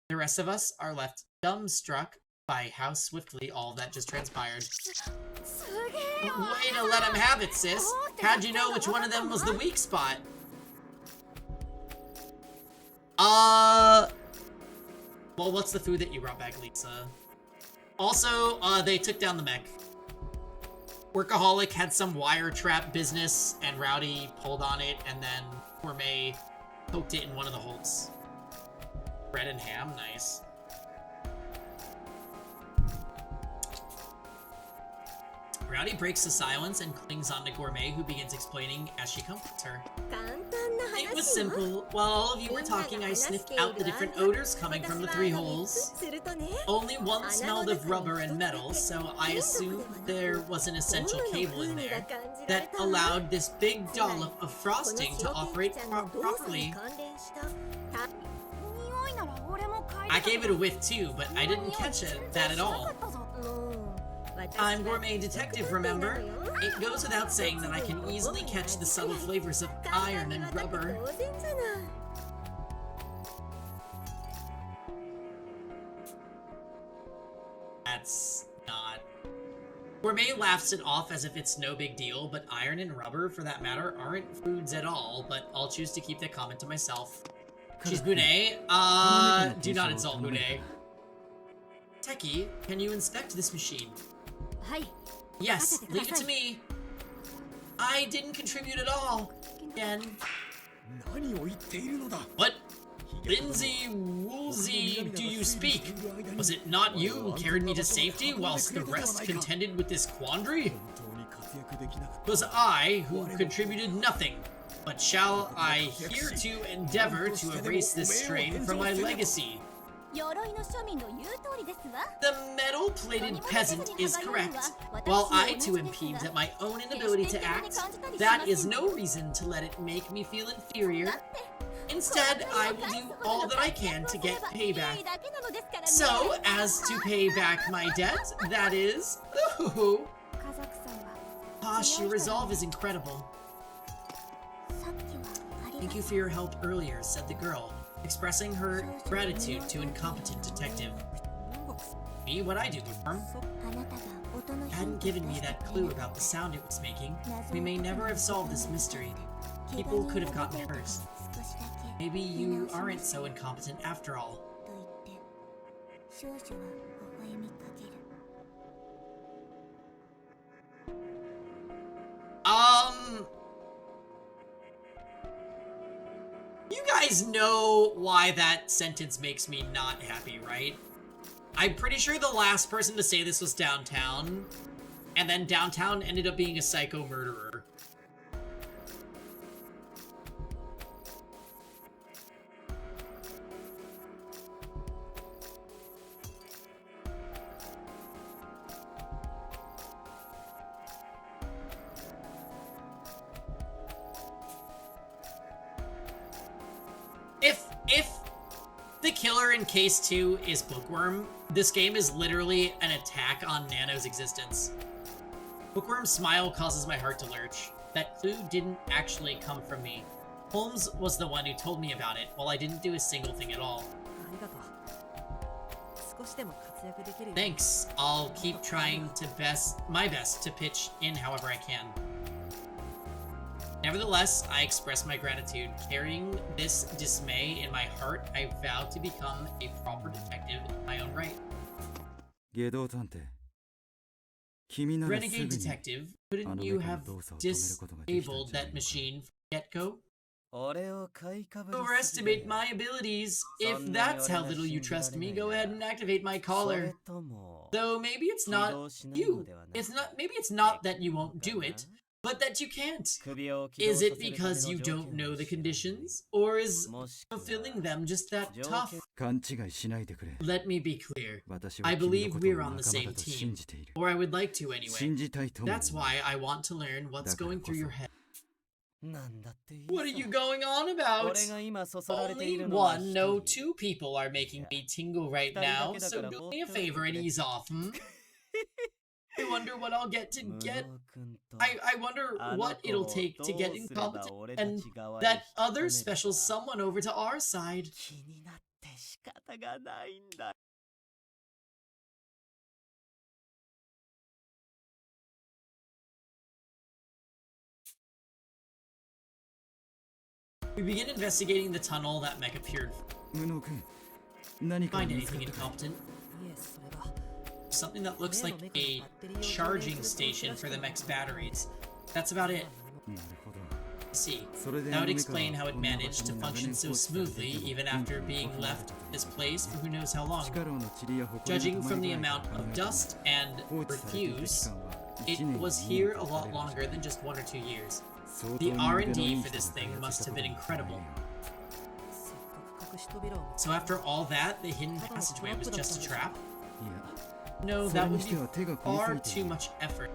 The rest of us are left dumbstruck by how swiftly all of that just transpired. すげえよ。 Way to let him have it, sis. How'd you know which one of them was the weak spot? Well, what's the food that you brought back, Lisa? Also, they took down the mech. Workaholic had some wire trap business, and Rowdy pulled on it, and then Gourmet poked it in one of the holes. Bread and ham, nice. Rowdy breaks the silence and clings onto Gourmet, who begins explaining as she comforts her. 簡単な話よ。 It was simple. While all of you were talking, I sniffed out the different odors coming from the 3 holes. するとね。 Only one smelled of rubber and metal, so I assumed there was an essential cable in there that allowed this big dollop of frosting to operate properly. 匂いなら俺も嗅いで I gave it a whiff too, but I didn't catch that at all. I'm gourmet detective, remember? It goes without saying that I can easily catch the subtle flavors of iron and rubber. That's not... Gourmet laughs it off as if it's no big deal, but iron and rubber, for that matter, aren't foods at all, but I'll choose to keep that comment to myself. She's Bune. Do not insult Bune. Techie, can you inspect this machine? はい。 Yes, leave it to me. I didn't contribute at all. Again. 何を言っているのだ What? Lindsay Woolsey, do you speak? Was it not you who carried me to safety whilst the rest contended with this quandary? 本当に活躍できなかった Was I who contributed nothing? But shall I here to endeavor to erase this strain from my legacy? 鎧の庶民の言う通りですわ。 The metal-plated peasant is correct. While I too am peeved at my own inability to act, that is no reason to let it make me feel inferior. Instead, I will do all that I can to get payback. So, as to pay back my debt, that is... Ooh. 家族さんは Posh, your resolve is incredible. さっきはありが Thank you for your help earlier, said the girl, expressing her gratitude to incompetent detective. Me, what I do, Worm? あなたが音の Hadn't given me that clue about the sound it was making, we may never have solved this mystery. People could have gotten hurt. 少しだけ Maybe you aren't so incompetent after all. と言って少女は微笑みかける。 You guys know why that sentence makes me not happy, right? I'm pretty sure the last person to say this was Downtown, and then Downtown ended up being a psycho murderer. If the killer in Case 2 is Bookworm, this game is literally an attack on Nano's existence. Bookworm's smile causes my heart to lurch. That clue didn't actually come from me. Holmes was the one who told me about it, while I didn't do a single thing at all. ありがとう。少しでも活躍できるように Thanks. I'll keep trying my best to pitch in however I can. Nevertheless, I express my gratitude. Carrying this dismay in my heart, I vow to become a proper detective in my own right. 下道探偵君ならすぐ Renegade に detective, couldn't you have disabled that machine from the get-go? 俺を買いかぶりすぎ Overestimate my abilities. If that's how little you trust me, go ahead and activate my それ collar. とも Though maybe it's 起 not 動しないの you. ではなく Maybe it's not that you won't do it, but that you can't. 首を起動 Is さ it せるための because you 条件 don't を know the 知らない conditions? Or is もしくは fulfilling them just that 条 tough? 件勘違いしないでくれ Let me be clear. 私は I 君の believe ことを we're 仲 on 間 the だ same と信 team. じている Or I would like to 信 anyway. じたいとも That's why I want to learn what's going through your head. What are you going on about? 俺が今そそられてい Only るのは one, no two people are making me tingle right now, so do me a favor and ease off, I wonder what I'll get to get. I wonder what it'll take to get incompetent and that other special someone over to our side. 気になって仕方がないんだ。 We begin investigating the tunnel that mech appeared. 無能君、何か Find 見つか anything ったか incompetent? いえ、それが Something that looks like a charging station for the mech's batteries. That's about it. なるほど。 See, それで that would 目 explain から how it こんな場 managed 所 to に長 function 年 so 放置されてい smoothly る even と after ピン being クを left 掘られたと this place for who knows how long. 地下牢の塵や埃 Judging の from 溜 the まり具合 amount から考 of えると dust and 放置されていた期 refuse, 間は it 1年 was 2 here 年 a と lot される longer than just 1 or 2 years. 相当 The に腕のい R&D い for 人 this が thing 開 must 発した have こと been に違いない incredible. よ。 せっかく隠し扉を So after all that, the hidden passageway was just a trap? いや No, それ that に would し be ては手が込み far すぎて too いる。 much effort.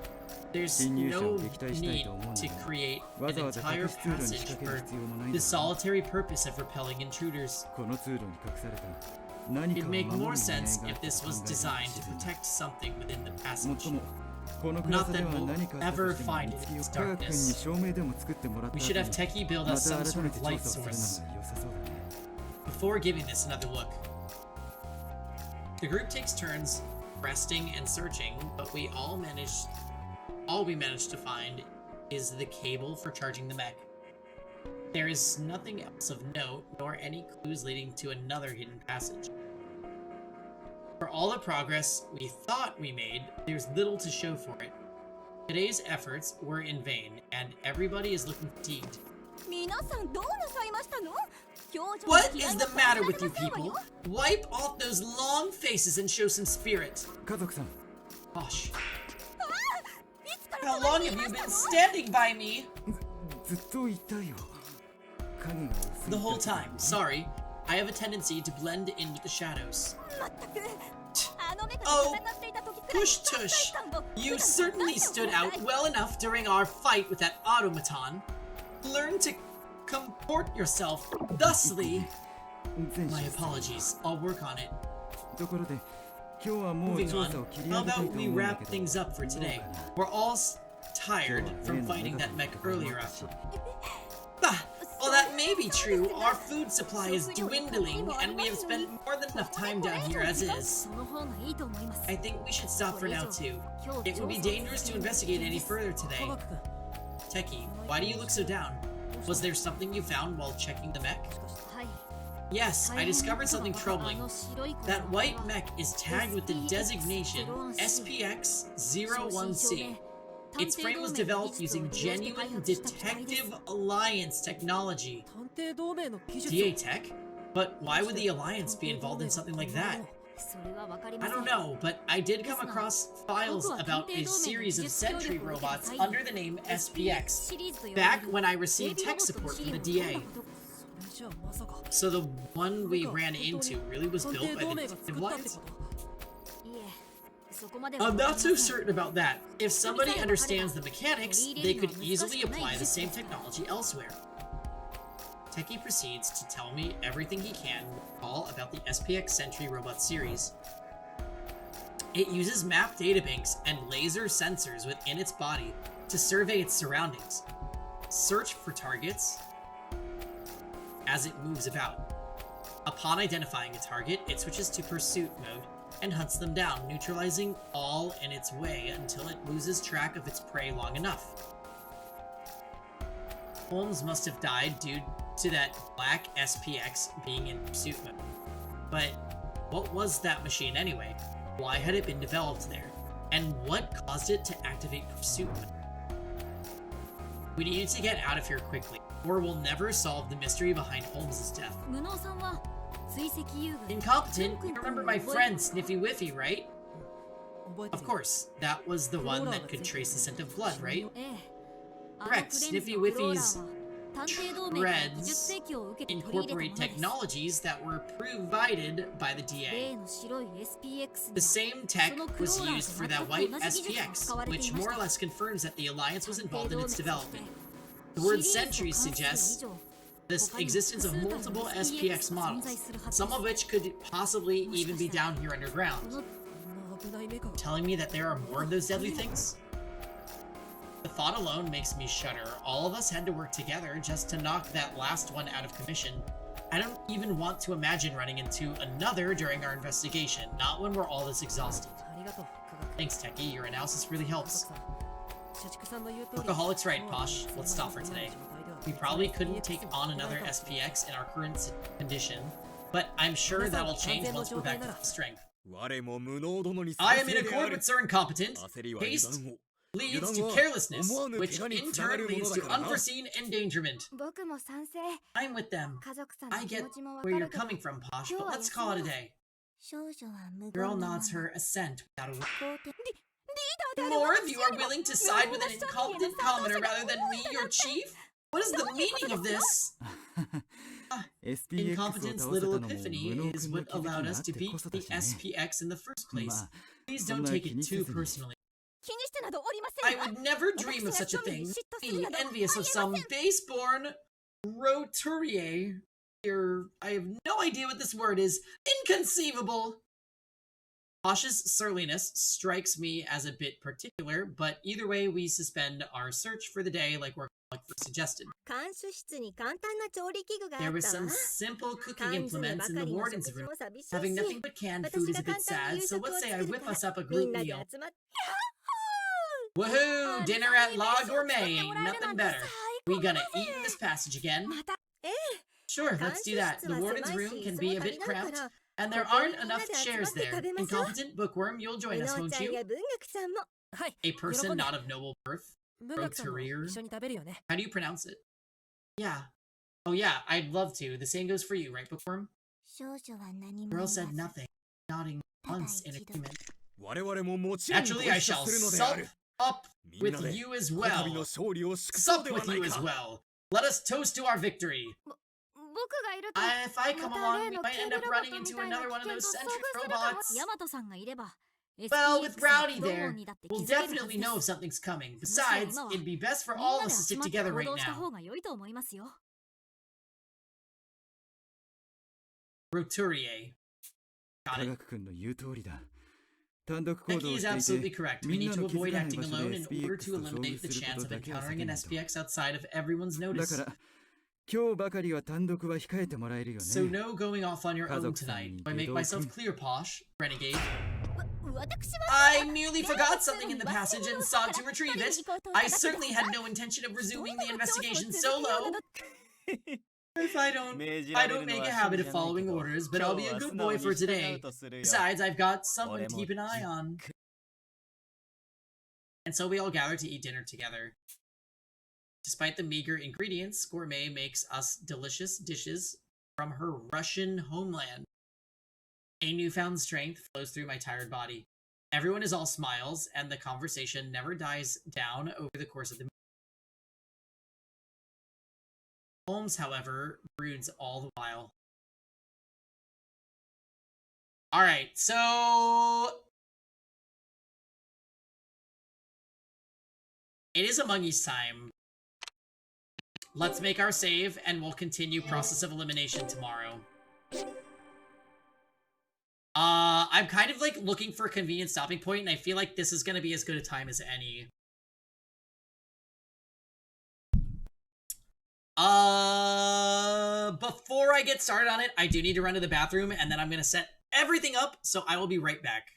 There's 侵入者 no を撃退したい need と思うな to ら create わ an ざわざ entire 隠し通路に仕 passage 掛ける for 必要もないん the だ。 solitary purpose of repelling intruders. この通路に隠された何 It'd かを make 守る more 意味合い sense があっ if たと this 考 was える designed to 自然だ。 protect something within the もっ passage. ともこのクラ Not スで that は we'll 何かあったと ever しても find 見 it つ in けよ its う。科学君に darkness. 証明でも作ってもらった We 後 should に have Techie build ま us た some 改 sort め of て調 light 査をする source. のが良さそうだね。 Before giving this another look, the group takes turns resting and searching, but all we managed to find is the cable for charging the mech. There is nothing else of note, nor any clues leading to another hidden passage. For all the progress we thought we made, there's little to show for it. Today's efforts were in vain, and everybody is looking fatigued. 皆さんどうなさいましたの？表情 What に気合 is が the 伝え matter られ with you ませんわ people? よ。 Wipe off those long faces and show some spirit. 家族さん Gosh. いつから How そ long んな have に you いま been したの？ standing by me? ずっといたよ。影が薄い The whole だけだ time. ね Sorry. I have a tendency to blend in with the shadows. まったくあの目と Oh, 戦っていた時くらい Push 存 tush. 在感を You 普段 certainly 出して stood くださ out い。 well enough during our fight with that automaton. Learn to comport yourself thusly. 全 My 身 apologies. I'll work on it. ところで今日はもう Moving 調 on. 査を切り How 上げたい about と思 we うんだ wrap けど things up for どう today? かな We're all tired from fighting that mech earlier after. Bah! While that may be true, our food supply is dwindling, and we have spent more than enough time down here as is. その方がいいと思います。 I think we should stop for now too. It would be dangerous to investigate any further today. 科学君 Techie, why do you look so down? Was there something you found while checking the mech? はい。 Yes, I discovered something troubling. あの白い粉 That white mech is tagged with the designation SPX-01C. Its frame was developed using genuine Detective Alliance technology. 探偵同盟の技術 DA Tech? But why would the Alliance be involved in something like that? それはわかりま I せん。 don't know, but I did come across files about a series of sentry robots under the name SPX, back when I received tech support from the DA. それじゃあまさか So the one we ran into really was 探 built 偵 by 同 the 盟が Detective 作ったって Alliance? こと いえ、そこまでは I'm わかり not ませ so ん。 certain about that. If somebody understands the mechanics, they could easily apply the same technology elsewhere. Techie proceeds to tell me everything he can all about the SPX Sentry Robot series. It uses map databanks and laser sensors within its body to survey its surroundings, search for targets as it moves about. Upon identifying a target, it switches to pursuit mode and hunts them down, neutralizing all in its way until it loses track of its prey long enough. Holmes must have died due to that black SPX being in pursuit mode. But what was that machine anyway? Why had it been developed there? And what caused it to activate pursuit mode? We need to get out of here quickly, or we'll never solve the mystery behind Holmes' death. 無能さんは追跡遊具 Incompetent? You remember my friend Sniffy Whiffy, right? 覚えて Of る course, that was the one that could trace the scent of blood, right? ええ。 Correct. Sniffy Whiffy's 探偵同盟から技術提供を受けて取り入れ incorporate たものです technologies that were provided by the 例 DA. の白い SPX に The same tech was used for that white そのクローラーと全く同じ技術が使われてい SPX, ました which more or less confirms that the Alliance was involved in its development. The word sentry suggests the existence of multiple SPX models, some of which could possibly even be down here underground. Telling me that there are more of those deadly things? The thought alone makes me shudder. All of us had to work together just to knock that last one out of commission. I don't even want to imagine running into another during our investigation, not when we're all this exhausted. Thanks, Techie. Your analysis really helps. Workaholic's right, Posh. Let's stop for today. We probably couldn't take on another SPX in our current condition, but I'm sure that'll change once we're back to full strength. I am in accord with Sir Incompetent. Haste leads to carelessness, which in turn leads to unforeseen endangerment. I'm with them. I get where you're coming from, Posh, but let's call it a day. Girl nods her assent without a word. More of you are willing to side with an incompetent commoner rather than me, your chief? What is the meaning of this? Incompetent's little epiphany is what allowed us to beat the SPX in the first place. Please don't take it too personally. I would never dream of such a thing. Be envious of some base-born roturier. I have no idea what this word is. Inconceivable! Posh's surliness strikes me as a bit particular, but either way, we suspend our search for the day like Workaholic suggested. There were some simple cooking implements in the warden's room. Having nothing but canned food is a bit sad, so let's say I whip us up a group meal. Woohoo! Dinner at La Gourmet ain't nothing better. We gonna eat in this passage again? Sure, let's do that. The warden's room can be a bit cramped, and there aren't enough chairs there. Incompetent bookworm, you'll join us, won't you? A person not of noble birth? Roturier? How do you pronounce it? Yeah. Oh yeah, I'd love to. The same goes for you, right, bookworm? The girl said nothing, nodding once in agreement. Naturally, I shall sup up with you as well. Sup with you as well. Let us toast to our victory. If I come along, we might end up running into another one of those sentry robots. Well, with Rowdy there, we'll definitely know if something's coming. Besides, it'd be best for all of us to stick together right now. Roturier. Got it. Becky is absolutely correct. We need to avoid acting alone in order to eliminate the chance of encountering an SPX outside of everyone's notice. So no going off on your own tonight. Do I make myself clear, Posh? Renegade. I merely forgot something in the passage and sought to retrieve it. I certainly had no intention of resuming the investigation solo. I don't make a habit of following orders, but I'll be a good boy for today. Besides, I've got someone to keep an eye on. And so we all gather to eat dinner together. Despite the meager ingredients, Gourmet makes us delicious dishes from her Russian homeland. A newfound strength flows through my tired body. Everyone is all smiles, and the conversation never dies down over the course of the meal. Holmes, however, broods all the while. Alright, so it is Among Us time. Let's make our save, and we'll continue Process of Elimination tomorrow. I'm kind of, like, looking for a convenient stopping point, and I feel like this is gonna be as good a time as any. Before I get started on it, I do need to run to the bathroom, and then I'm gonna set everything up, so I will be right back.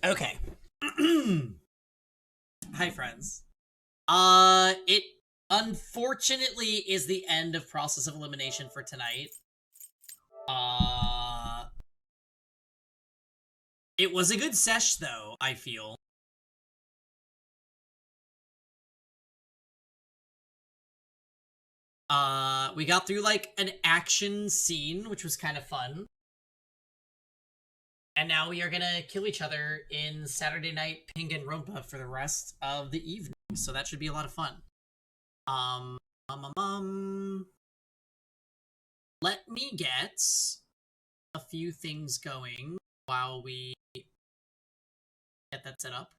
Okay. Hi, friends. It unfortunately is the end of Process of Elimination for tonight. It was a good sesh, though, I feel. We got through, like, an action scene, which was kind of fun. And now we are gonna kill each other in Saturday Night Danganronpa for the rest of the evening. So that should be a lot of fun. Let me get a few things going while we get that set up.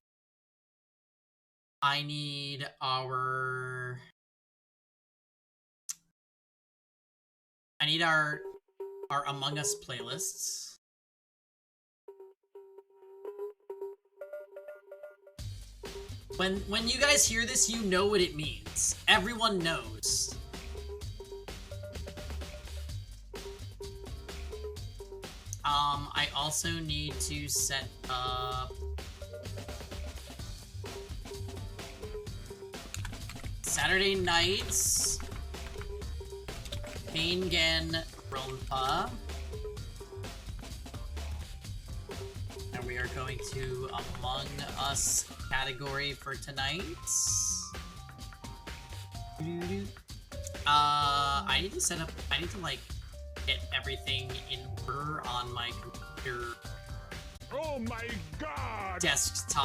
I need our Among Us playlists. When you guys hear this, you know what it means. Everyone knows. I also need to set up Saturday nights Danganronpa. And we are going to Among Us category for tonight. I need to like get everything in order on my computer. Oh my god! Desktop